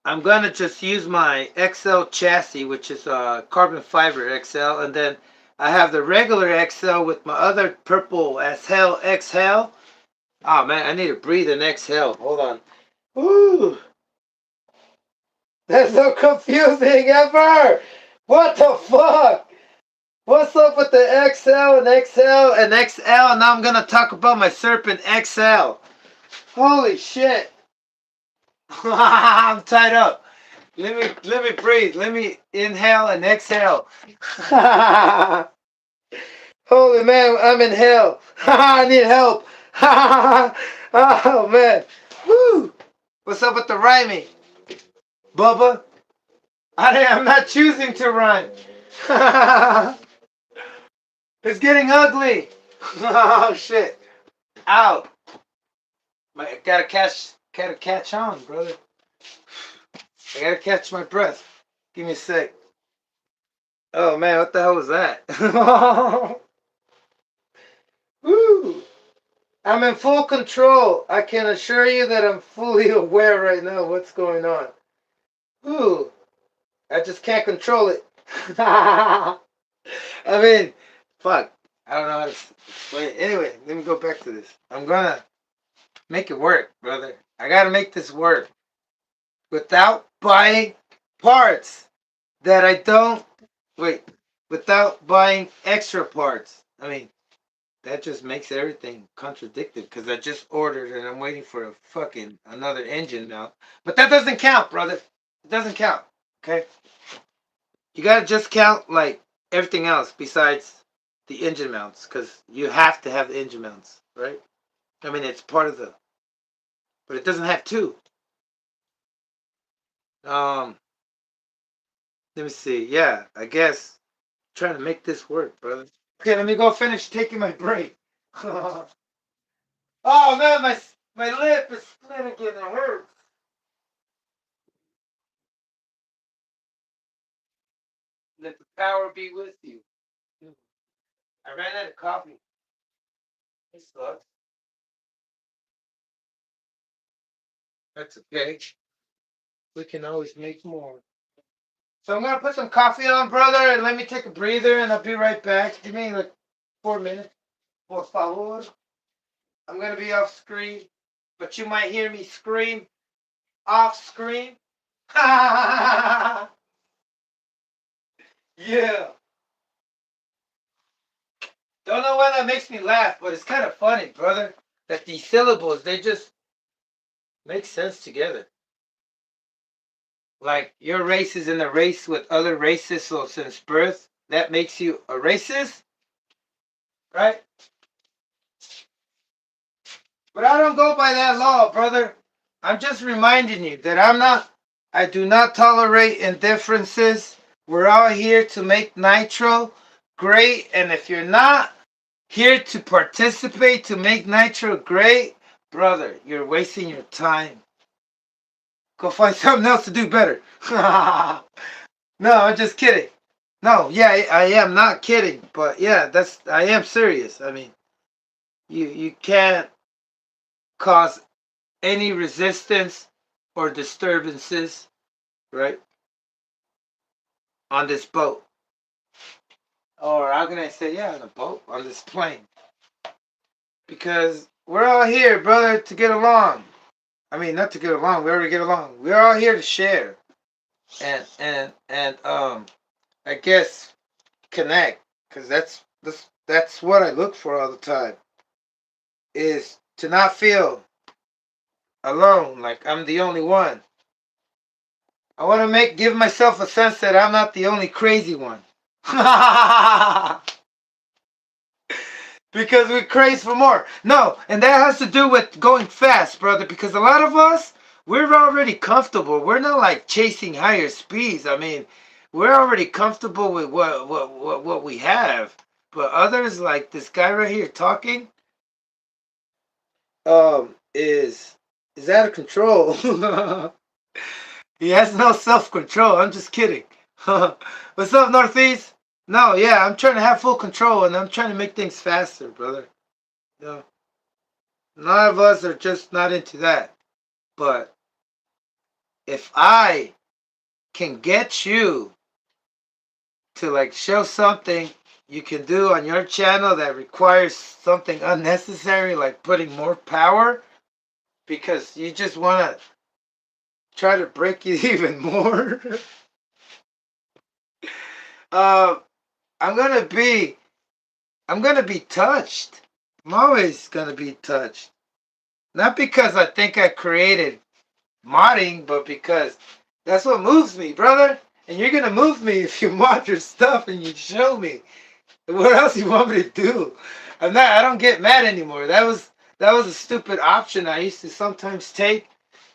I'm gonna just use my XL chassis, which is carbon fiber XL, and then I have the regular XL with my other purple as hell XL. Oh man, I need to breathe and exhale. Hold on. Ooh. That's so confusing ever. What the fuck? What's up with the XL and XL and XL? And now I'm gonna talk about my Serpent XL. Holy shit. I'm tied up. Let me breathe. Let me inhale and exhale. Holy man, I'm in hell. I need help. Oh man. Woo. What's up with the rhyming? Bubba? I'm not choosing to rhyme. It's getting ugly. Oh shit. Ow. Gotta catch on, brother. I gotta catch my breath. Give me a sec. Oh man, what the hell was that? Woo! I'm in full control. I can assure you that I'm fully aware right now what's going on. Ooh. I just can't control it. I mean, fuck. I don't know how to explain it. Anyway, let me go back to this. I'm gonna make it work, brother. I gotta make this work without buying parts that I don't. Wait, without buying extra parts. I mean, that just makes everything contradicted because I just ordered and I'm waiting for a fucking another engine now. But that doesn't count, brother. It doesn't count. Okay? You gotta just count like everything else besides the engine mounts, because you have to have the engine mounts, right? I mean, it's part of the, but it doesn't have two. Um, Let me see. Yeah, I guess trying to make this work, brother. Okay, let me go finish taking my break. Oh man, my lip is split again. It hurts. Let the power be with you. I ran out of coffee. It sucks. That's okay. We can always make more. So I'm gonna put some coffee on, brother, and let me take a breather, and I'll be right back. Give me like 4 minutes. Por favor. I'm gonna be off screen, but you might hear me scream off screen. Yeah. Don't know why that makes me laugh, but it's kind of funny, brother. That these syllables, they just make sense together. Like your race is in a race with other races, so since birth, that makes you a racist, right? But I don't go by that law, brother. I'm just reminding you that I do not tolerate indifferences. We're all here to make Nitro great, and if you're not here to participate to make Nitro great, brother, you're wasting your time. Go find something else to do better. No, I'm just kidding. No, yeah, I am not kidding, but yeah, I am serious. I mean, you can't cause any resistance or disturbances, right, on this boat. Or how can I say, yeah, on a boat, on this plane. Because we're all here, brother, to get along. I mean, not to get along. We already get along. We're all here to share, and I guess connect, because that's what I look for all the time. Is to not feel alone, like I'm the only one. I want to give myself a sense that I'm not the only crazy one. Because we crave for more. No, and that has to do with going fast, brother, because a lot of us, we're already comfortable. We're not like chasing higher speeds. I mean, we're already comfortable with what we have. But others, like this guy right here talking, is out of control. He has no self-control. I'm just kidding. What's up, Northeast? No, yeah, I'm trying to have full control, and I'm trying to make things faster, brother. Yeah. None of us are just not into that. But if I can get you to like show something you can do on your channel that requires something unnecessary, like putting more power, because you just want to try to break it even more, uh, I'm gonna be I'm gonna be touched. I'm always gonna be touched. Not because I think I created modding, but because that's what moves me, brother. And you're gonna move me if you mod your stuff and you show me. What else you want me to do? I don't get mad anymore. That was a stupid option I used to sometimes take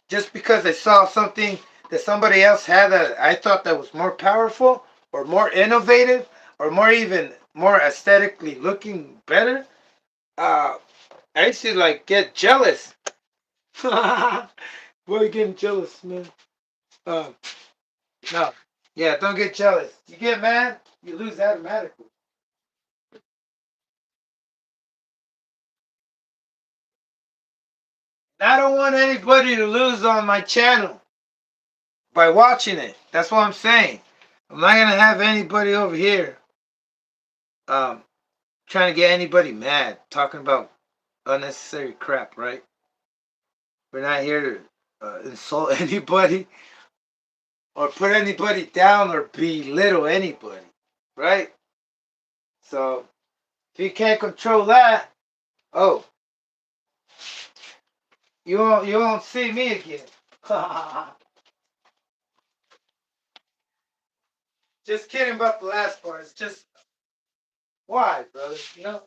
just because I saw something that somebody else had that I thought that was more powerful or more innovative or more aesthetically looking better. I used to like get jealous. Boy, getting jealous, man. Um, no. Yeah, don't get jealous. You get mad, you lose automatically. I don't want anybody to lose on my channel by watching it. That's what I'm saying. I'm not gonna have anybody over here um trying to get anybody mad, talking about unnecessary crap, right? We're not here to insult anybody or put anybody down or belittle anybody, right? So if you can't control that, oh, you won't see me again. Just kidding about the last part. It's just Why, brother? You know?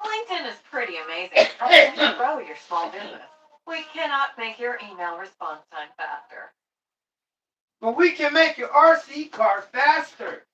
LinkedIn is pretty amazing. Helping you grow your small business. We cannot make your email response time faster. But we can make your RC car faster.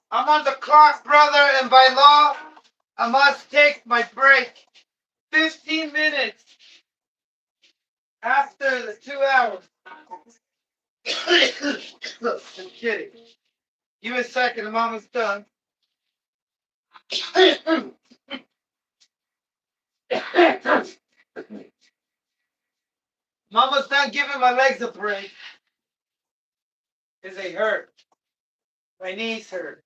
I'm on the clock, brother, and by law, I must take my break 15 minutes after the 2 hours. I'm kidding. Give me a second, I'm almost done. I'm almost done giving my legs a break. Because they hurt. My knees hurt.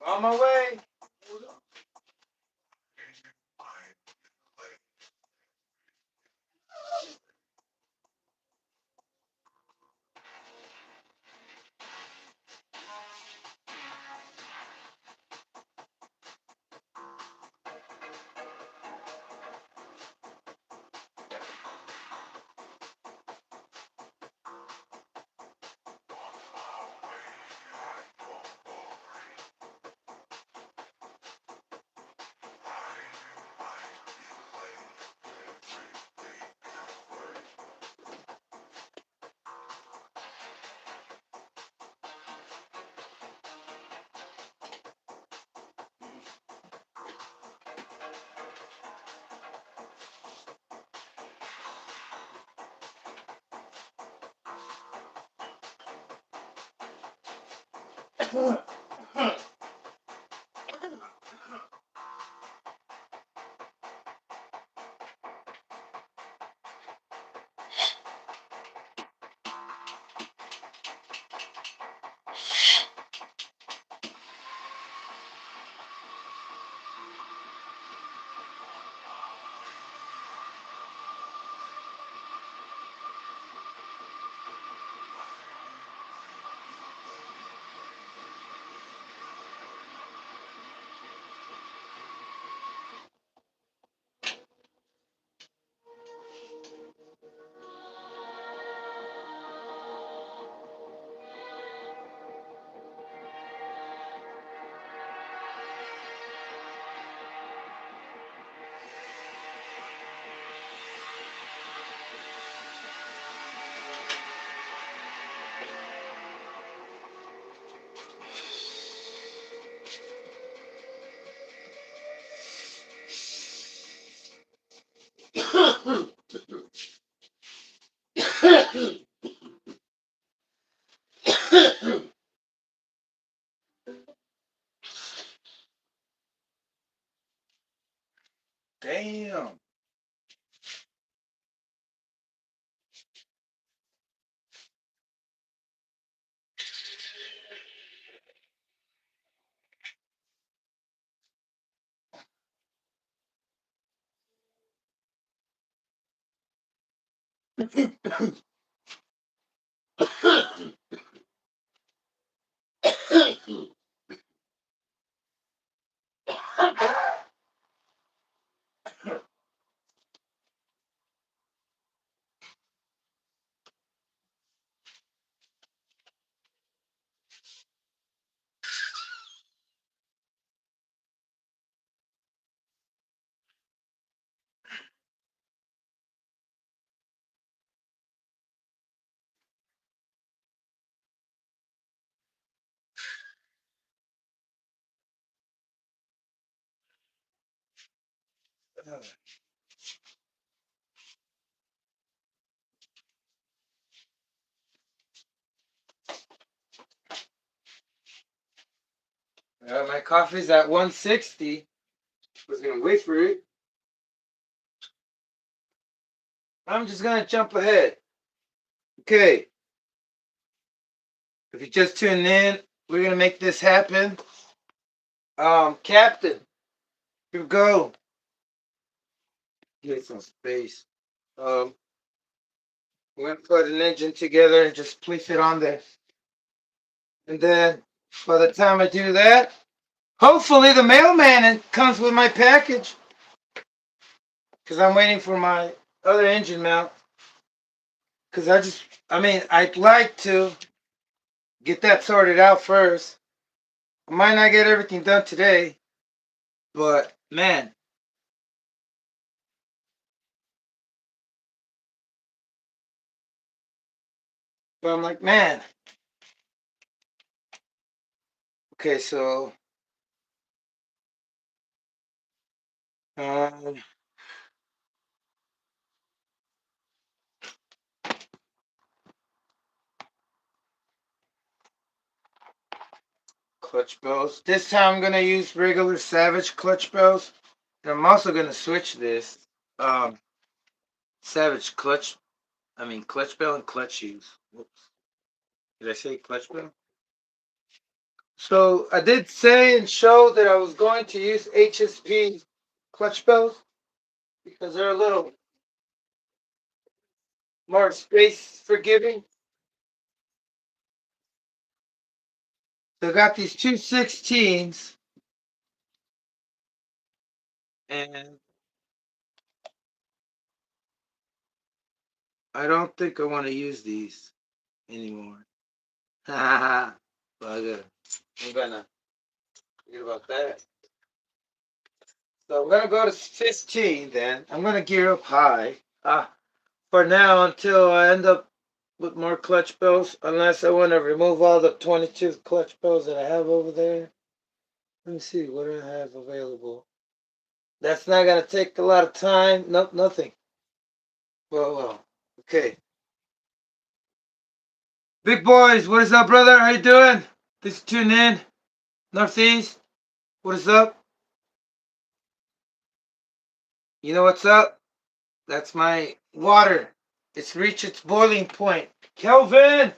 On my way. Damn. My coffee's at 160. I was gonna wait for it. I'm just gonna jump ahead. Okay. If you just tuned in, we're gonna make this happen. Captain, here we go. Get some space. Um, we're gonna put an engine together and just place it on there. And then by the time I do that, hopefully the mailman comes with my package. Because I'm waiting for my other engine mount. Because I'd like to get that sorted out first. I might not get everything done today, but man. But I'm like, man. Okay, so um, clutch bells. This time I'm gonna use regular Savage clutch bells. And I'm also gonna switch this. Um, Savage clutch. Clutch bell and clutch use. Whoops. Did I say clutch bell? So I did say and show that I was going to use HSP clutch bells because they're a little more space forgiving. So I got these two 16s, and I don't think I want to use these anymore. Bugger. I'm gonna forget about that. So I'm gonna go to 15 then. I'm gonna gear up high. For now until I end up with more clutch bells, unless I want to remove all the 22 clutch bells that I have over there. Let me see what I have available. That's not gonna take a lot of time. Nope, nothing. Well. Okay. Big boys, what is up, brother? How you doing? Thanks for tuning in. Northeast, what is up? You know what's up? That's my water. It's reached its boiling point. Kelvin,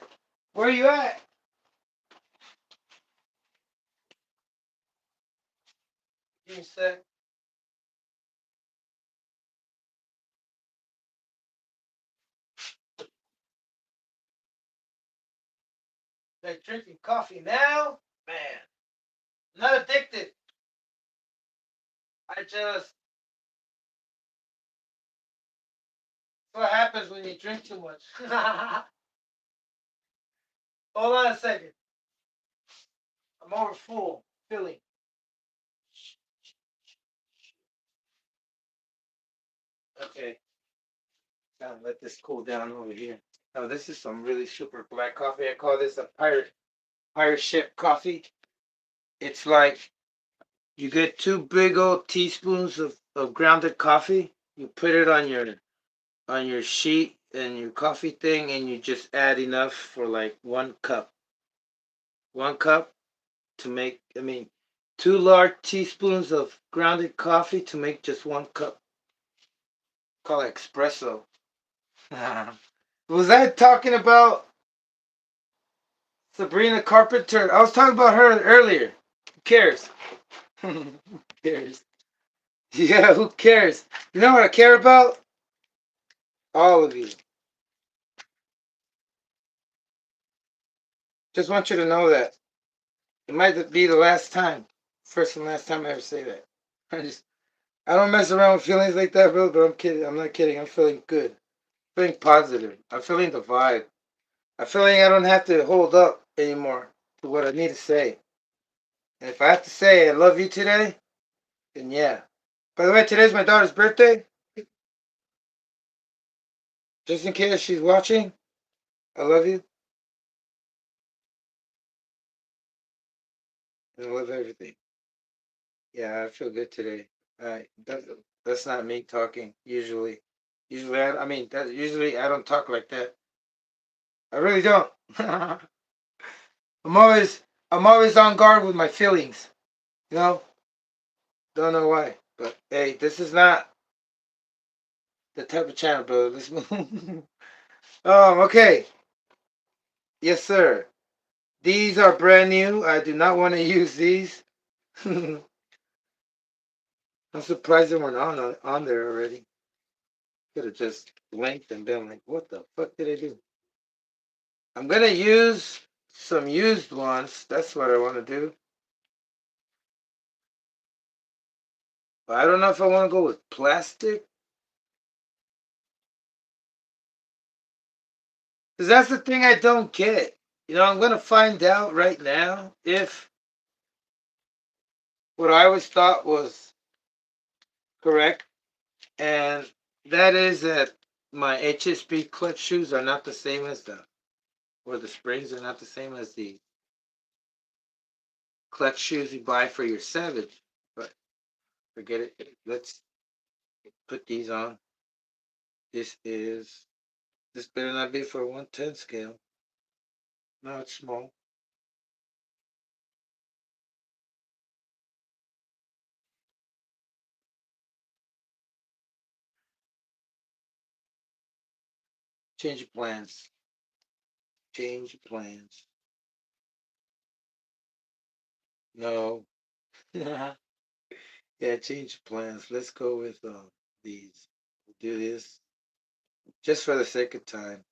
where are you at? Give me a sec. Like drinking coffee now? Man, I'm not addicted. I just, what happens when you drink too much. Hold on a second. I'm over full, filling. Okay, gotta let this cool down over here. Oh, this is some really super black coffee. I call this a pirate ship coffee. It's like you get two big old teaspoons of grounded coffee. You put it on your sheet and your coffee thing, and you just add enough for like 1 cup. 1 cup to make. I mean, 2 large teaspoons of grounded coffee to make just 1 cup. Call it espresso. Was I talking about Sabrina Carpenter? I was talking about her earlier. Who cares? Who cares? Yeah, who cares? You know what I care about? All of you. Just want you to know that. It might be the last time. First and last time I ever say that. I don't mess around with feelings like that, bro, but I'm kidding. I'm not kidding. I'm feeling good. I'm feeling positive. I'm feeling the vibe. I'm feeling I don't have to hold up anymore to what I need to say. And if I have to say I love you today, then yeah. By the way, today's my daughter's birthday. Just in case she's watching, I love you. And I love everything. Yeah, I feel good today. That's not me talking. Usually I don't talk like that. I really don't. I'm always, I'm always on guard with my feelings. You know, don't know why, but hey, this is not the type of channel, bro. Let's move. Okay. Yes, sir. These are brand new. I do not want to use these. I'm surprised they weren't on there already. Could have just blinked and been like, what the fuck did I do? I'm gonna use some used ones. That's what I want to do. But I don't know if I want to go with plastic. Because that's the thing I don't get. I'm gonna find out right now if what I always thought was correct, and that is that my HSP clutch shoes are not the same as the springs are not the same as the clutch shoes you buy for your Savage. But forget it. Let's put these on. This better not be for a 110 scale. No, it's small. Change your plans. Change your plans. No. Yeah, change plans. Let's go with these. We'll do this just for the sake of time.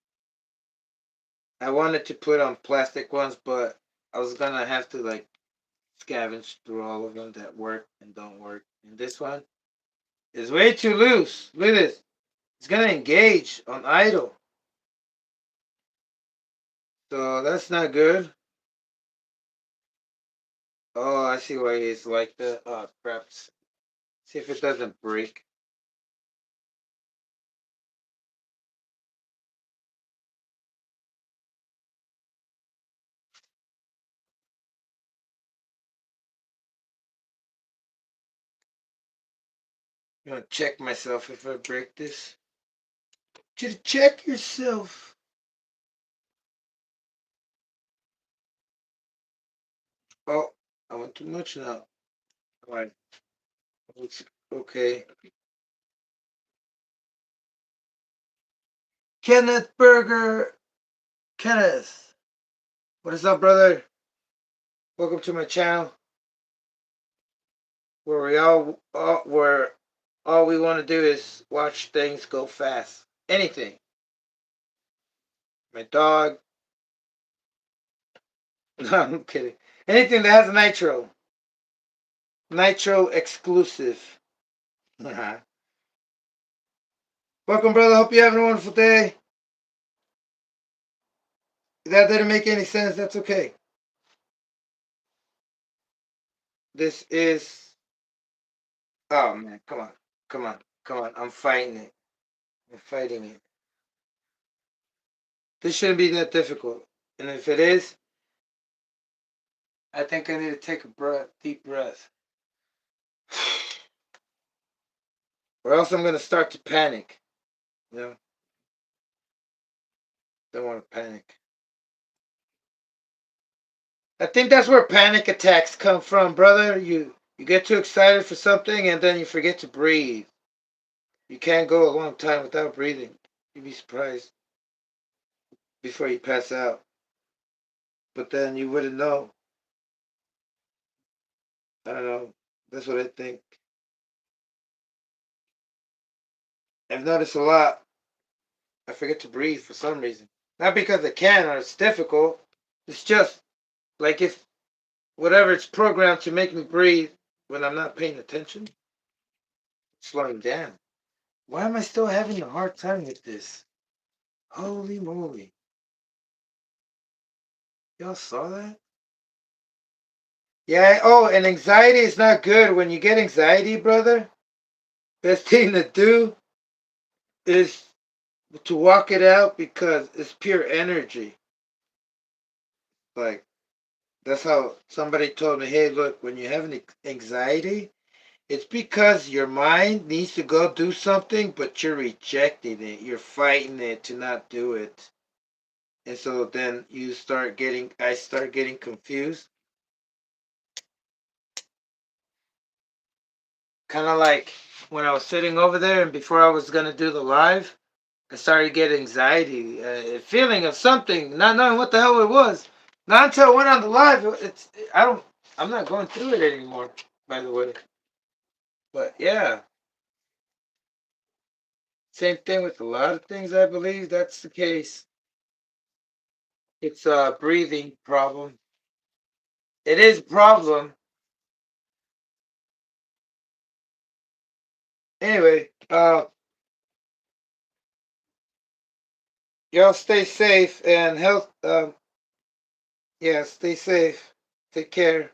I wanted to put on plastic ones, but I was gonna have to like scavenge through all of them that work and don't work. And this one is way too loose. Look at this. It's gonna engage on idle. So that's not good. Oh, I see why it's like that. Oh, crap. See if it doesn't break. I'm gonna check myself if I break this. Just check yourself. Oh, I went too much now. All right. Okay. Kenneth Berger. Kenneth. What is up, brother? Welcome to my channel. Where all we want to do is watch things go fast. Anything. My dog. No, I'm kidding. Anything that has nitro. Nitro exclusive. Welcome, brother. Hope you're having a wonderful day. If that didn't make any sense, that's okay. This is. Oh, man. Come on. Come on. Come on. I'm fighting it. I'm fighting it. This shouldn't be that difficult. And if it is, I think I need to take a deep breath. Or else I'm going to start to panic. You know? Don't want to panic. I think that's where panic attacks come from, brother. You get too excited for something and then you forget to breathe. You can't go a long time without breathing. You'd be surprised before you pass out. But then you wouldn't know. I don't know. That's what I think. I've noticed a lot. I forget to breathe for some reason. Not because I can or it's difficult. It's just like if whatever it's programmed to make me breathe when I'm not paying attention, it's slowing down. Why am I still having a hard time with this? Holy moly. Y'all saw that? Yeah, oh, and anxiety is not good. When you get anxiety, brother, best thing to do is to walk it out because it's pure energy. Like, that's how somebody told me, hey, look, when you have an anxiety, it's because your mind needs to go do something, but you're rejecting it. You're fighting it to not do it. And so then I start getting confused. Kind of like when I was sitting over there and before I was going to do the live, I started getting anxiety, a feeling of something, not knowing what the hell it was. Not until I went on the live, I'm not going through it anymore, by the way. But yeah, same thing with a lot of things, I believe that's the case. It's a breathing problem. It is a problem. Anyway, y'all stay safe and yeah, stay safe. Take care.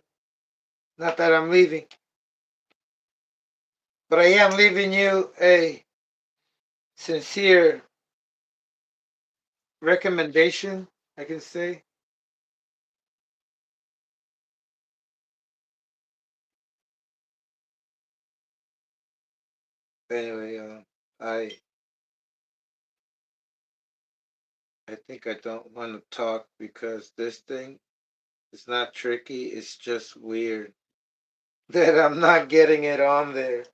Not that I'm leaving, but I am leaving you a sincere recommendation, I can say. Anyway, I think I don't want to talk because this thing is not tricky. It's just weird that I'm not getting it on there,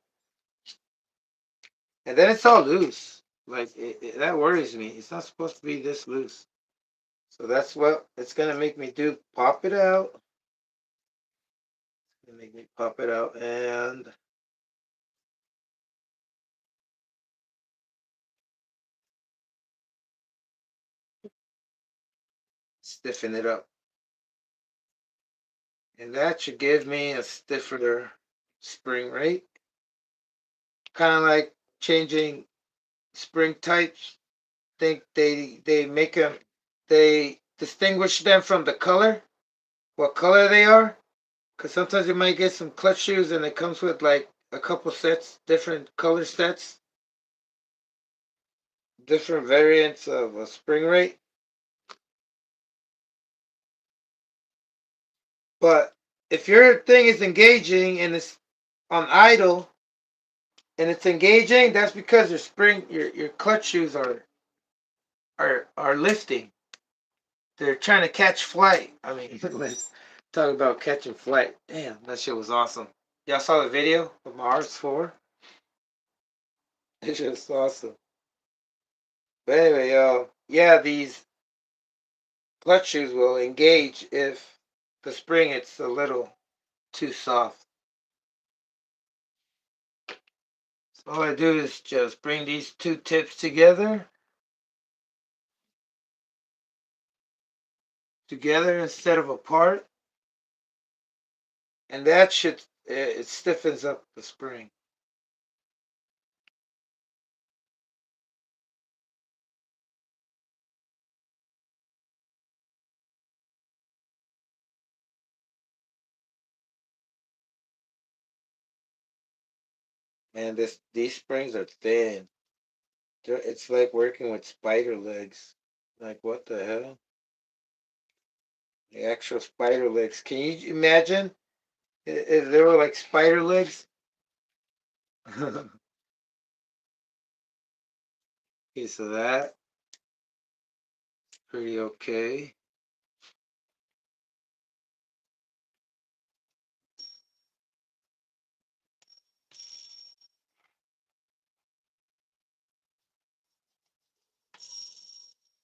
and then it's all loose. Like that worries me. It's not supposed to be this loose. So that's what it's gonna make me do. Pop it out They make me pop it out and stiffen it up. And that should give me a stiffer spring rate. Kind of like changing spring types. Think they make them, they distinguish them from the color, what color they are. Because sometimes you might get some clutch shoes and it comes with like a couple sets, different color sets, different variants of a spring rate. But if your thing is engaging and it's on idle and it's engaging, that's because your spring, your clutch shoes are lifting. They're trying to catch flight. I mean, let's talk about catching flight. Damn, that shit was awesome. Y'all saw the video of my RS4? It's just awesome. But anyway, y'all, yeah, these clutch shoes will engage if the spring it's a little too soft. So all I do is just bring these two tips together instead of apart, and that should, it stiffens up the spring. And these springs are thin. It's like working with spider legs. Like what the hell? The actual spider legs. Can you imagine if there were like spider legs? Okay, so that pretty okay.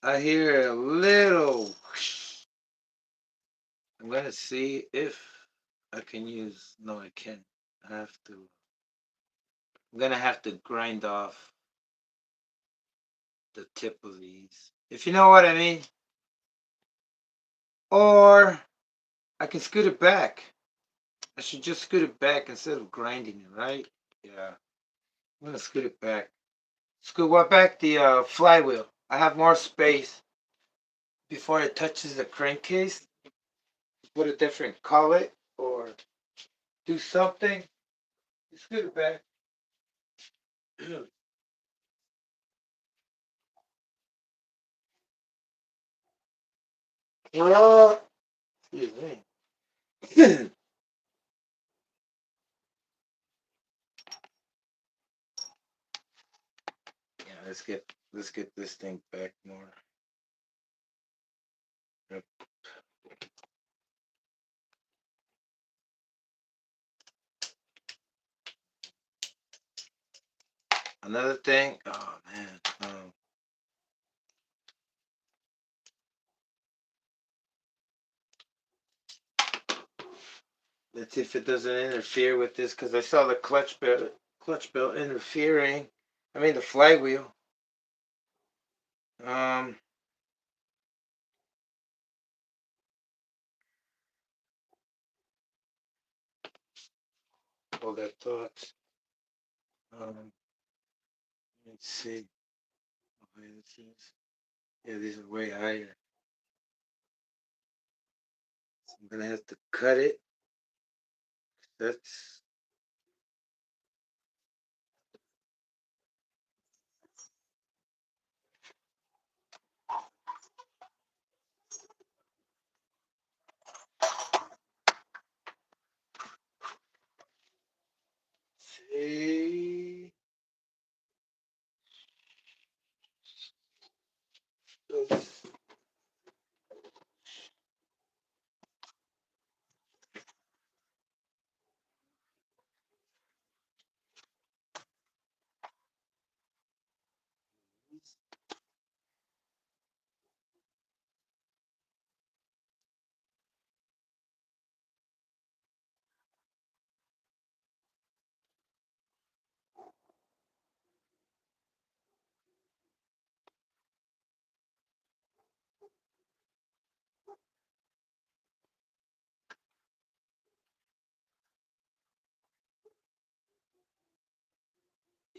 I hear a little. I'm gonna see if I can use. No, I can't. I have to. I'm gonna have to grind off the tip of these, if you know what I mean. Or I can scoot it back. I should just scoot it back instead of grinding it, right? Yeah. I'm gonna scoot it back. Scoot what back? The flywheel. I have more space before it touches the crankcase. Put a different collet or do something. Scoot it back. Oh, excuse me. Yeah, let's get this thing back more. Yep. Another thing. Oh man. Let's see if it doesn't interfere with this because I saw the clutch belt interfering. I mean the flywheel. Um, hold that thought. Let's see. Okay, this is, yeah, these are way higher. So I'm gonna have to cut it. That's see.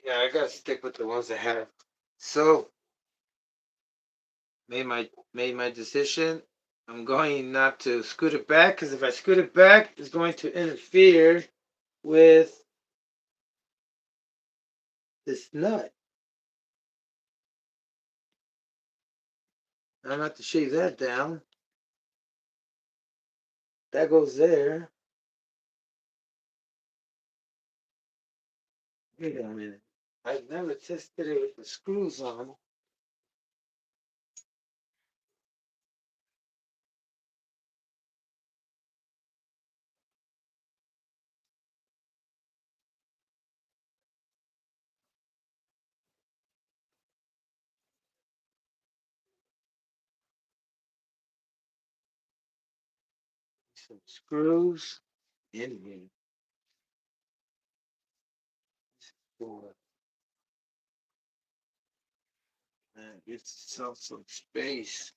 Yeah, I gotta stick with the ones I have. So made my decision. I'm going not to scoot it back because if I scoot it back, it's going to interfere with this nut. I'm gonna have to shave that down. That goes there. Wait a minute. I've never tested it with the screws on. Some screws in here. For get yourself some space.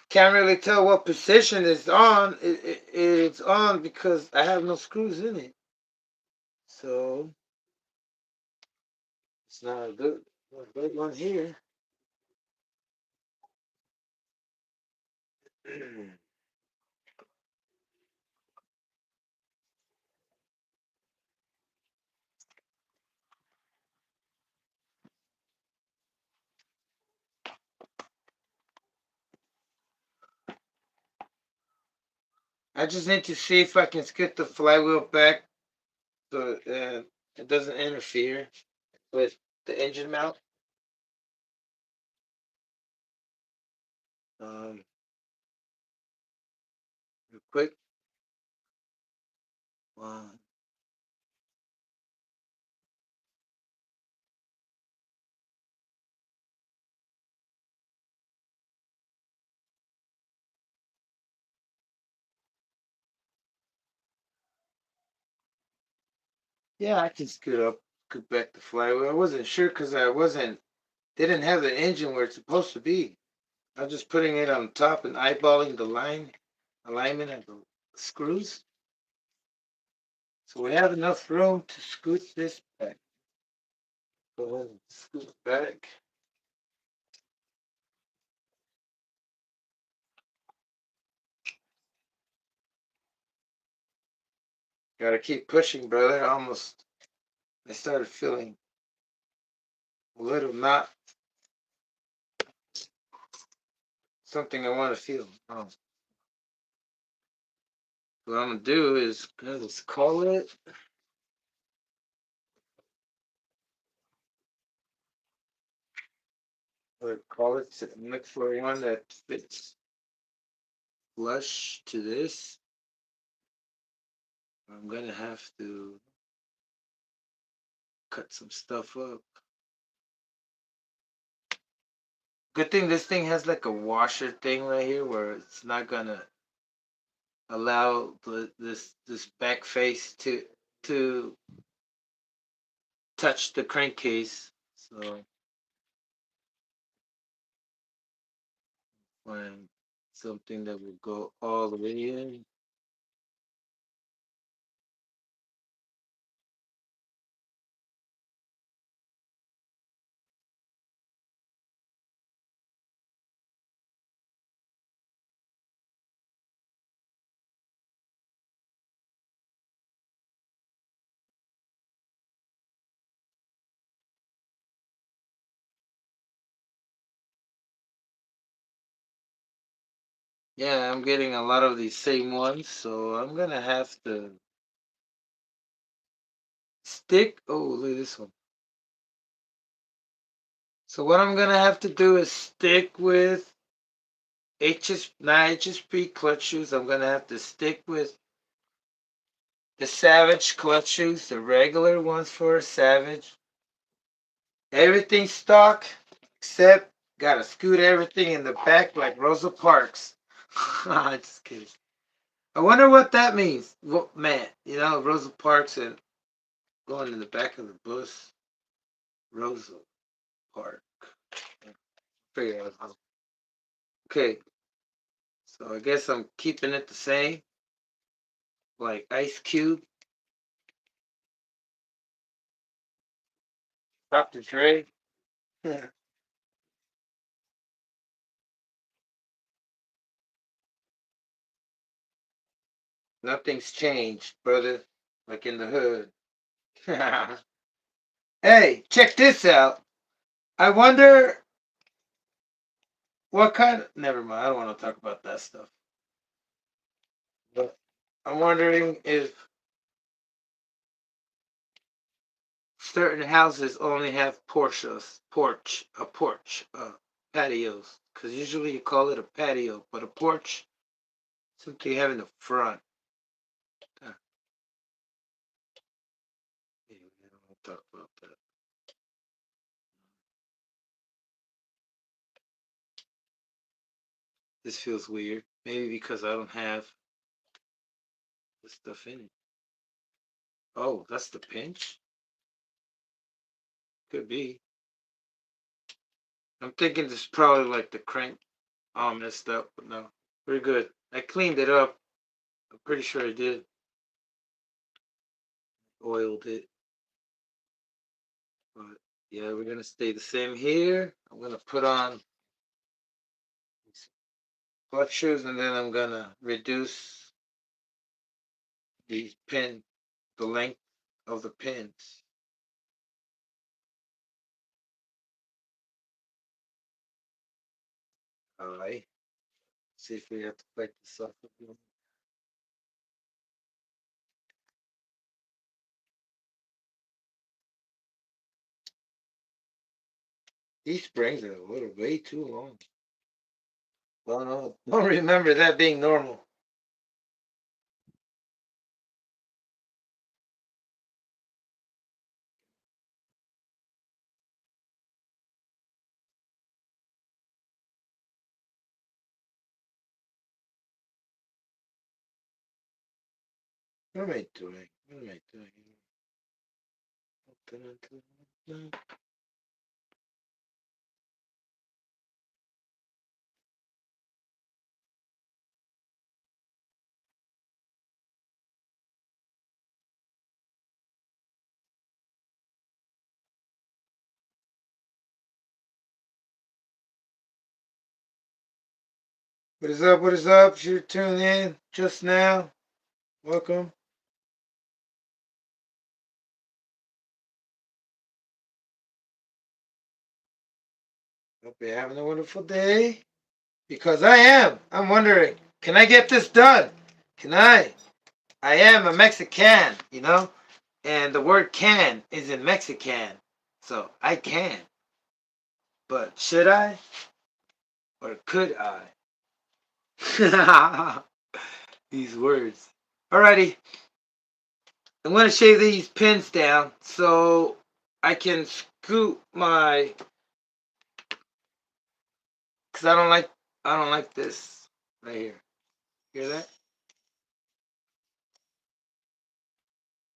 Can't really tell what position it's on. It's on because I have no screws in it. So it's not a good one here. I just need to see if I can get the flywheel back so it doesn't interfere with the engine mount. Um, Real quick. One. Yeah, I can scoot back the flywheel. I wasn't sure because didn't have the engine where it's supposed to be. I was just putting it on top and eyeballing the alignment of the screws. So we have enough room to scoot this back. Go ahead and scoot back. Gotta keep pushing, brother. I started feeling a little not something I want to feel. What I'm gonna do is let's call it. Call it. Look for one that fits flush to this. I'm gonna have to cut some stuff up. Good thing this thing has like a washer thing right here where it's not gonna allow this back face to touch the crankcase. So find something that will go all the way in. Yeah, I'm getting a lot of these same ones, so I'm gonna have to stick. Oh, look at this one. So what I'm gonna have to do is stick with not HSP clutch shoes. I'm gonna have to stick with the Savage clutch shoes, the regular ones for Savage. Everything stock except gotta scoot everything in the back like Rosa Parks. Just kidding. I wonder what that means. Well, man, Rosa Parks and going in the back of the bus. Rosa Park. Figure out how. Okay, so I guess I'm keeping it the same. Like Ice Cube, Dr. Dre. Nothing's changed, brother. Like in the hood. Hey, check this out. I wonder what kind of. Never mind. I don't want to talk about that stuff. But I'm wondering if certain houses only have patios. Because usually you call it a patio, but a porch, something you have in the front. Yeah, we don't want to talk about that. This feels weird. Maybe because I don't have the stuff in it. Oh, that's the pinch? Could be. I'm thinking this is probably like the crank all messed up, but no. We're good. I cleaned it up. I'm pretty sure I did. Oiled it. But yeah, we're gonna stay the same here. I'm gonna put on clutch shoes and then I'm gonna reduce the pin, the length of the pins. Alright. See if we have to fight this off again. These springs are a little way too long. Well, no, don't remember that being normal. What am I doing? What am I doing? What is up? What is up? If you're tuning in just now, welcome. Hope you're having a wonderful day. Because I am. I'm wondering, can I get this done? Can I? I am a Mexican, you know? And the word can is in Mexican. So I can. But should I? Or could I? These words. Alrighty. I'm going to shave these pins down so I can scoot my. Because I don't like this right here. Hear that?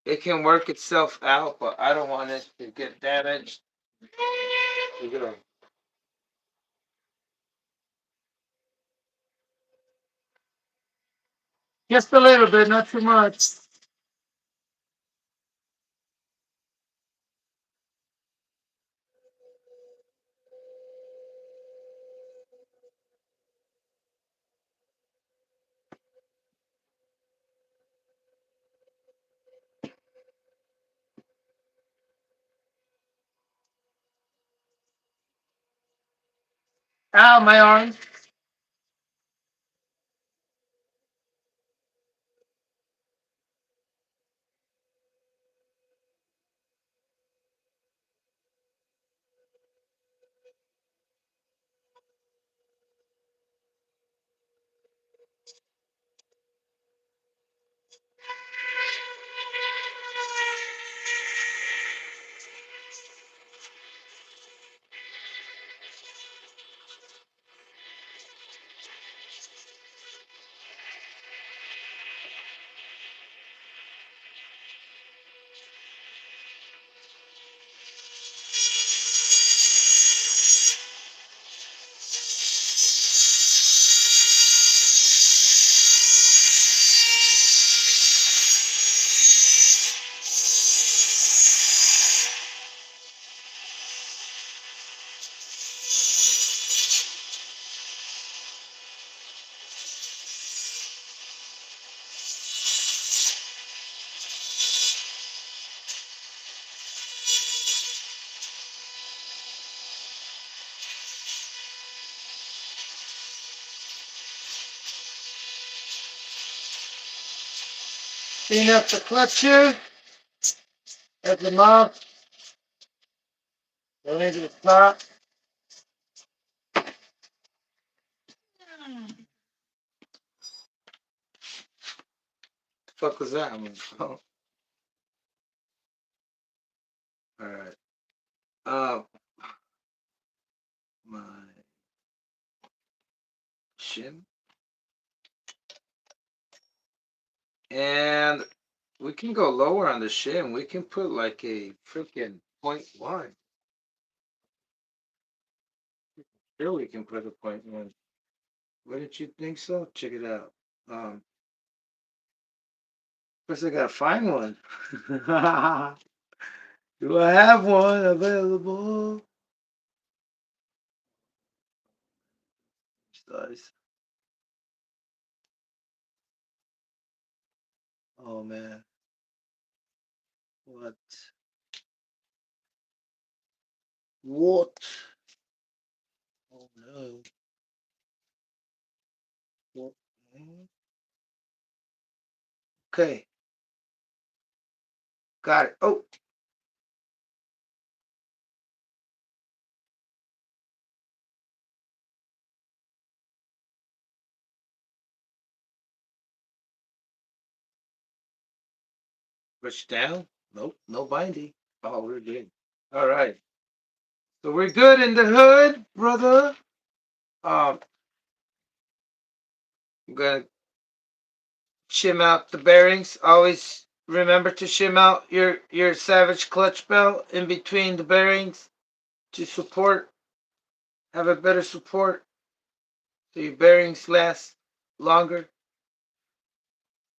It can work itself out, but I don't want it to get damaged. Look at them. Just a little bit, not too much. Ow, my arm. Clean up the clutch here. At the mouth. Go into the top. The fuck was that on my phone? Alright. My shim. And we can go lower on the shim. We can put like a freaking 0.1. Sure, we can put a 0.1. Wouldn't you think so? Check it out. First I gotta find one. Do I have one available? Size. Oh man. What? What? Oh no. What? Okay. Got it. Oh. Push down. Nope. No binding. Oh, we're good. All right. So we're good in the hood, brother. Um, I'm gonna shim out the bearings. Always remember to shim out your Savage clutch belt in between the bearings to support, have a better support, so your bearings last longer.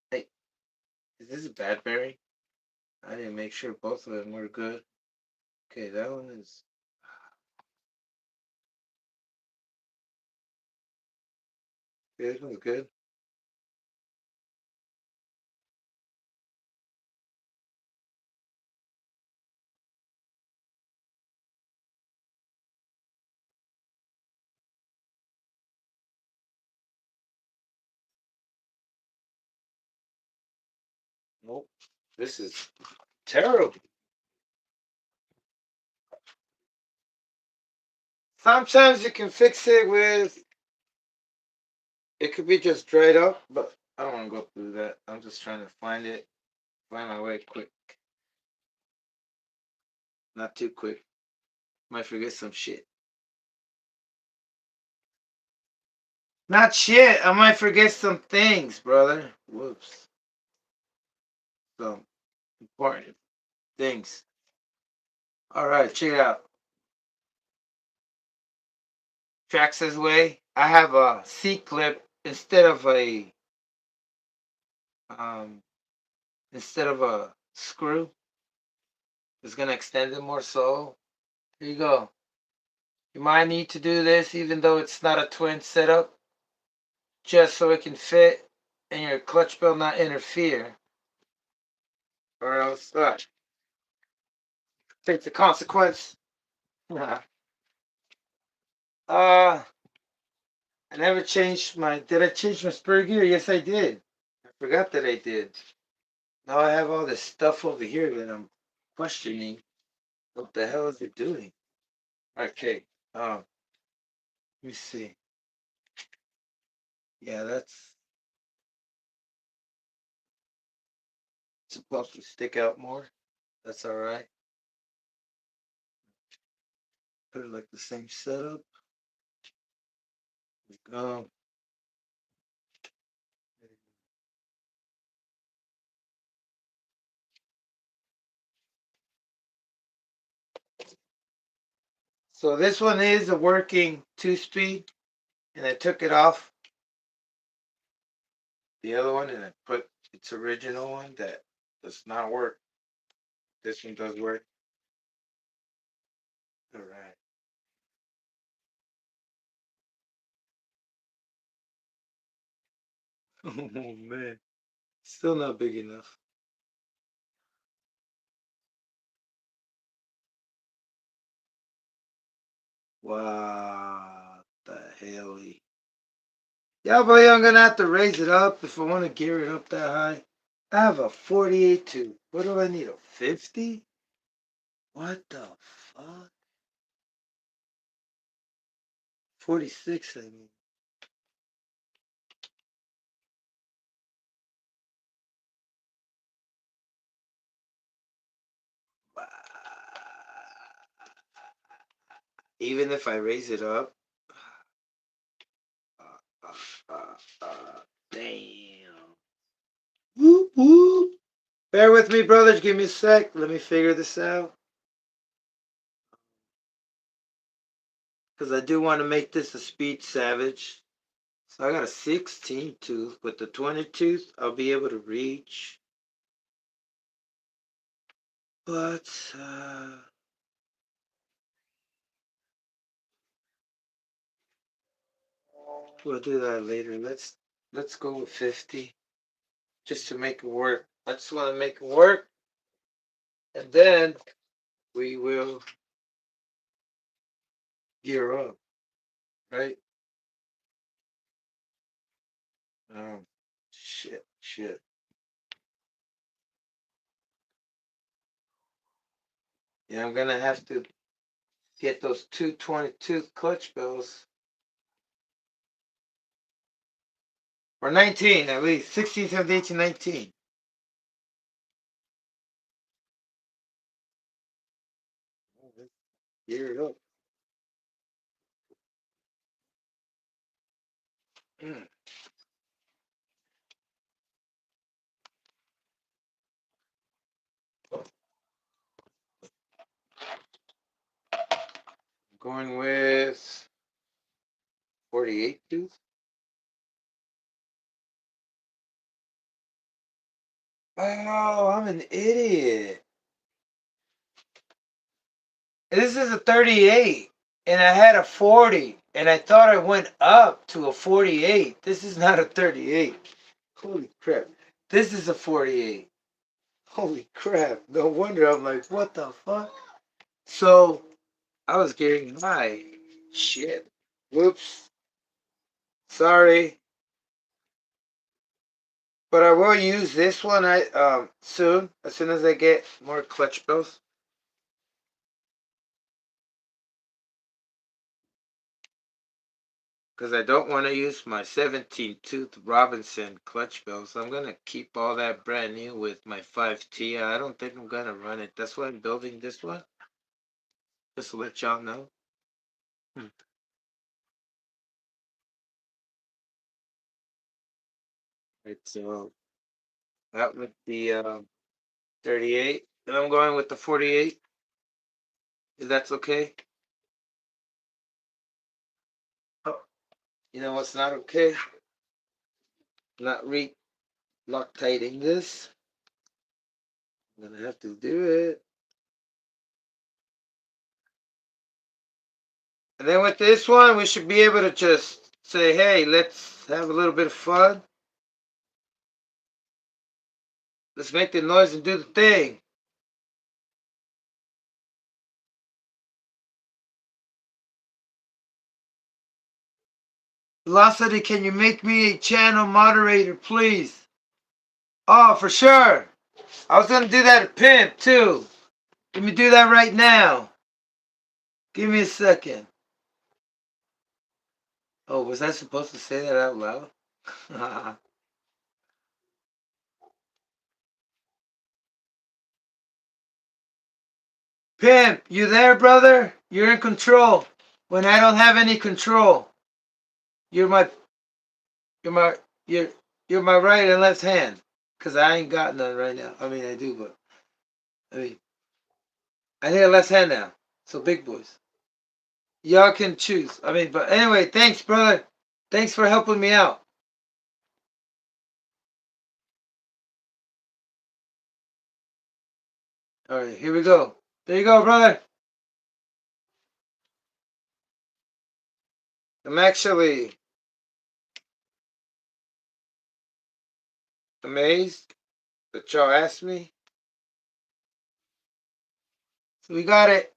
Hey, is this a bad bearing? I didn't make sure both of them were good. Okay, that one is. Okay, this one's good. Nope. This is terrible. Sometimes you can fix it with. It could be just dried up, but I don't want to go through that. I'm just trying to find it, find my way quick. Not too quick. Might forget some shit. Not shit. I might forget some things, brother. Whoops. Some important things. All right, check it out. Traxxas way. I have a C clip um instead of a screw. It's gonna extend it more. So here you go. You might need to do this even though it's not a twin setup, just so it can fit and your clutch belt not interfere, or else take the consequence. I never changed my. Did I change my spur gear? Yes, I did. I forgot that I did. Now I have all this stuff over here that I'm questioning. What the hell is it doing? Okay. Let me see. Yeah, that's supposed to stick out more. That's all right. Put it like the same setup. Um, so this one is a working 2-speed, and I took it off the other one and I put its original one that does not work. This one does work. All right. Oh man, still not big enough. Wow, the hell. Yeah, but I'm gonna have to raise it up if I want to gear it up that high. I have a 48 tooth. What do I need? A 50? What the fuck? 46, I mean. Even if I raise it up. Damn. Whoop, whoop. Bear with me, brothers. Give me a sec. Let me figure this out. Because I do want to make this a speed savage. So I got a 16 tooth. With the 20 tooth, I'll be able to reach. But, we'll do that later. Let's go with 50. Just to make it work. I just want to make it work. And then we will gear up. Right? Shit. Yeah, I'm gonna have to get those 222 clutch bells. Or 19 at least. 16, 17, 18, 19. Gear it up. Mm. Going with 48 tooth. Oh, I'm an idiot. This is a 38, and I had a 40, and I thought I went up to a 48. This is not a 38. Holy crap. This is a 48. Holy crap. No wonder I'm like, what the fuck? So, I was getting high. Shit. Whoops. Sorry. But I will use this one soon, as soon as I get more clutch bells. Because I don't want to use my 17 tooth Robinson clutch bells. I'm going to keep all that brand new with my 5T. I don't think I'm going to run it. That's why I'm building this one. Just to let y'all know. Right, so that with the 38. And I'm going with the 48. If that's okay. Oh, you know what's not okay? Not Loctiting this. I'm going to have to do it. And then with this one, we should be able to just say, hey, let's have a little bit of fun. Let's make the noise and do the thing. Velocity, can you make me a channel moderator, please? Oh, for sure. I was going to do that at Pimp, too. Let me do that right now. Give me a second. Oh, was I supposed to say that out loud? Pimp, you there, brother? You're in control. When I don't have any control, you're my, you're my, you're, you're my right and left hand. Cause I ain't got none right now. I mean, I do, but I need a left hand now. So big boys, y'all can choose. I mean, but anyway, thanks, brother. Thanks for helping me out. All right, here we go. There you go, brother. I'm actually amazed that y'all asked me. So we got it.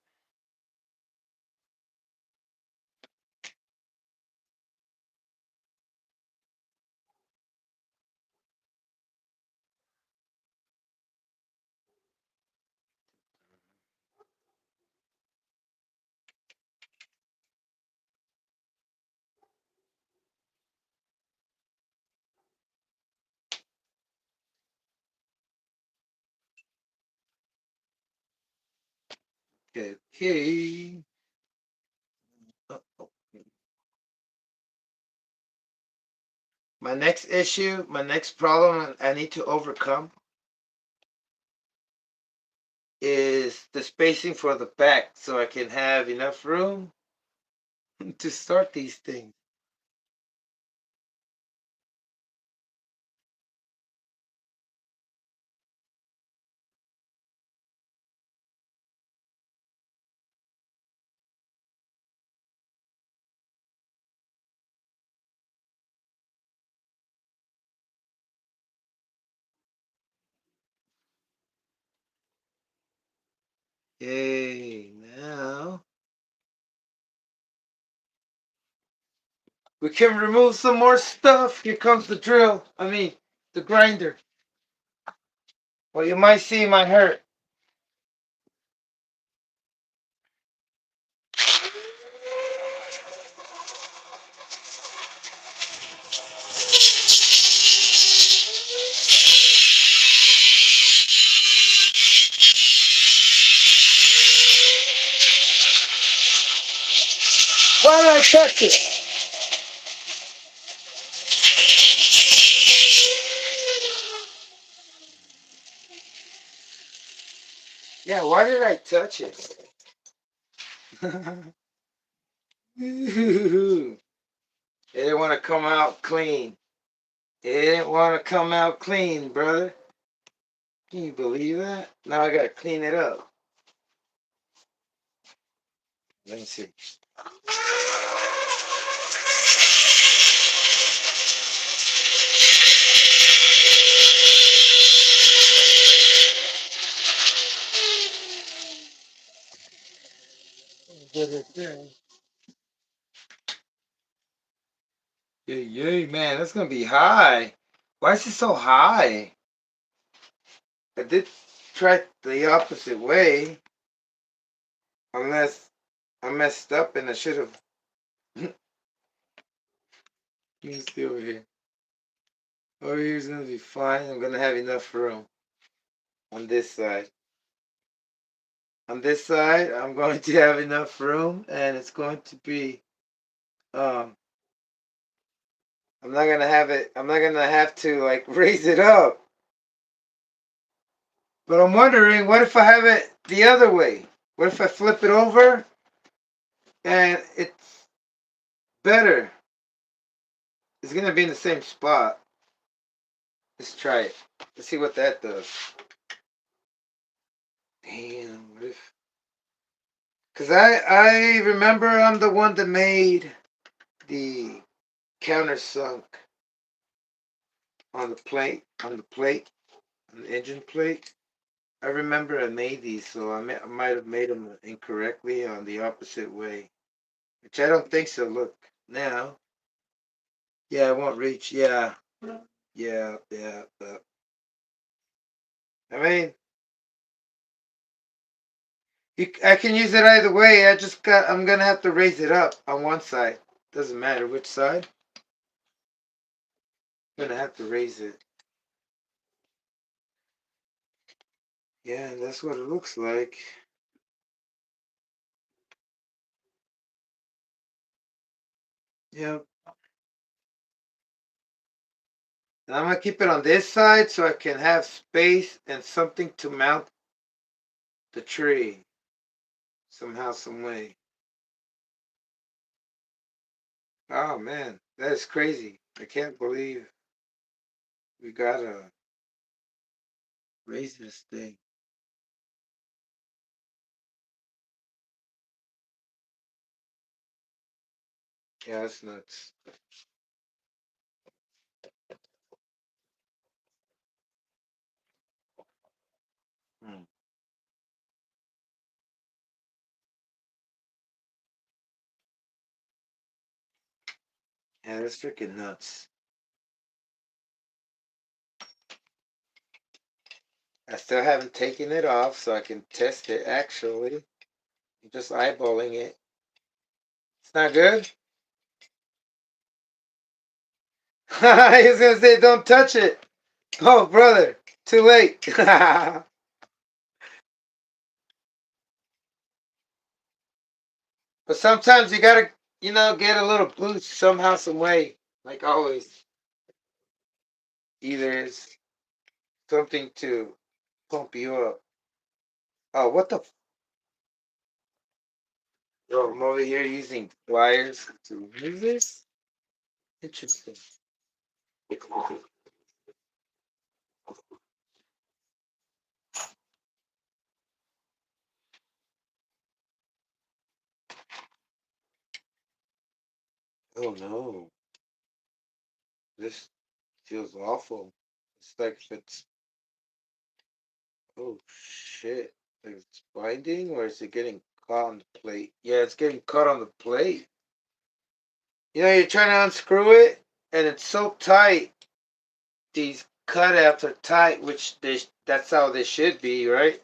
Okay, okay. Oh. My next issue, my next problem I need to overcome is the spacing for the back so I can have enough room to start these things. Yay, now we can remove some more stuff. Here comes the drill. I mean, the grinder. Well, you might see my hurt. Why did I touch it? Yeah, why did I touch it? It didn't want to come out clean. It didn't want to come out clean, brother. Can you believe that? Now I gotta clean it up. Let me see. Yay, man, that's gonna be high. Why is it so high? I did try the opposite way, unless I messed up and I should have. Let me see over here. Over here's gonna be fine. I'm gonna have enough room on this side. On this side, I'm going to have enough room, and it's going to be. Um, I'm not gonna have it. I'm not gonna have to like raise it up. But I'm wondering, what if I have it the other way? What if I flip it over and it's better? It's gonna be in the same spot. Let's try it. Let's see what that does. Damn, what if? Cause I remember I'm the one that made the countersunk on the plate, on the engine plate. I remember I made these, so I might have made them incorrectly on the opposite way, which I don't think so. Look now. Yeah, I won't reach. Yeah, yeah. I mean, I can use it either way. I'm gonna have to raise it up on one side. Doesn't matter which side. I'm gonna have to raise it. Yeah, and that's what it looks like. Yep. And I'm gonna keep it on this side so I can have space and something to mount the tree somehow, some way. Oh man, that is crazy. I can't believe we gotta raise this thing. Yeah, that's nuts. Hmm. Yeah, that's freaking nuts. I still haven't taken it off so I can test it actually. I'm just eyeballing it. It's not good? He was gonna say don't touch it. Oh brother, too late. But sometimes you gotta, get a little boost somehow, some way. Like always. Either it's something to pump you up. Oh, what the? Oh, I'm over here using wires to remove this. Interesting. Oh no, this feels awful. It's like if it's. Oh shit. Like it's binding, or is it getting caught on the plate? Yeah, it's getting caught on the plate. You're trying to unscrew it, and it's so tight. These cutouts are tight, which that's how they should be, right?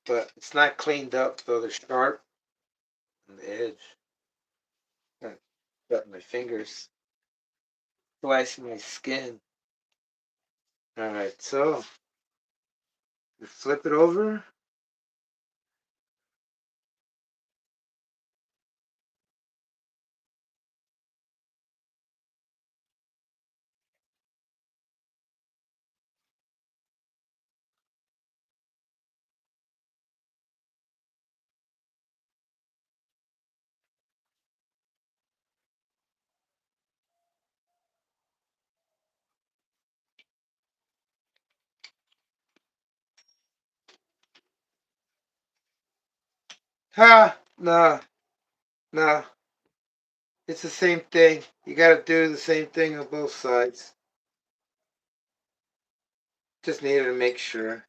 But it's not cleaned up, so they're sharp on the edge. I cut my fingers, slicing my skin. All right, so you flip it over. Ha! Nah, nah. It's the same thing. You gotta do the same thing on both sides. Just needed to make sure.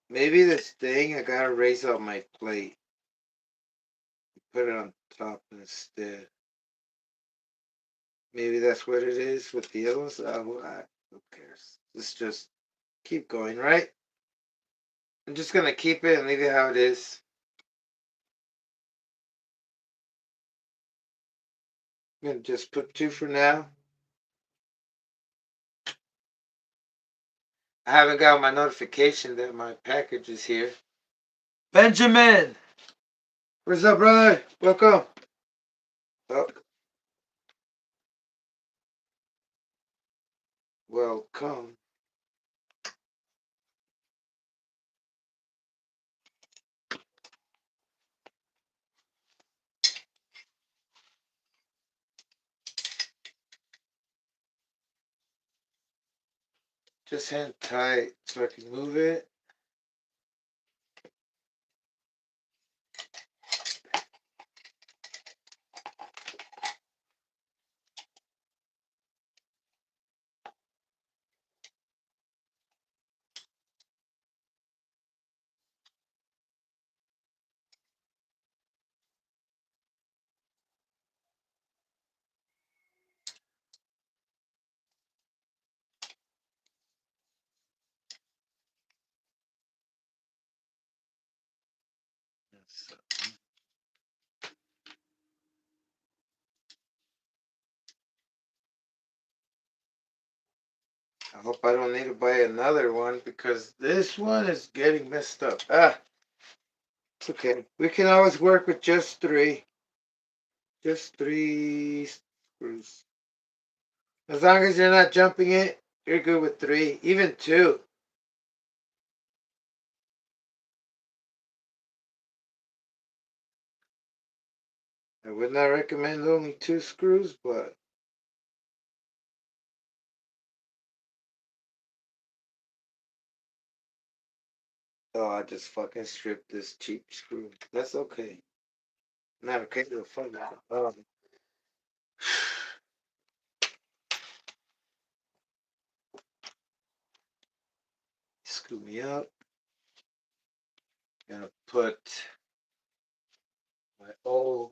Maybe this thing, I gotta raise up my plate. Put it on top instead. Maybe that's what it is with the others. Who cares? Let's just keep going, right? I'm just gonna keep it and leave it how it is. I'm gonna just put two for now. I haven't got my notification that my package is here. Benjamin! What's up, brother? Welcome. Oh, welcome. Just hang tight so I can move it. I hope I don't need to buy another one because this one is getting messed up. It's okay. We can always work with just three. Just three screws. As long as you're not jumping it, you're good with three. Even two. I would not recommend only two screws, but oh, I just fucking stripped this cheap screw. That's okay. Not okay to fuck that. Screw me up. Gonna put my old.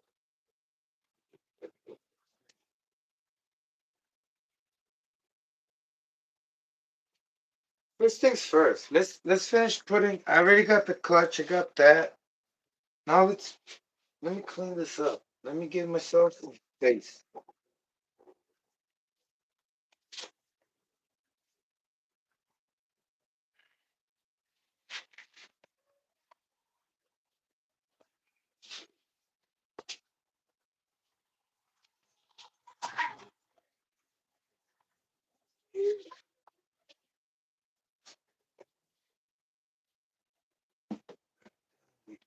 First things first. Let's finish putting. I already got the clutch. I got that. Now let me clean this up. Let me give myself some space.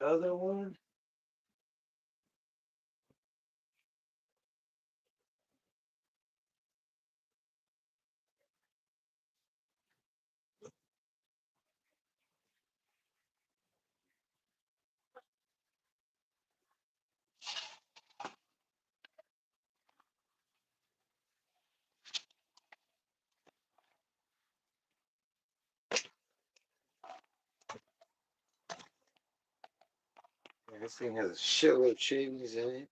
other one. Yeah, this thing has a shitload of shavings in it.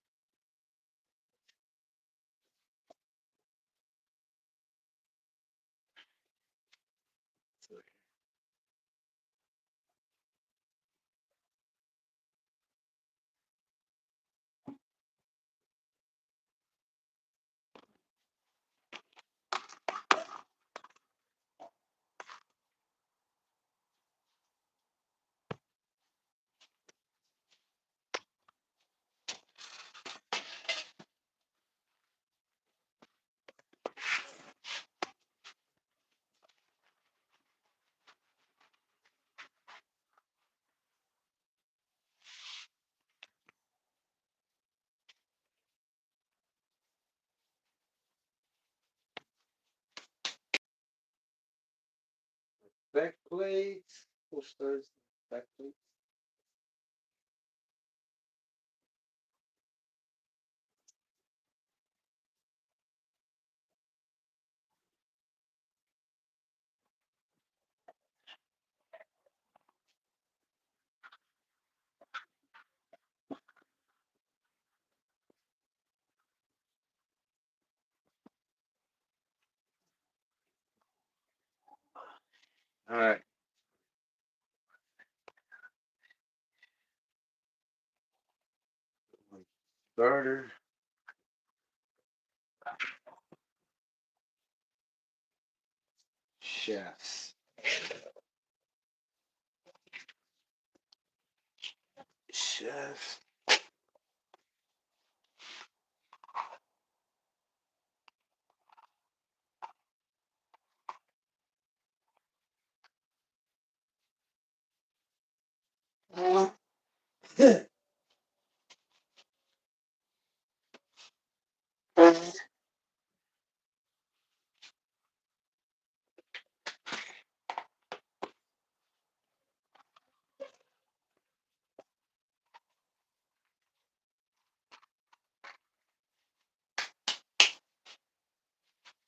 Back plates. Full starts. Back plates. All right. Starter. Shafts. Shafts.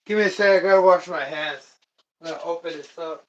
Give me a sec. I gotta wash my hands. I'm gonna open this up.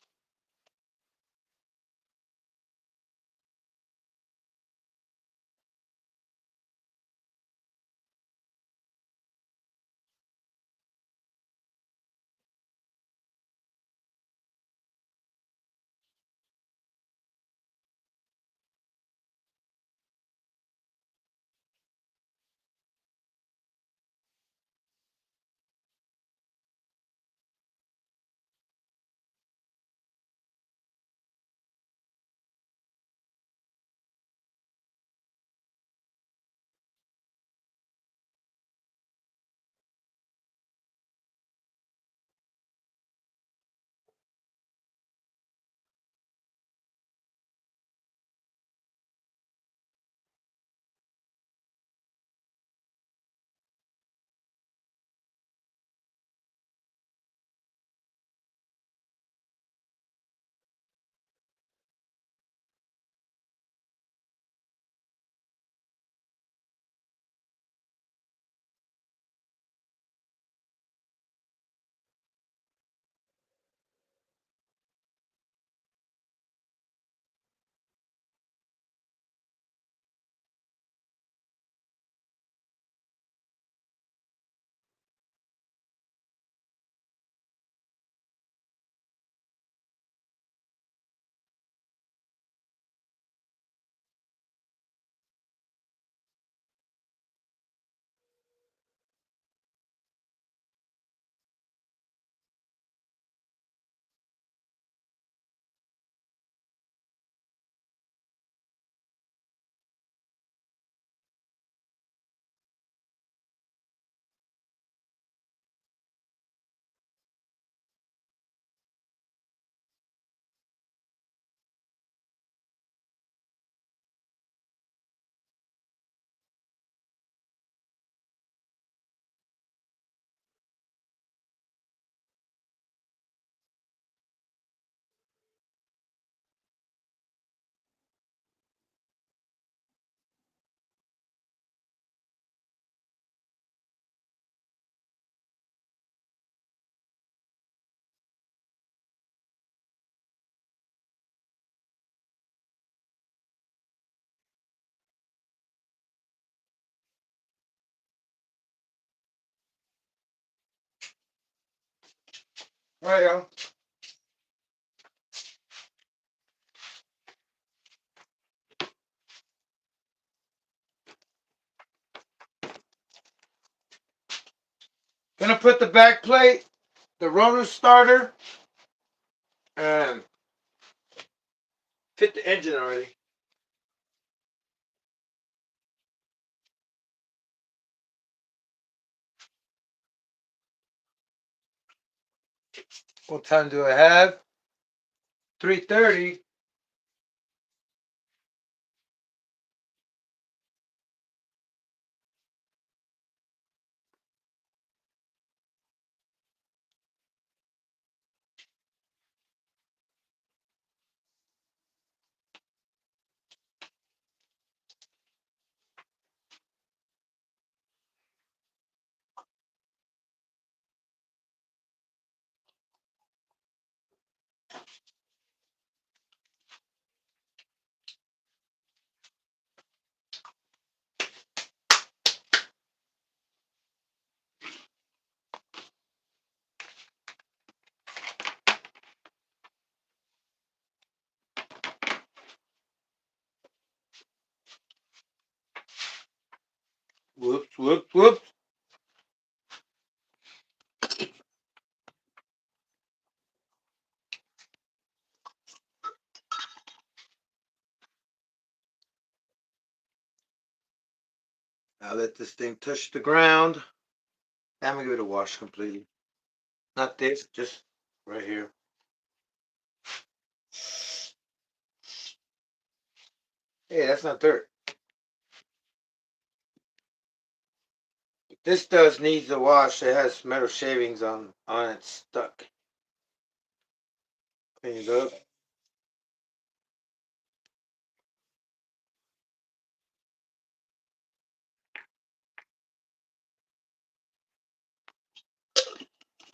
All right, y'all. Gonna put the back plate, the rotor starter, and fit the engine already. What time do I have? 3:30. Whoops, whoops, whoops. Now let this thing touch the ground. I'm gonna give it a wash completely. Not this, just right here. Hey, that's not dirt. This does needs a wash. It has metal shavings on it stuck. Clean it up.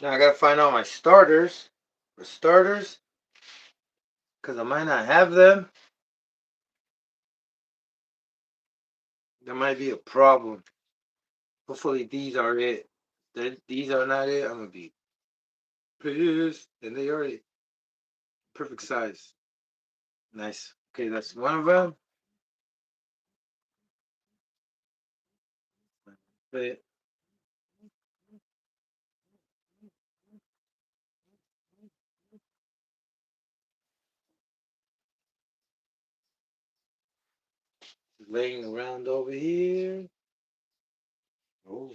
Now I gotta find all my starters. For starters, because I might not have them. There might be a problem. Hopefully these are it. These are not it. I'm gonna be pissed. And they are it. Perfect size. Nice. Okay, that's one of them. But laying around over here. Oh.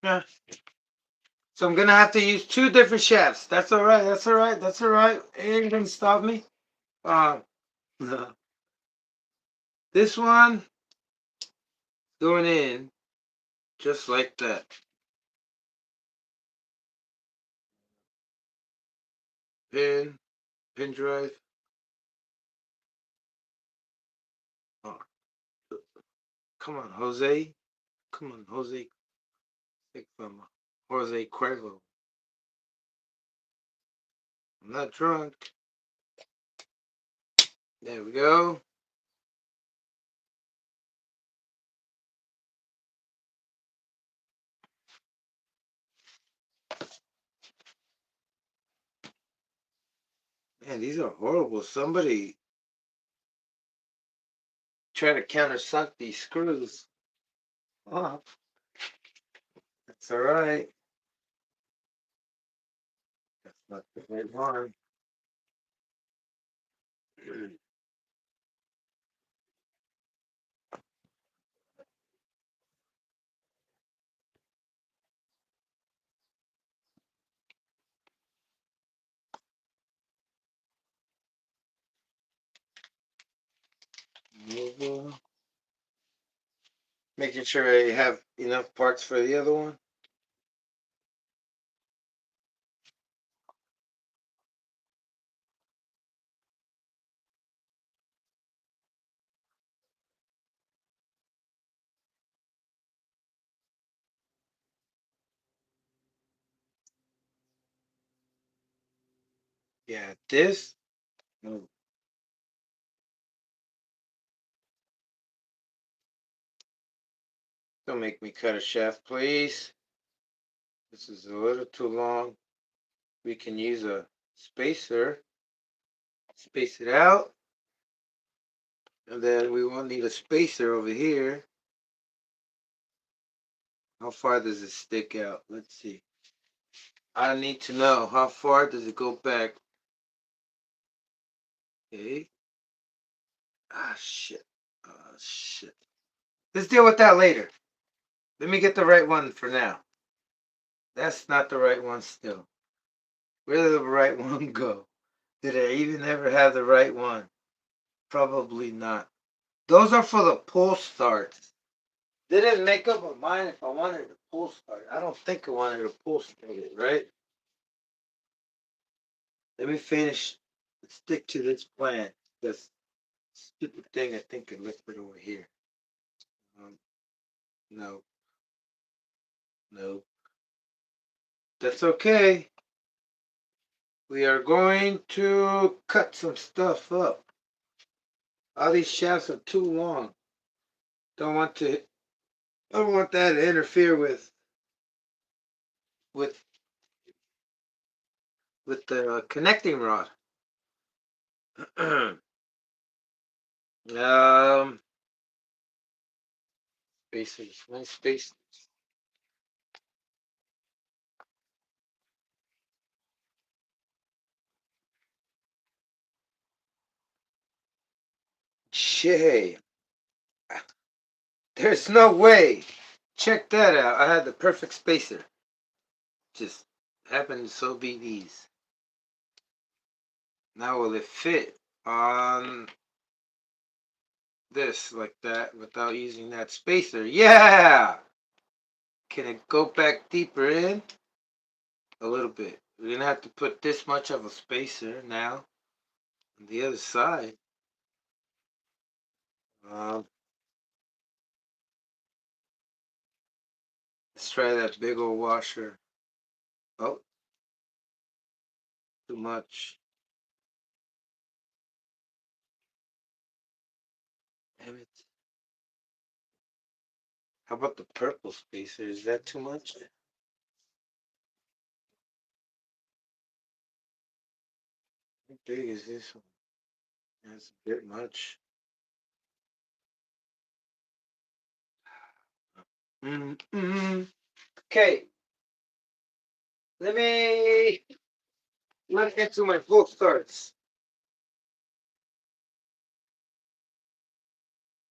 Yeah. So I'm gonna have to use two different shafts. That's all right. That's all right. That's all right. It ain't gonna stop me. Uh, this one going in just like that. Pin drive. Oh, come on, Jose. Come on, Jose. Jose Cuervo. I'm not drunk. There we go. Man, these are horrible. Somebody try to countersunk these screws. Oh, that's all right. That's not the right one. Making sure I have enough parts for the other one. Yeah, this. No. Don't make me cut a shaft, please. This is a little too long. We can use a spacer. Space it out. And then we will need a spacer over here. How far does it stick out? Let's see. I need to know how far does it go back. Okay. Ah, shit. Ah, shit. Let's deal with that later. Let me get the right one for now. That's not the right one still. Where did the right one go? Did I even ever have the right one? Probably not. Those are for the pull starts. Didn't make up my mind if I wanted to pull start. I don't think I wanted to pull start it, right? Let me finish. Let's stick to this plan. This stupid thing I think I left it over here. No, no. That's okay. We are going to cut some stuff up. All these shafts are too long. Don't want to. Don't want that to interfere with with the connecting rod. Spacers, nice spacers. Shay, there's no way. Check that out. I had the perfect spacer. Just happened to so be these. Now will it fit on this like that without using that spacer? Yeah! Can it go back deeper in? A little bit. We're gonna have to put this much of a spacer now on the other side. Um, let's try that big old washer. Oh, too much. Damn it. How about the purple spacer? Is that too much? How big is this one? That's a bit much. Okay, let's get to my full starts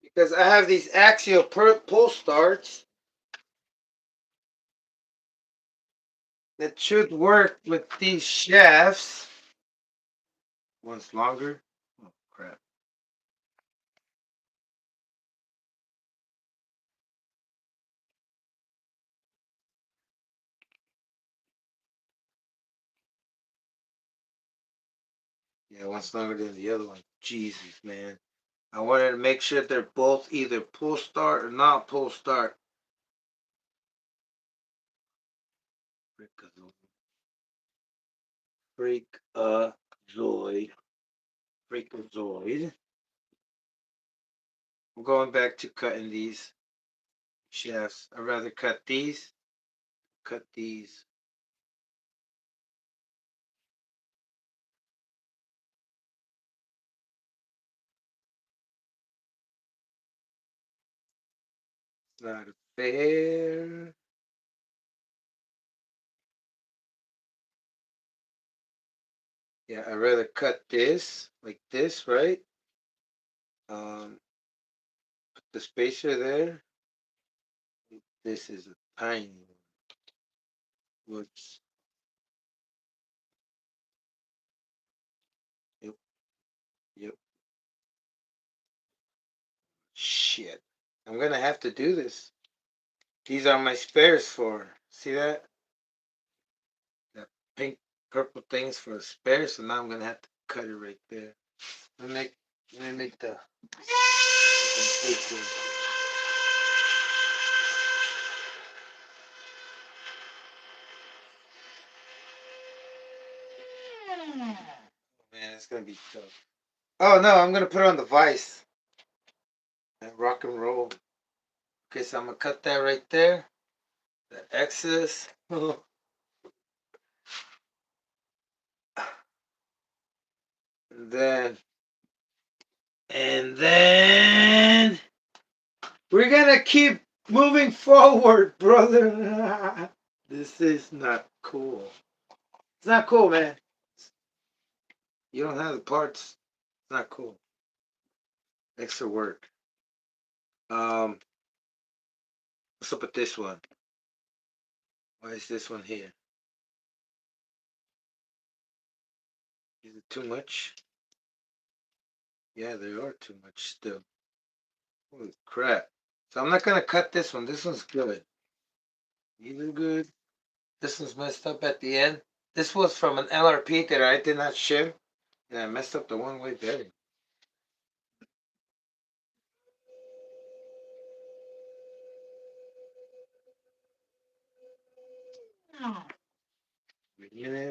because I have these axial pull starts that should work with these shafts. One's longer. Oh crap! Yeah, one's longer than the other one. Jesus, man! I wanted to make sure they're both either pull start or not pull start. Freakazoid. Freakazoid. I'm going back to cutting these shafts. I'd rather cut these. Cut these. It's not fair. Yeah, I'd rather cut this like this, right? Put the spacer there. This is a tiny one. Whoops. Yep, yep. Shit. I'm gonna have to do this. These are my spares for. See that? That pink, purple things for spares. So now I'm gonna have to cut it right there. Let me make the. gonna be tough. Oh no, I'm gonna put on the vice and rock and roll. Okay, so I'm gonna cut that right there. The excess. And then we're gonna keep moving forward, brother. This is not cool. It's not cool, man. You don't have the parts. It's not cool. Extra work. What's up with this one? Why is this one here? Is it too much? Yeah, they are too much still. Holy crap. So I'm not gonna cut this one. This one's good. Even good. This one's messed up at the end. This was from an LRP that I did not ship. And I messed up the one-way bedding.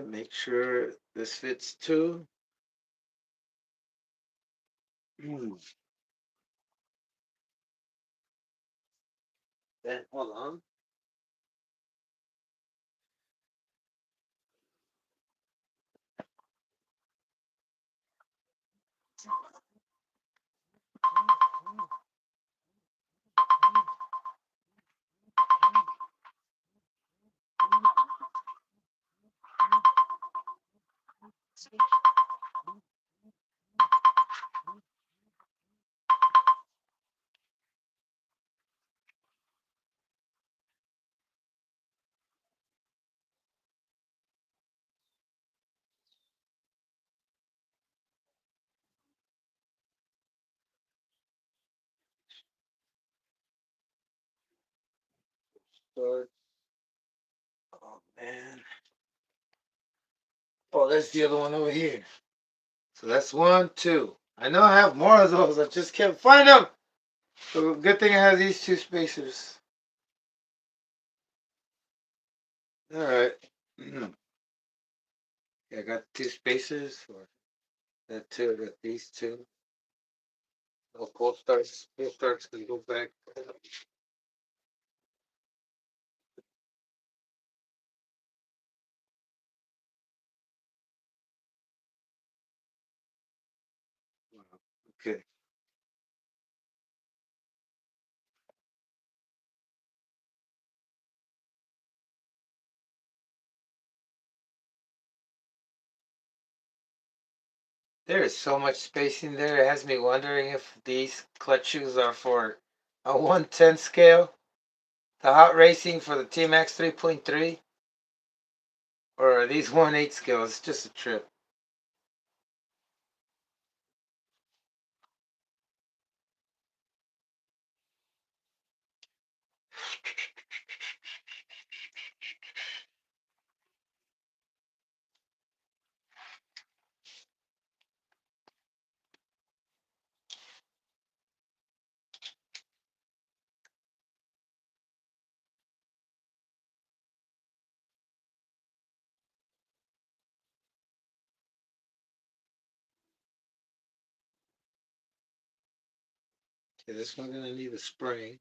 Make sure this fits too. Then hold on. Start. Oh man. Oh, that's the other one over here. So that's 1, 2. I know I have more of those. I just can't find them. So good thing I have these 2 spacers. All right. Yeah, I got 2 spacers for that too. I got these 2. No pull starts. Pull starts can go back. Okay. There is so much spacing there. It has me wondering if these clutch shoes are for a 110 scale, the hot racing for the T-Max 3.3, or are these 1/8 scales? It's just a trip. Okay, this one's gonna need a spring.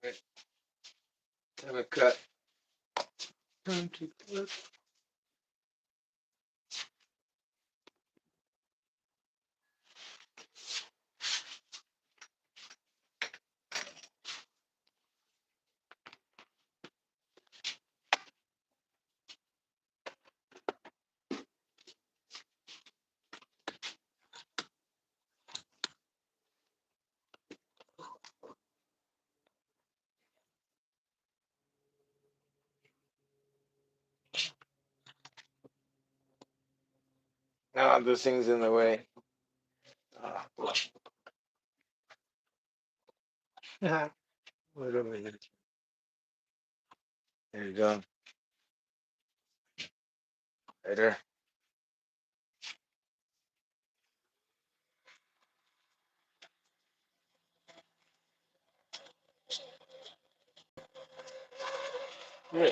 Right. Time to cut. Time to cut. No, this thing's in the way. Ah, What over here? There you go. Right there. Yeah.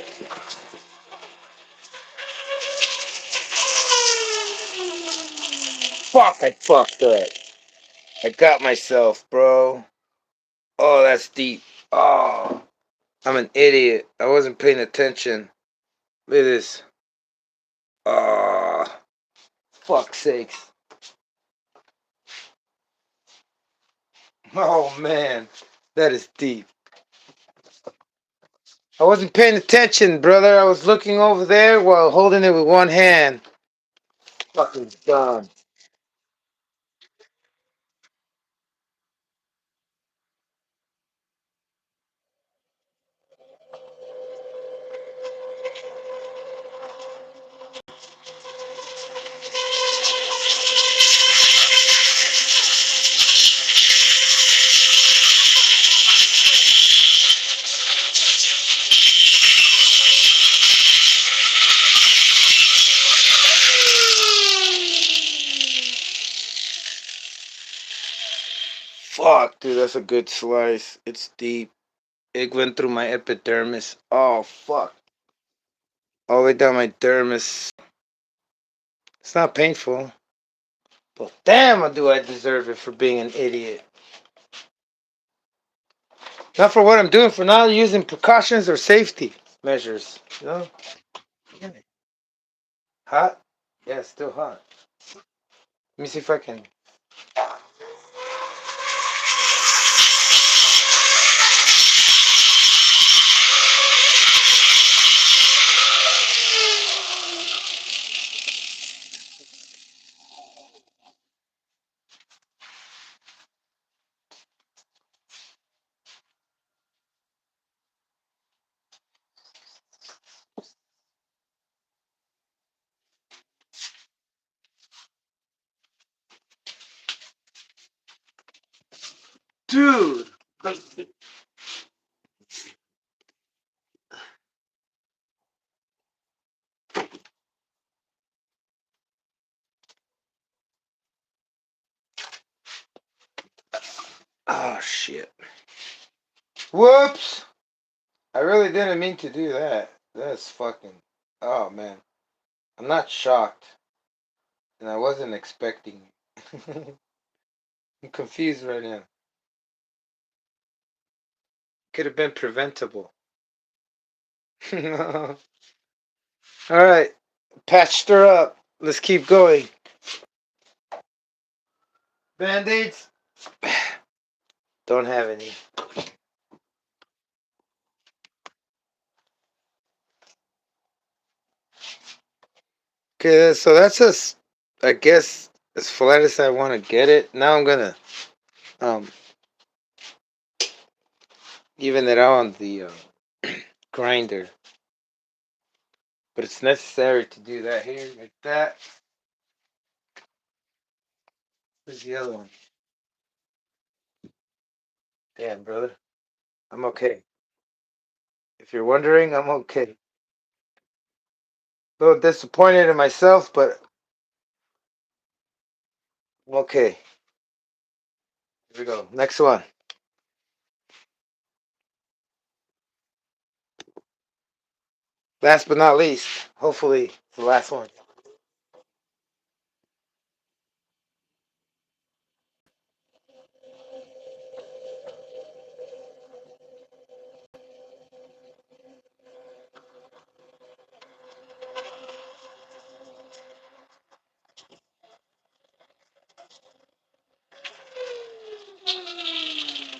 Fuck, I fucked up. I got myself, bro. Oh, that's deep. Oh, I'm an idiot. I wasn't paying attention. Look at this. Oh, fuck sakes. Oh, man. That is deep. I wasn't paying attention, brother. I was looking over there while holding it with one hand. Fucking done. Fuck, dude, that's a good slice. It's deep. It went through my epidermis. Oh, fuck. All the way down my dermis. It's not painful. But damn, do I deserve it for being an idiot. Not for what I'm doing, for not using precautions or safety measures. You know? Hot? Yeah, it's still hot. Let me see if I can. Dude! Oh, shit. Whoops! I really didn't mean to do that. That's fucking. Oh, man. I'm not shocked. And I wasn't expecting it. I'm confused right now. Could have been preventable. Alright. Patched her up. Let's keep going. Band-aids? Don't have any. Okay, so that's just, I guess, as flat as I want to get it. Now I'm gonna um even it out on the grinder. But it's necessary to do that here, like that. Where's the other one? Damn, brother. I'm okay. If you're wondering, I'm okay. A little disappointed in myself, but I'm okay. Here we go. Next one. Last but not least. Hopefully, it's the last one.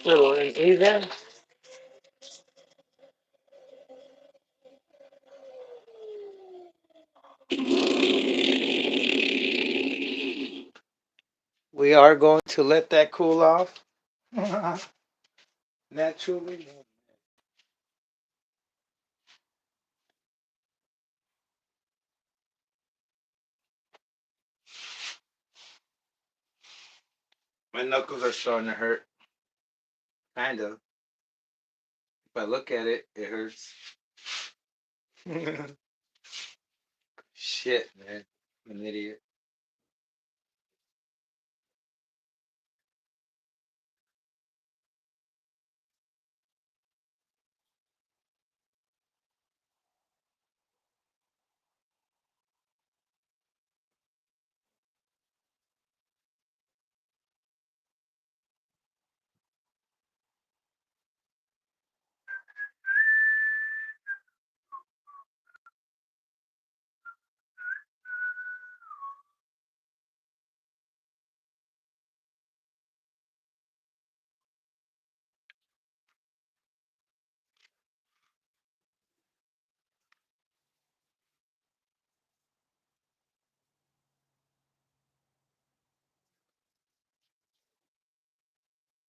Little even. We are going to let that cool off. Naturally. My knuckles are starting to hurt. Kind of. If I look at it, it hurts. Shit, man. I'm an idiot.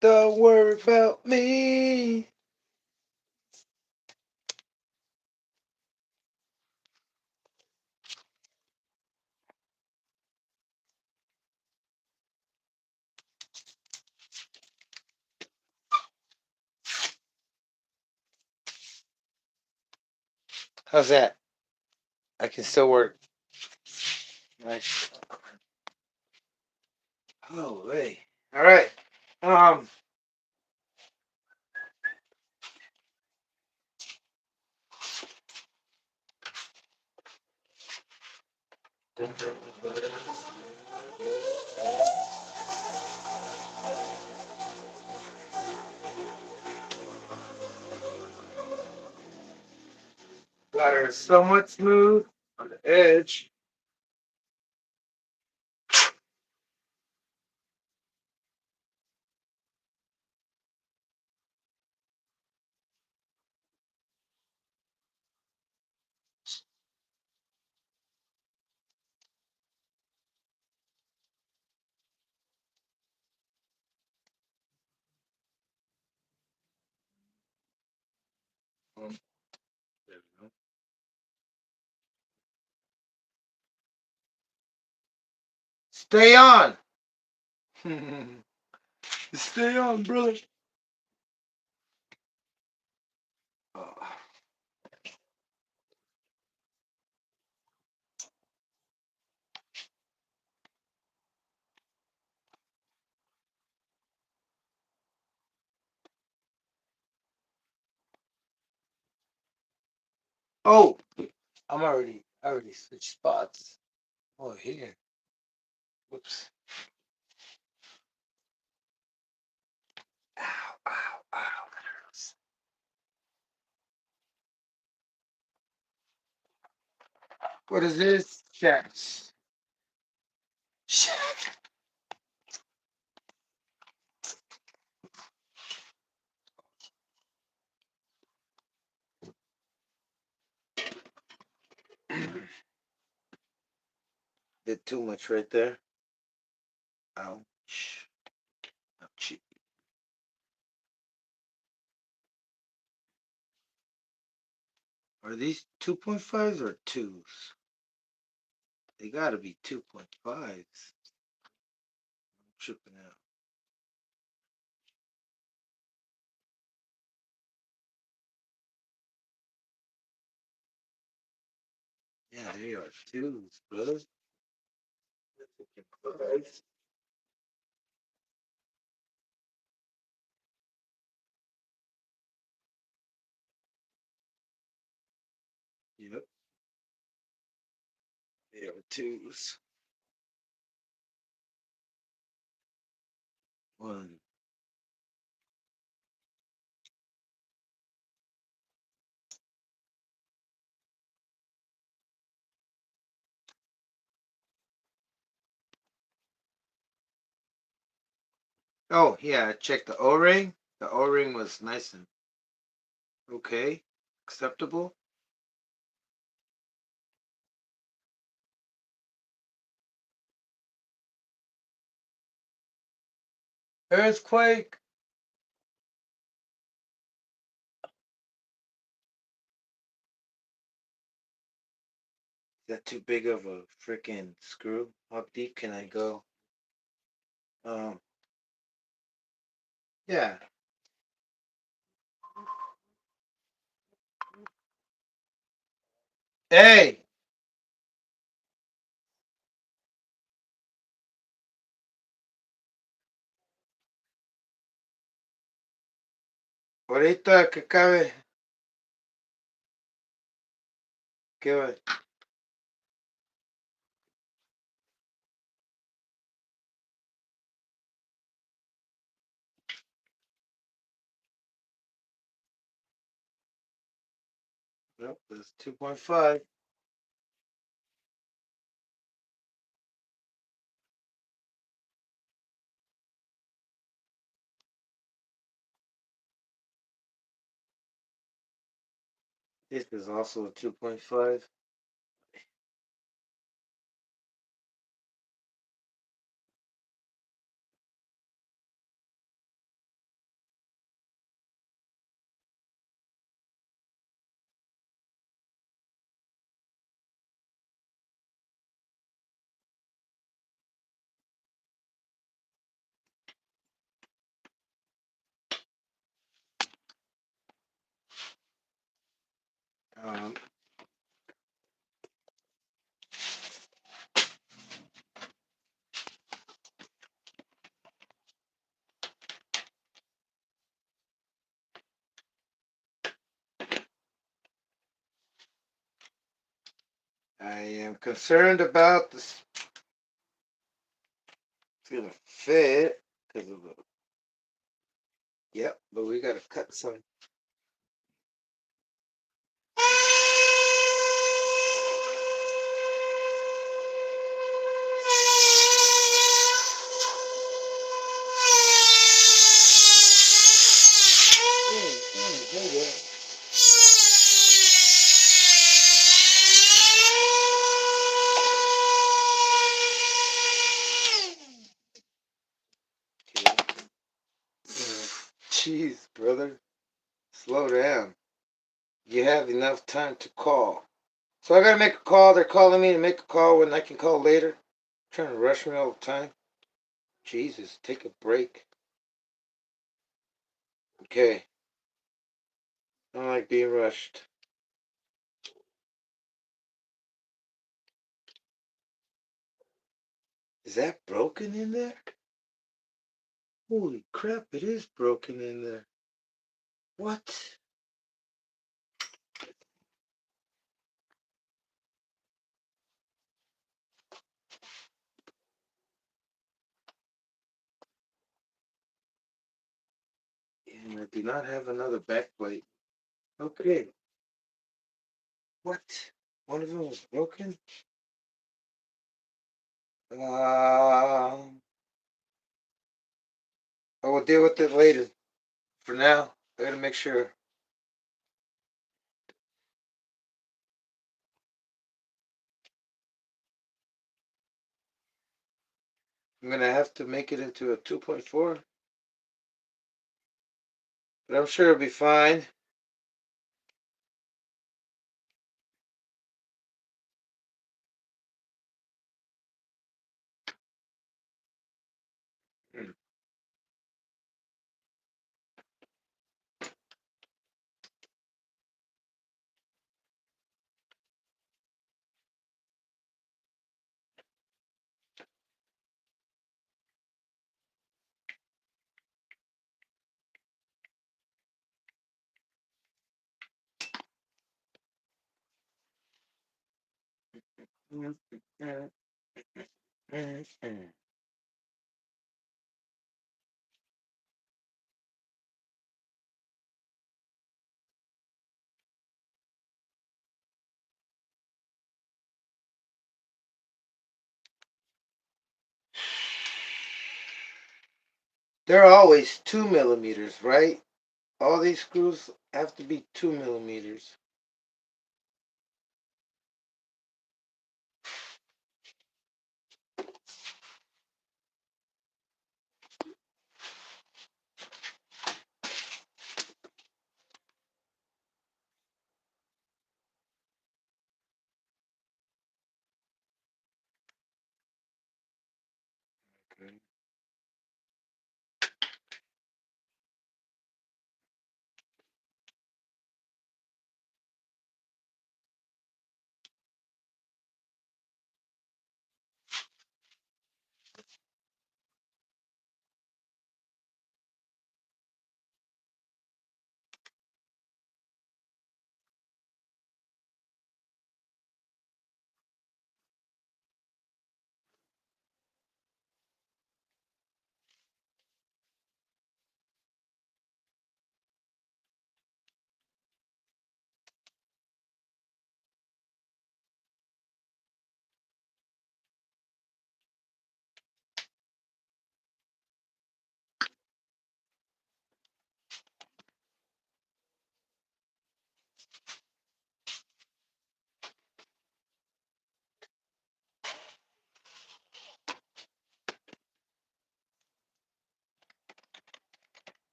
Don't worry about me. How's that? I can still work. Nice. Oh, wait. All right. Um. Butter is somewhat smooth on the edge. There we go. Stay on. Stay on, brother. Oh. Oh, I already switched spots. Oh, here. Whoops. Ow, ow, ow. That hurts. What is this? Shit. Shit. Did too much right there. Ouch. Ouchie. Are these 2.5s or 2s? They gotta be 2.5s. I'm tripping out. Yeah, they are 2s, brother. Fives. Yep, they are 2s. One. Oh, yeah, I checked the O-ring. The O-ring was nice and okay. Acceptable. Earthquake. Is that too big of a freaking screw? How deep can I go? Um, yeah. Hey, ahorita que acabe, ¿qué va? Nope, that's 2.5. This is also a 2.5. Um, I am concerned about this. It's gonna fit because of the. Yep, but we gotta cut some. Jeez, brother, slow down. You have enough time to call. So I gotta make a call. They're calling me to make a call when I can call later. Trying to rush me all the time. Jesus, take a break. Okay. I don't like being rushed. Is that broken in there? Holy crap, it is broken in there. What? And I do not have another backplate. Okay. What? One of them was broken? I will deal with it later. For now, I gotta make sure. I'm gonna have to make it into a 2.4, but I'm sure it'll be fine. They're always 2 millimeters, right? All these screws have to be 2 millimeters. Okay.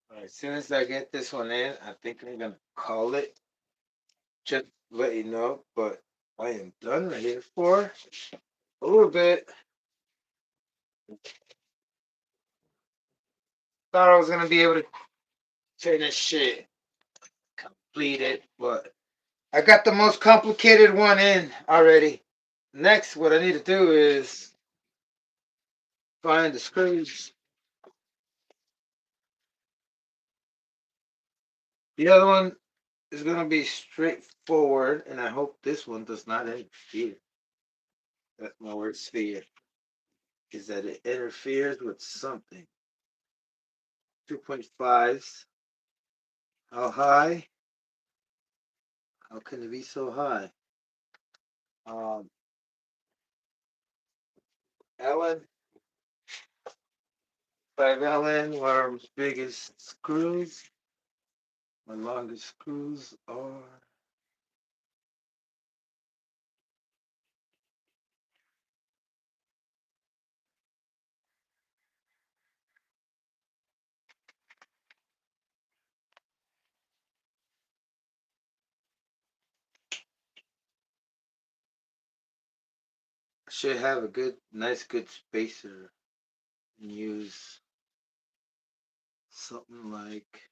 All right, as soon as I get this one in, I think I'm gonna call it. Just let you know, but I am done right here for a little bit. Thought I was gonna be able to finish shit, complete it, but I got the most complicated one in already. Next, what I need to do is find the screws. The other one is gonna be straightforward, and I hope this one does not interfere. That's my worst fear, is that it interferes with something. 2.5s. How high? How can it be so high? Um, Allen, 5 Allen, world's biggest screws. My longest screws are. I should have a good spacer and use something like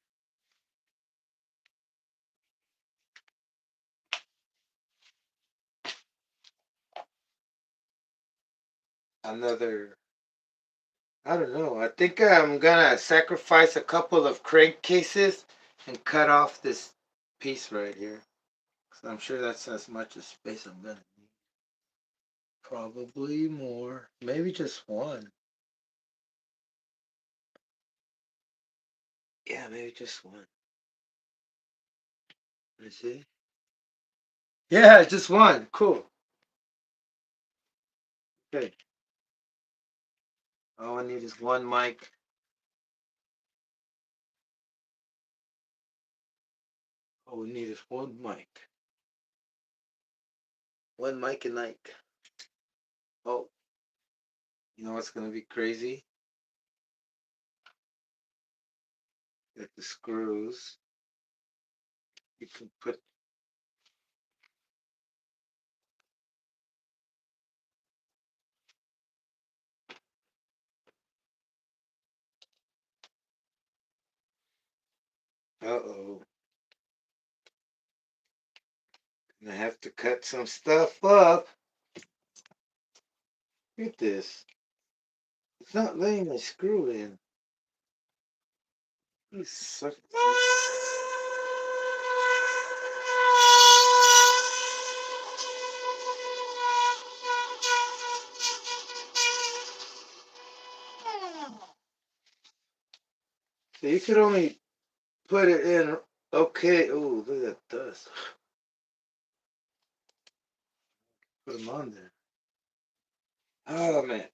another. I don't know. I think I'm gonna sacrifice a couple of crankcases and cut off this piece right here. So I'm sure that's as much as space I'm gonna need. Probably more. Maybe just one. Yeah, maybe just one. Let's see. Yeah, just one. Cool. Okay. All I need is one mic. All we need is one mic. One mic and mic. Oh, you know what's gonna be crazy? Get the screws. You can put. Uh-oh. I have to cut some stuff up. Look at this. It's not letting me screw in. You suck. So you could only put it in. Okay. Oh, look at that dust. Put them on there. Oh man.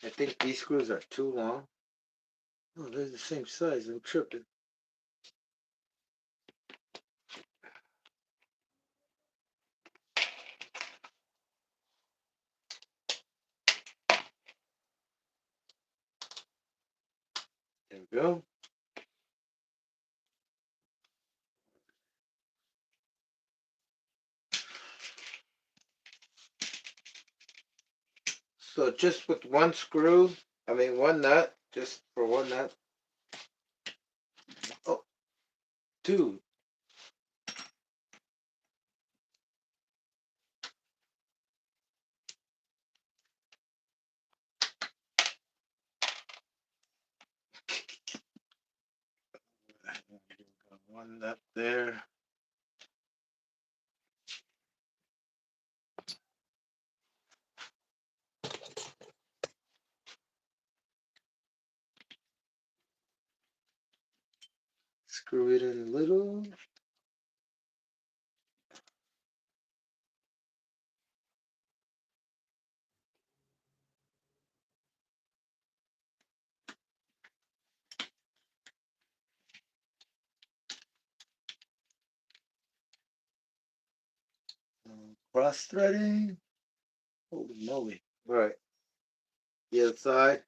I think these screws are too long. Oh, they're the same size. I'm tripping. There we go. So just with one screw, I mean one nut, just for one nut. Oh, two. One nut there. Screw it in a little. Cross threading. Holy moly. Right. The other side.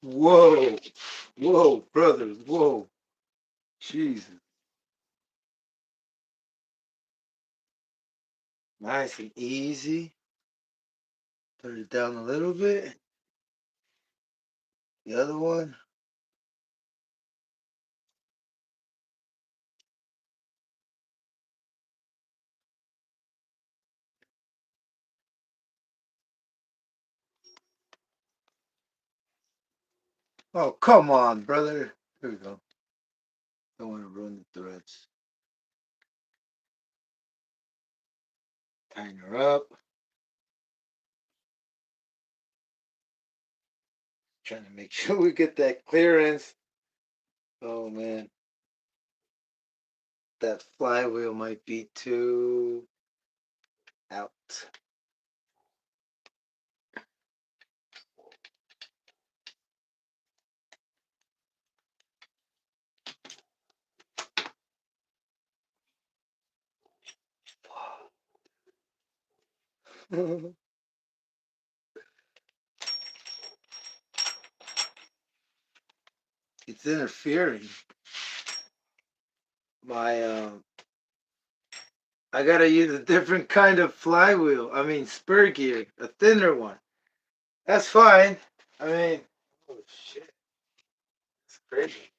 Whoa. Whoa, brothers. Whoa. Jesus. Nice and easy. Put it down a little bit. The other one. Oh, come on, brother. Here we go. Don't want to ruin the threads. Tighten her up. Trying to make sure we get that clearance. Oh, man. That flywheel might be too out. It's interfering. I gotta use a different kind of flywheel. I mean, spur gear, a thinner one. That's fine. I mean, oh shit, it's crazy.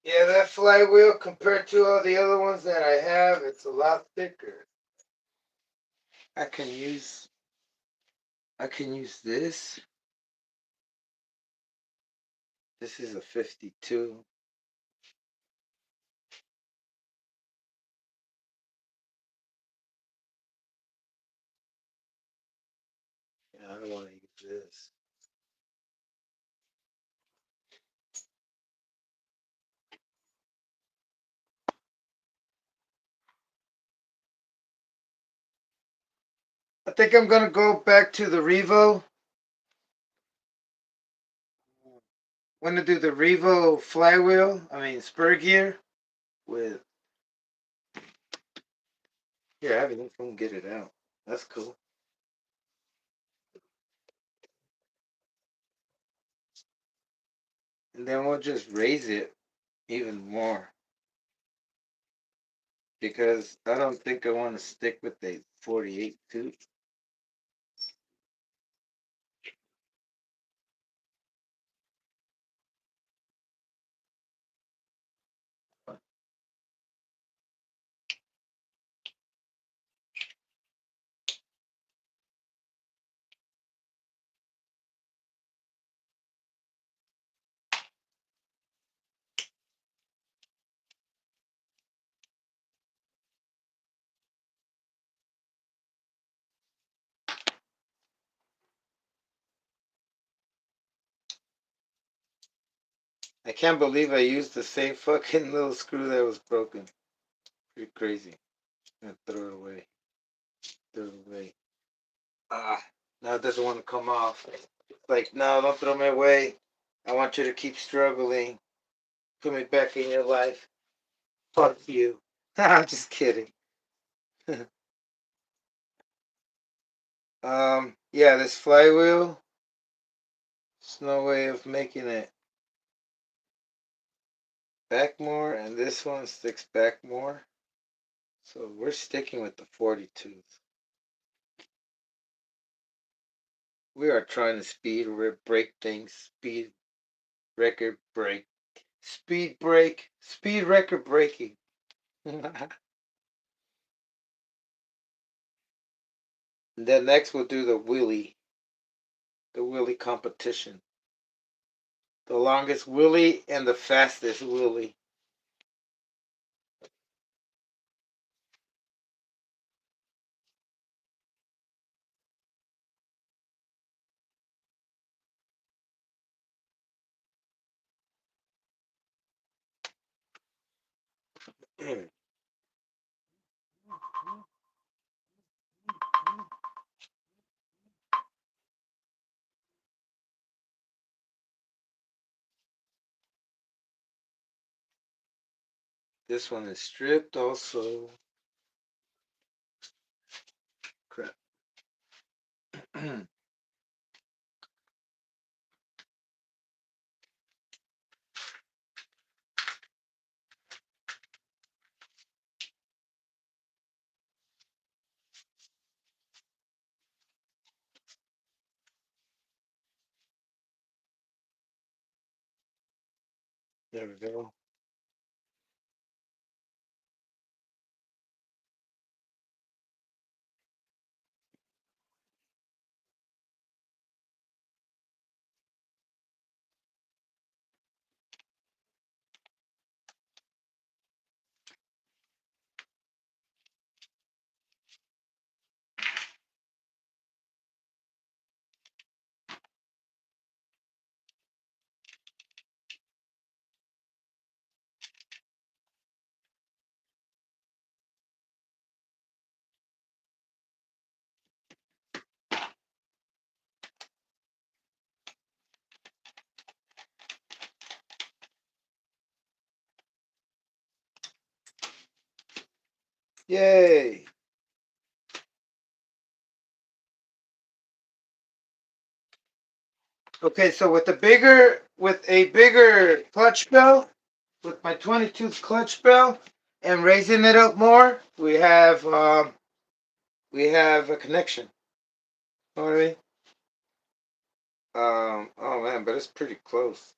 Yeah, that flywheel compared to all the other ones that I have, it's a lot thicker. I can use this. This is a 52. Yeah, I don't want to use this. I think I'm gonna go back to the Revo. I'm gonna do the Revo flywheel. I mean spur gear with. Here, I haven't even get it out. That's cool. And then we'll just raise it even more because I don't think I want to stick with the 48 tooth. I can't believe I used the same fucking little screw that was broken. Pretty crazy. I'm gonna throw it away. Throw it away. Ah, now it doesn't want to come off. Like, no, don't throw me away. I want you to keep struggling. Put me back in your life. Fuck you. I'm just kidding. Yeah, this flywheel, there's no way of making it back more, and this one sticks back more. So we're sticking with the 42. We are trying to break things, speed record break, speed record breaking. And then next we'll do the wheelie competition. The longest wheelie and the fastest wheelie. This one is stripped also. Crap. There we go. Yay! Okay, so with a bigger clutch bell, with my 22th clutch bell, and raising it up more, we have a connection. You know what I mean? Oh man, but it's pretty close.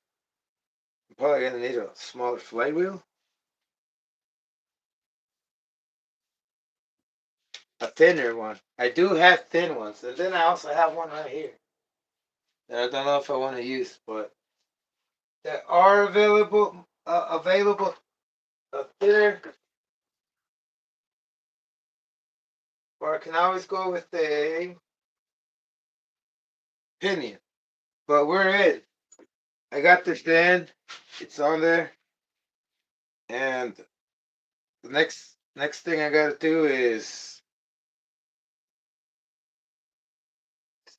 I'm probably gonna need a smaller flywheel, a thinner one. I do have thin ones, and then I also have one right here that I don't know if I want to use, but that are available thinner, or I can always go with a pinion. But we're in. I got this in. It's on there, and the next thing I gotta do is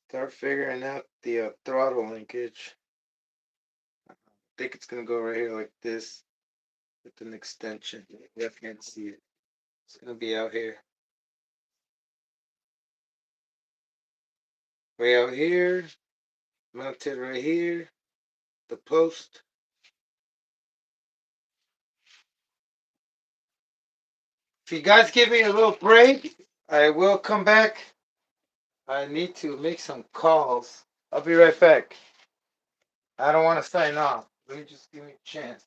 start figuring out the throttle linkage. I think it's gonna go right here like this with an extension. You can't see it. It's gonna be out here. Way out here, mounted right here, the post. If you guys give me a little break, I will come back. I need to make some calls. I'll be right back. I don't want to sign off. Let me just give me a chance.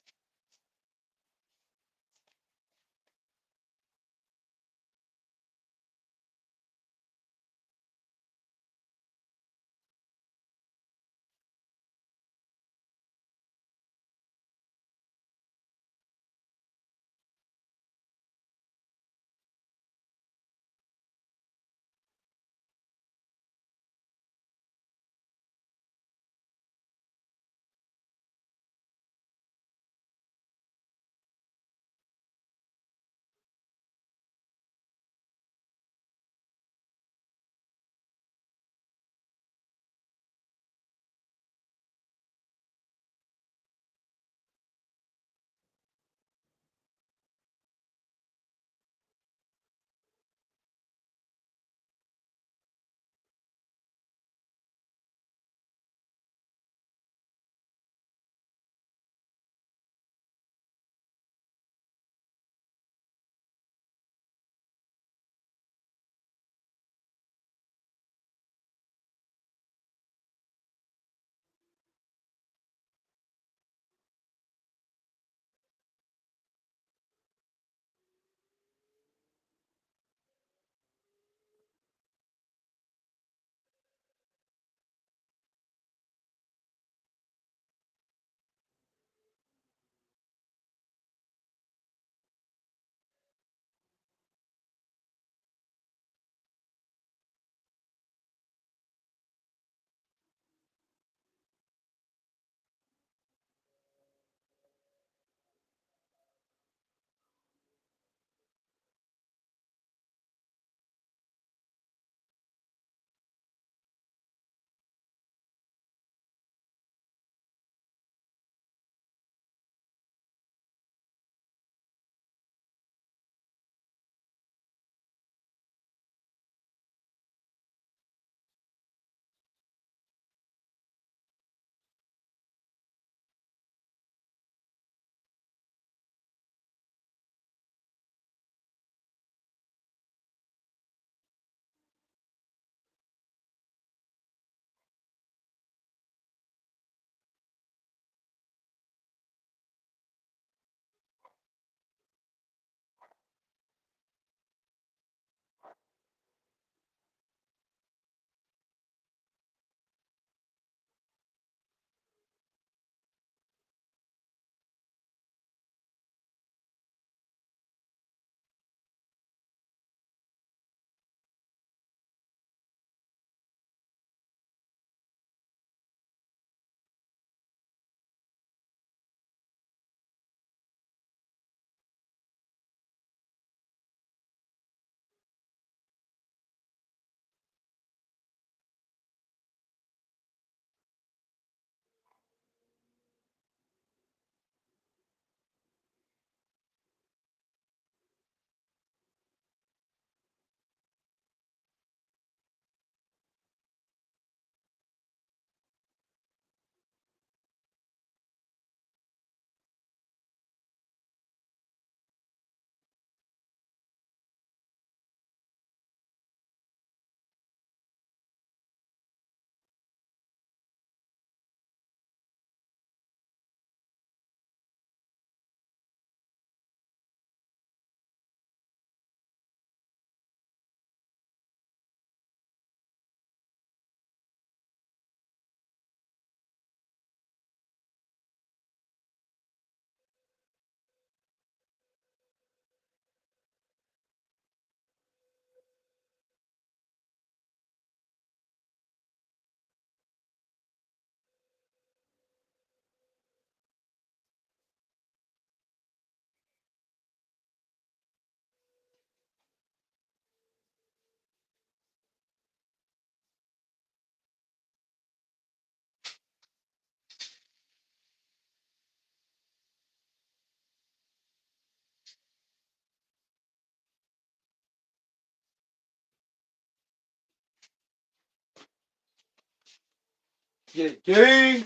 get gang.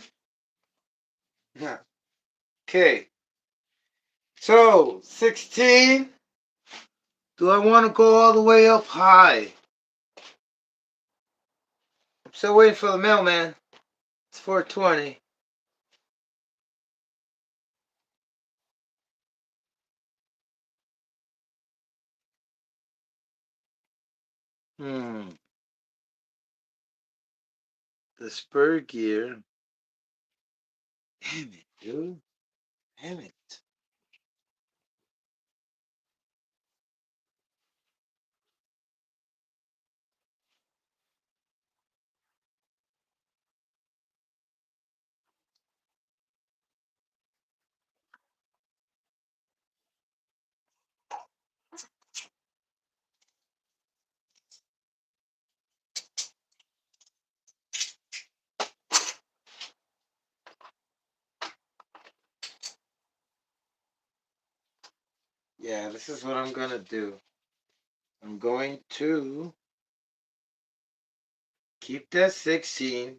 Okay. So 16. Do I want to go all the way up high? I'm still waiting for the mailman. It's 4:20. The spur gear. Damn it, dude. Damn it. Yeah, this is what I'm gonna do. I'm going to keep that 16.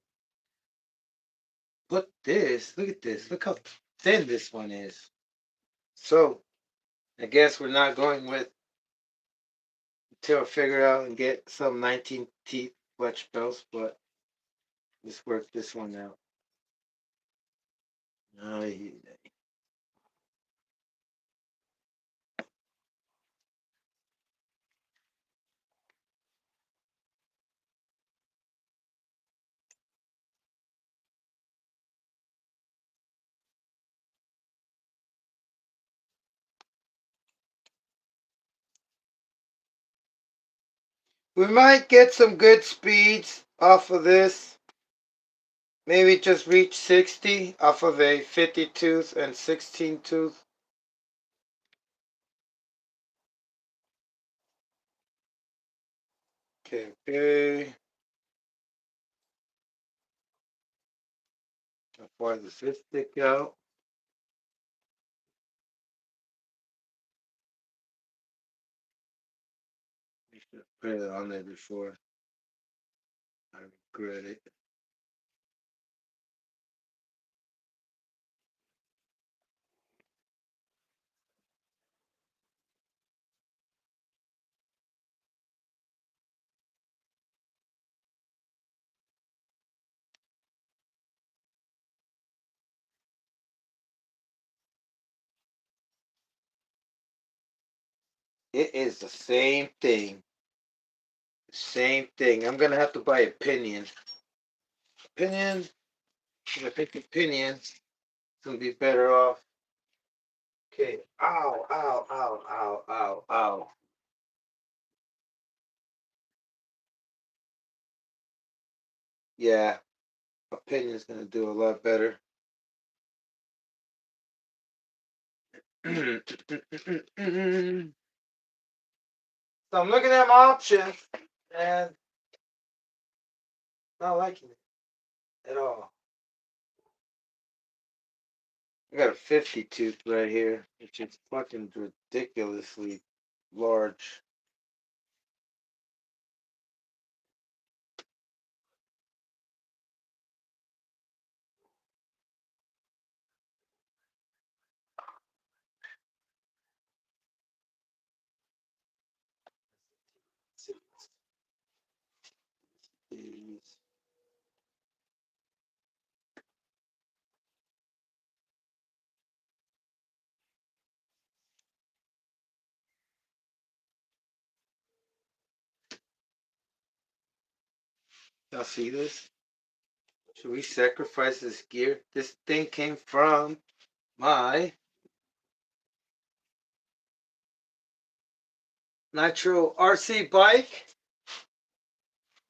Put this. Look at this. Look how thin this one is. So, I guess we're not going with until I figure out and get some 19 teeth fletch belts, but let's work this one out. Oh, yeah. We might get some good speeds off of this. Maybe just reach 60 off of a 50 tooth and 16 tooth. Okay. How far does this stick out? I should have put it on there before. I regret it. It is the same thing. Same thing. I'm gonna have to buy a pinion. Pinion. I think a pinion is gonna be better off. Okay. Ow, ow, ow, ow, ow, ow. Yeah, a pinion's gonna do a lot better. So I'm looking at my options and not liking it at all. I got a 50 tooth right here, which is fucking ridiculously large. Y'all see this? Should we sacrifice this gear? This thing came from my Nitro RC bike.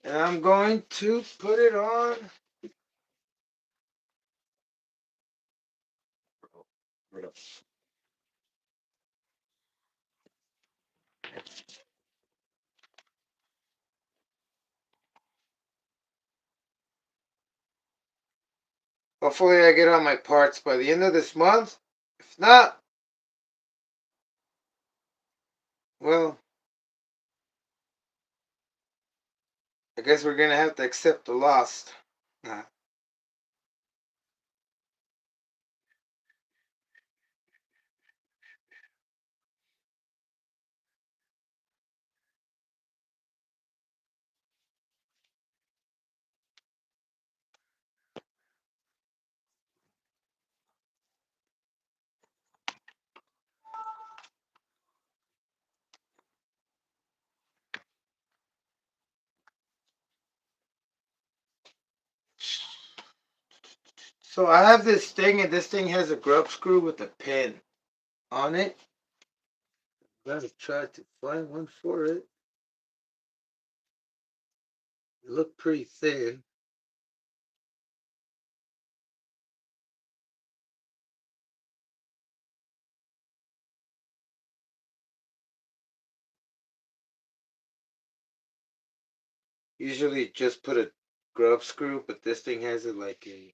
And I'm going to put it on. Hopefully I get all my parts by the end of this month. If not, well, I guess we're gonna have to accept the loss. So I have this thing, and this thing has a grub screw with a pin on it. Gotta try to find one for it. It looked pretty thin. Usually just put a grub screw, but this thing has it like a.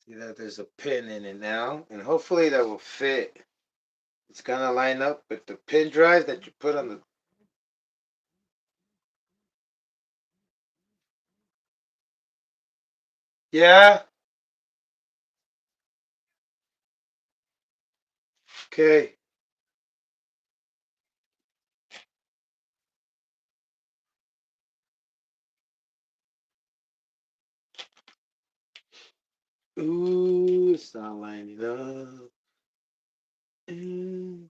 See that there's a pin in it now, and hopefully that will fit. It's gonna line up with the pin drive that you put on the. Yeah. Okay. Ooh, it's not lining up. Mm.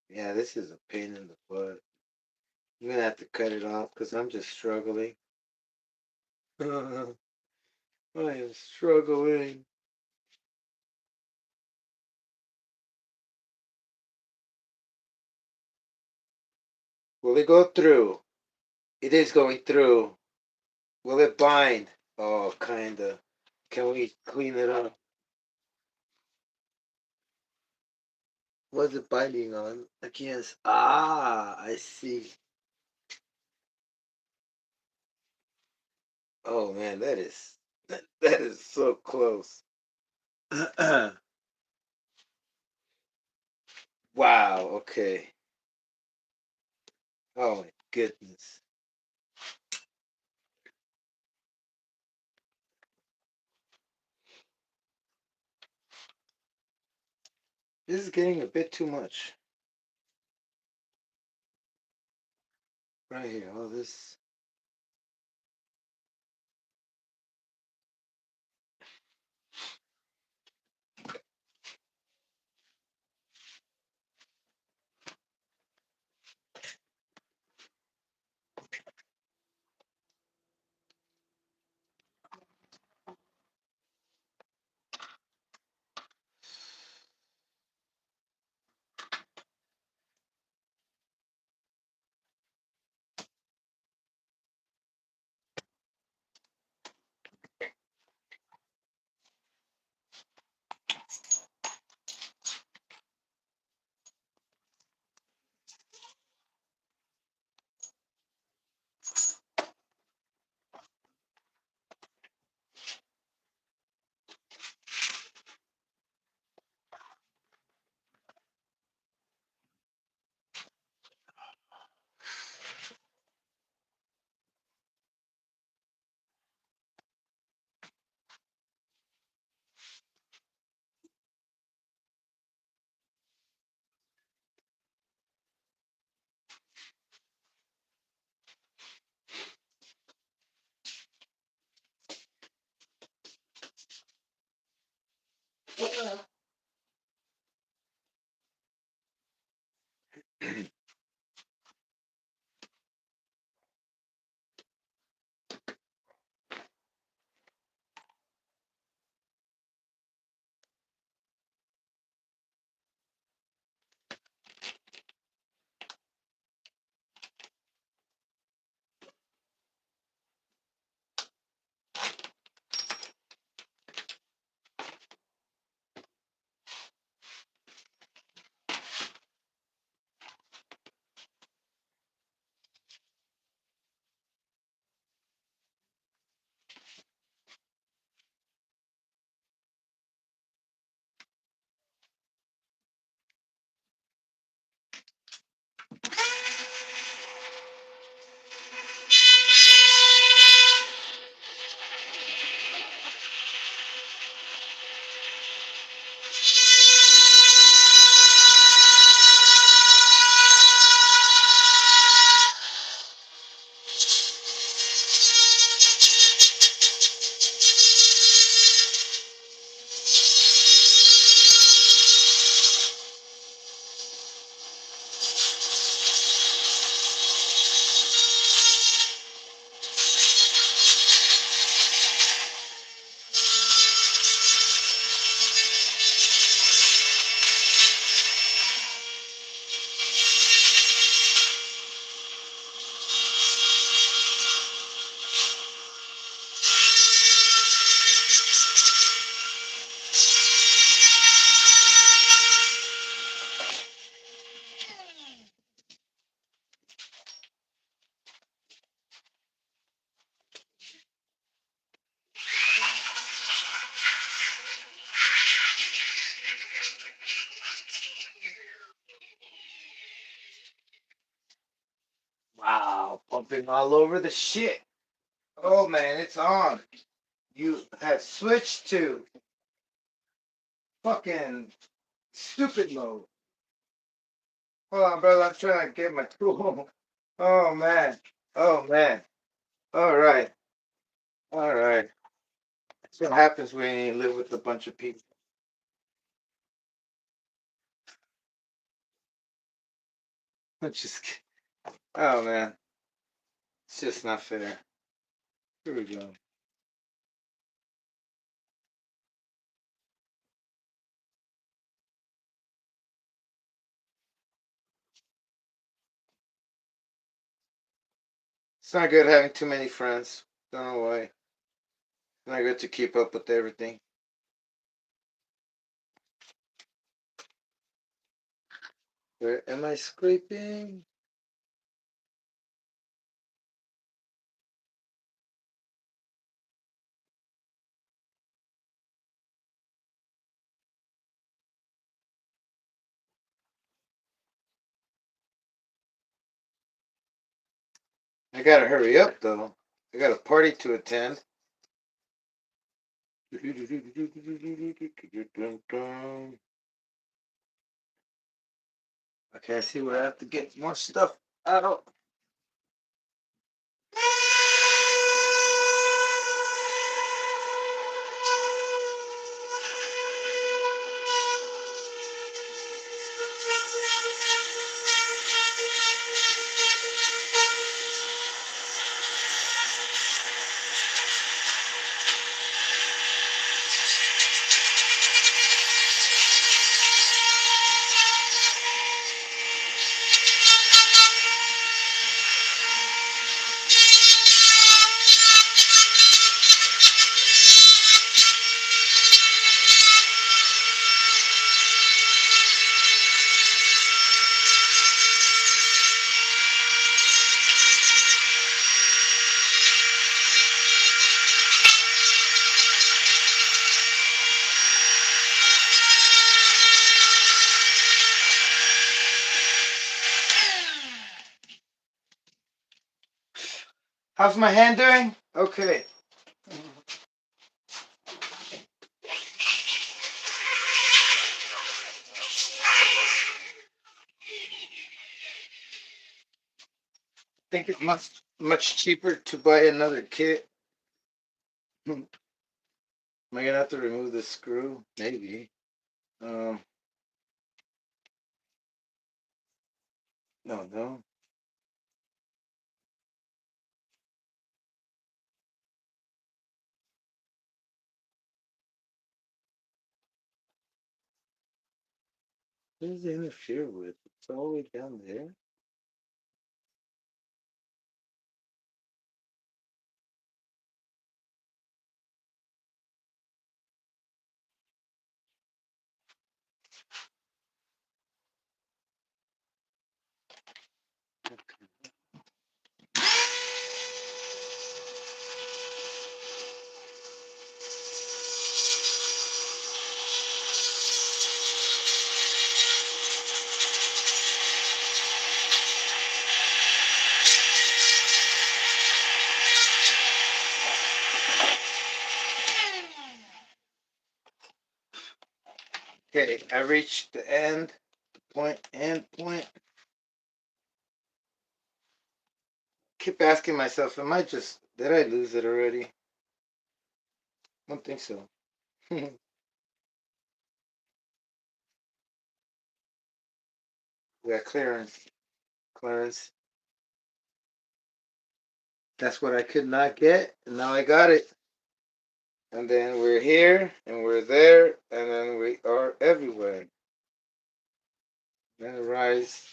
Yeah, this is a pain in the butt. I'm gonna have to cut it off because I'm just struggling. I am struggling. Will it go through? It is going through. Will it bind? Oh, kinda. Can we clean it up? What's it binding on? I can't. Ah, I see. Oh man, that is so close. Wow. Okay. Oh my goodness. This is getting a bit too much. Right here. All this. Bumping all over the shit. Oh man, it's on. You have switched to fucking stupid mode. Hold on, brother. I'm trying to get my tool. Oh man. Oh man. All right. All right. That's what happens when you live with a bunch of people. I'm just kidding. Oh man. It's just not fair. Here we go. It's not good having too many friends. Don't know why. It's not good to keep up with everything. Where am I scraping? I gotta hurry up though. I got a party to attend. Okay, I see where I have to get more stuff out. How's my hand doing? Okay. I think it's much cheaper to buy another kit. Am I gonna have to remove the screw? Maybe. Um. No, no. What does it interfere with? It's all the way down there. Okay, I reached the end point. Keep asking myself, did I lose it already? I don't think so. We got clearance. Clearance. That's what I could not get, and now I got it. And then we're here, and we're there, and then we are everywhere. Then rise.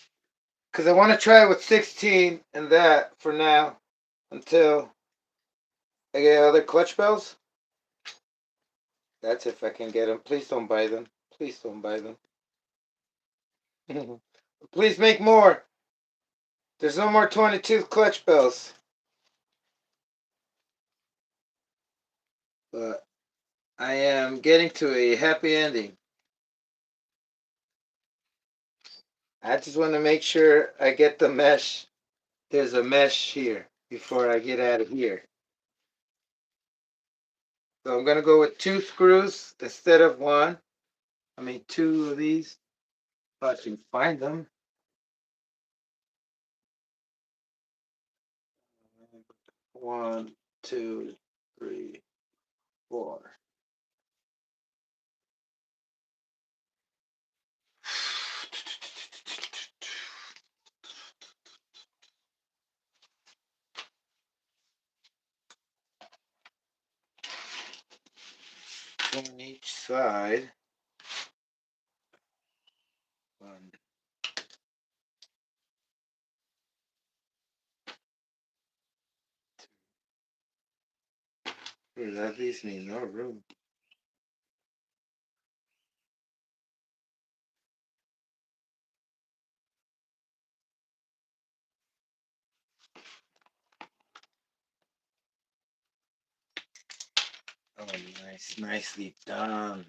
Because I want to try it with 16 and that for now until I get other clutch bells. That's if I can get them. Please don't buy them. Please don't buy them. Please make more. There's no more 22 clutch bells. But I am getting to a happy ending. I just want to make sure I get the mesh there's a mesh here before I get out of here. So I'm going to go with 2 screws instead of 1. I mean 2 of these. If I can find them. 1, 2, 3, 4. On each side. 1, 2. That leaves me no room. Oh, nice, nicely done.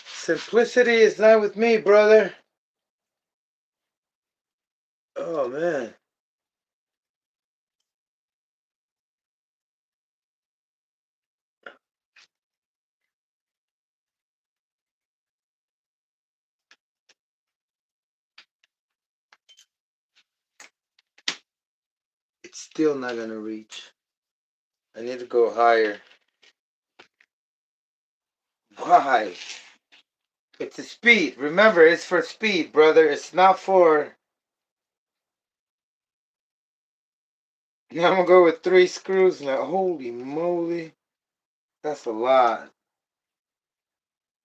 Simplicity is not with me, brother. Oh, man. It's still not going to reach. I need to go higher. Why? It's a speed. Remember, it's for speed, brother. It's not for... Now I'm going to go with 3 screws now. Holy moly. That's a lot.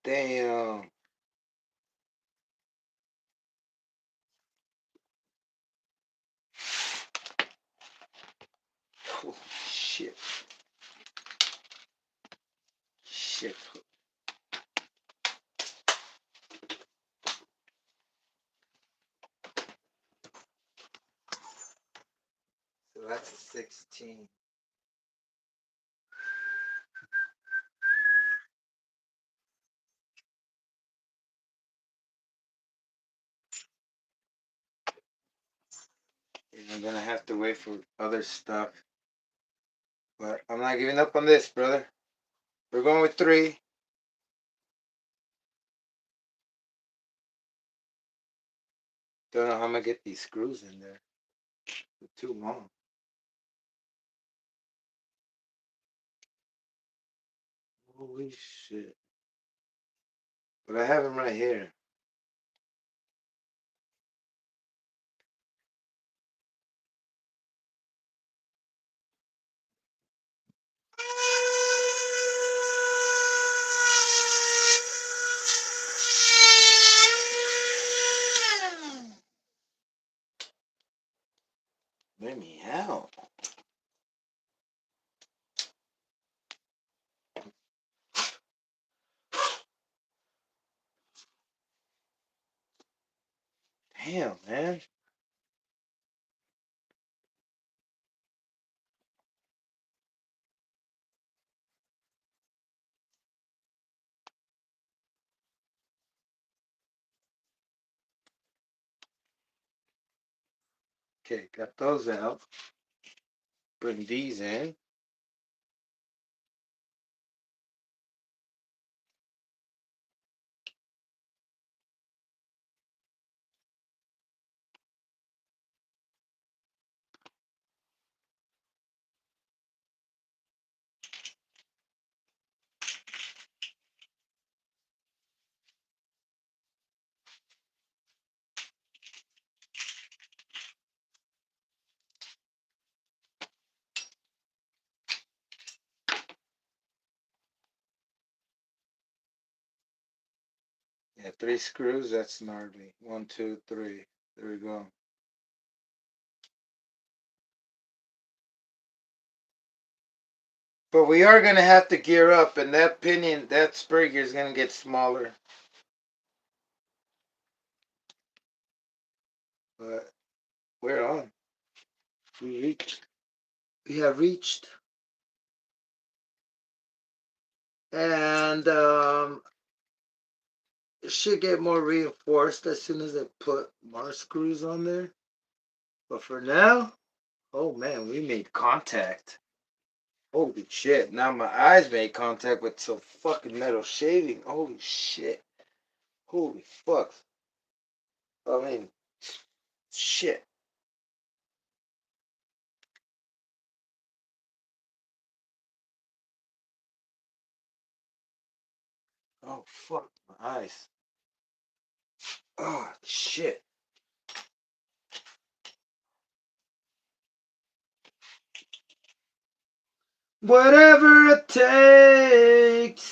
Damn. Oh, shit. Shit. So that's a 16. And I'm going to have to wait for other stuff. But I'm not giving up on this, brother. We're going with 3. Don't know how I'm going to get these screws in there. They're too long. Holy shit. But I have them right here. Let me out. Damn, man. Okay, got those out. Bring these in. Yeah, 3 screws. That's gnarly. 1, 2, 3. There we go. But we are going to have to gear up, and that pinion, that spur gear is going to get smaller. but we're on. We reached. We have reached. And it should get more reinforced as soon as I put more screws on there. But for now, oh man, we made contact. Holy shit. Now my eyes made contact with some fucking metal shaving. Holy shit. Holy fuck. I mean, shit. Oh fuck, my eyes. Oh shit. Whatever it takes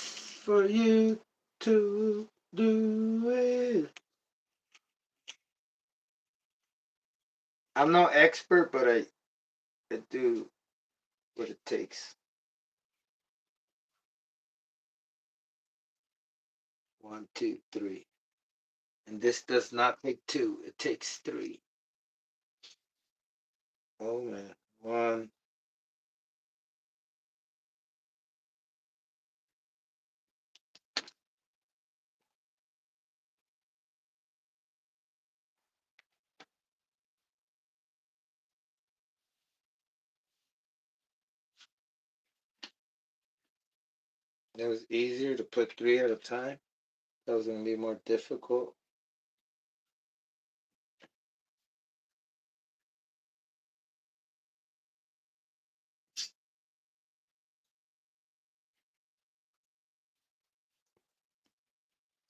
for you to do it. I'm no expert, but I do what it takes. 1, 2, 3. And this does not take 2, it takes 3. Oh man. 1. It was easier to put 3 at a time. That was going to be more difficult.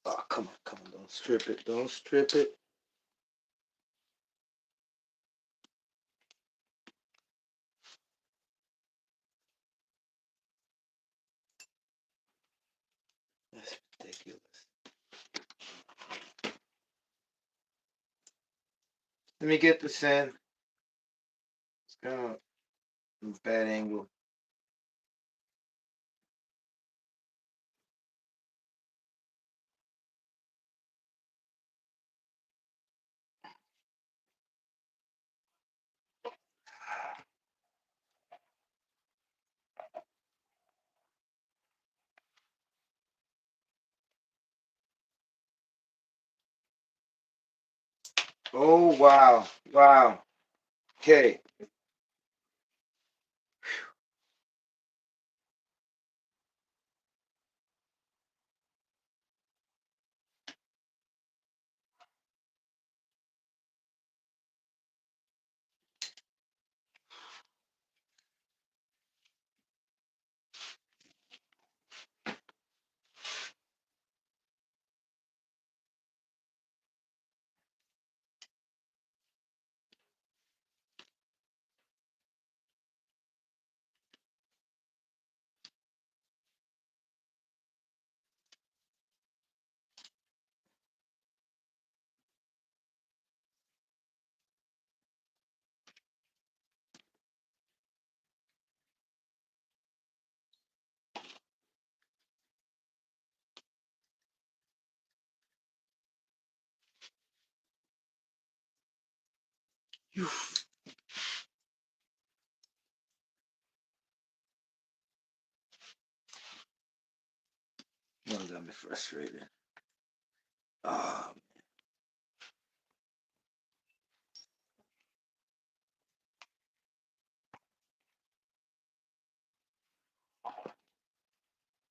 Oh, come on, come on. Don't strip it. Don't strip it. That's ridiculous. Let me get this in. It's kind of a bad angle. Oh, wow. Wow. Okay. You. That got me frustrated. Oh,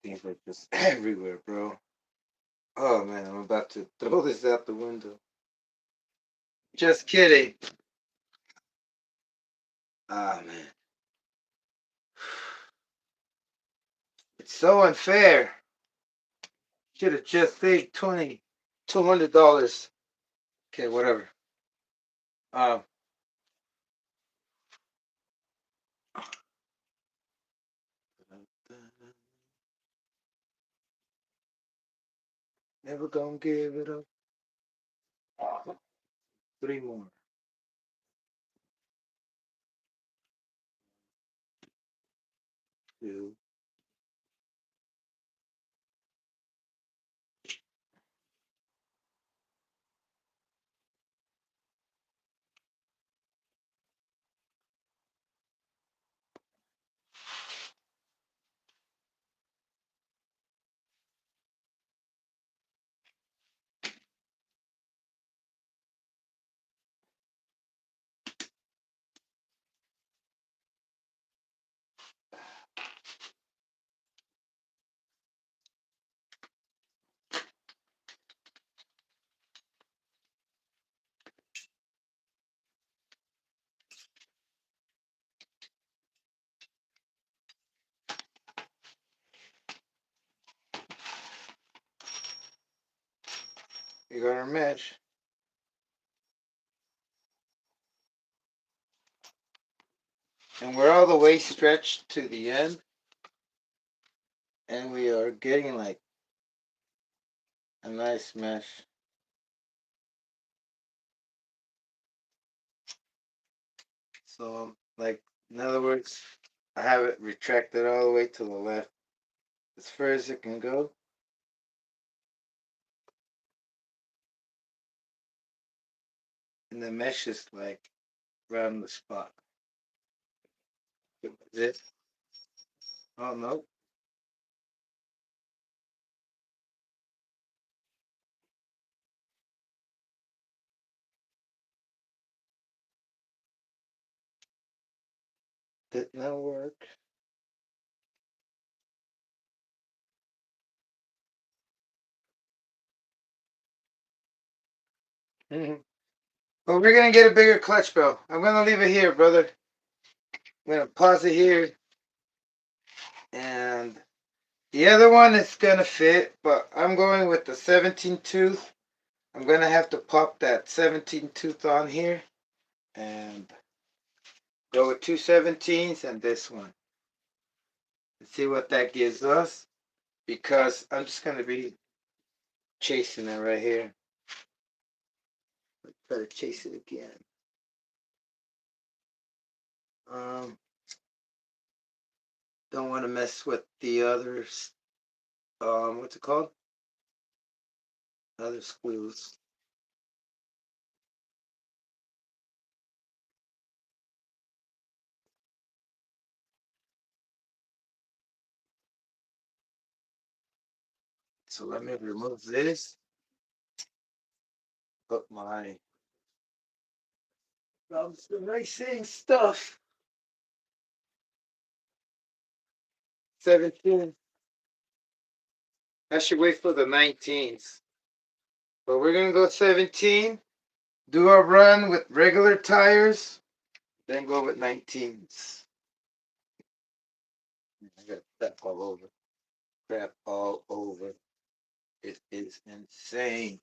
things are just everywhere, bro. Oh, man, I'm about to throw this out the window. Just kidding. Ah, man. It's so unfair. Should have just saved $200. Okay, whatever. Um, never gonna give it up. 3 more. 2. We got our mesh. And we're all the way stretched to the end. And we are getting like a nice mesh. So, like, in other words, I have it retracted all the way to the left as far as it can go. And the mesh is like around the spot. This? Oh, no. Did not work. But we're going to get a bigger clutch bell. I'm going to leave it here, brother. I'm going to pause it here. And the other one is going to fit, but I'm going with the 17 tooth. I'm going to have to pop that 17 tooth on here and go with 217s and this one. Let's see what that gives us, because I'm just going to be chasing it right here. Let's try to chase it again. Don't want to mess with the others. What's it called? Other screws. So let me remove this. Put my thumbs racing stuff. 17. I should wait for the 19s. But we're gonna go 17. Do a run with regular tires, then go with 19s. I got crap all over. Crap all over. It is insane.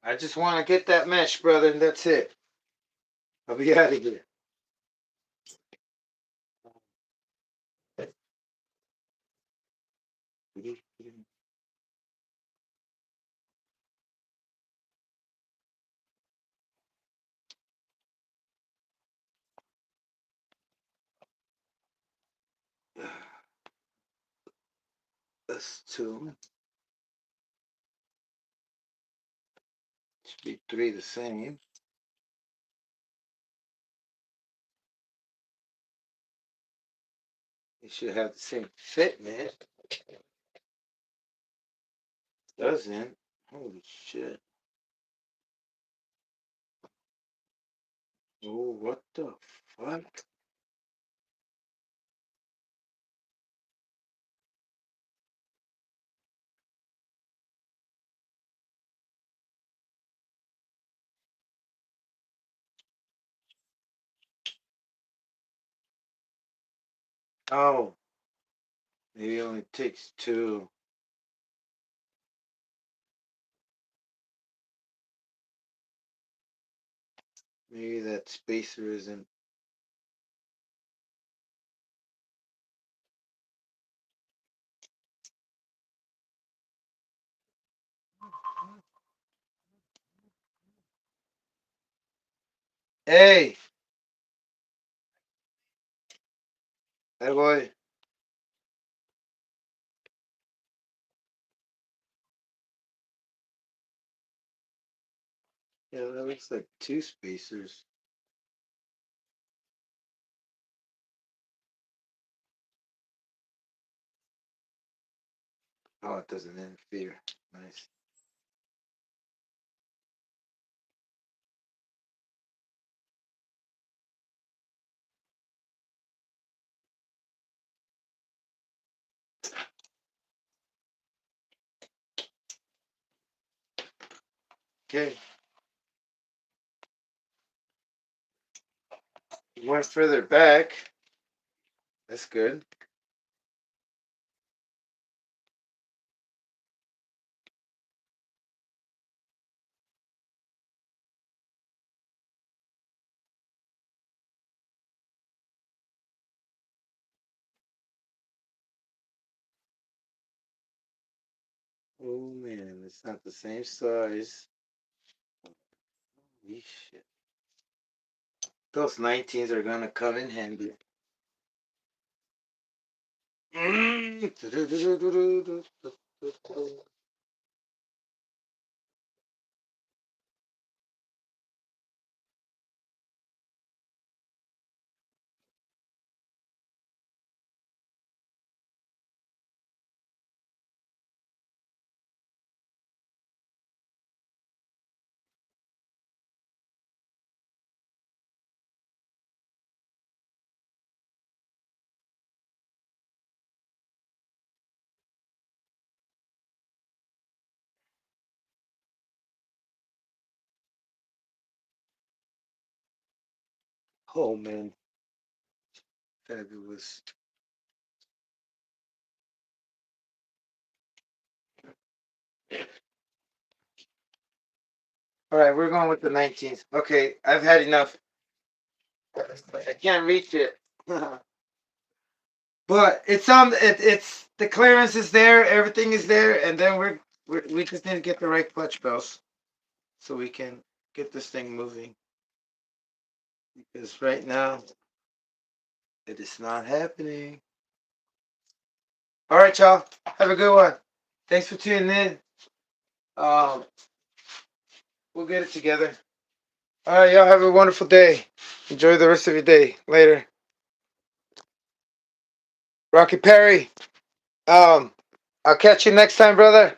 I just want to get that mesh, brother, and that's it. I'll be out of here. That's two. Should be three the same. It should have the same fitment. Doesn't. Holy shit. Oh, what the fuck? Oh, maybe it only takes two. Maybe that spacer isn't. Hey, hey boy. Yeah, that looks like two spacers. Oh, it doesn't interfere. Nice. Okay. Went further back. That's good. Oh man, it's not the same size. Holy shit. Those 19s are gonna come in handy. Oh man, fabulous. All right, we're going with the 19th. Okay, I've had enough. I can't reach it. But it's on. It's the clearance is there. Everything is there, and then we just need to get the right clutch bells, so we can get this thing moving. Because right now, it is not happening. All right, y'all. Have a good one. Thanks for tuning in. Um, we'll get it together. All right, y'all. Have a wonderful day. Enjoy the rest of your day. Later. Rocky Perry. I'll catch you next time, brother.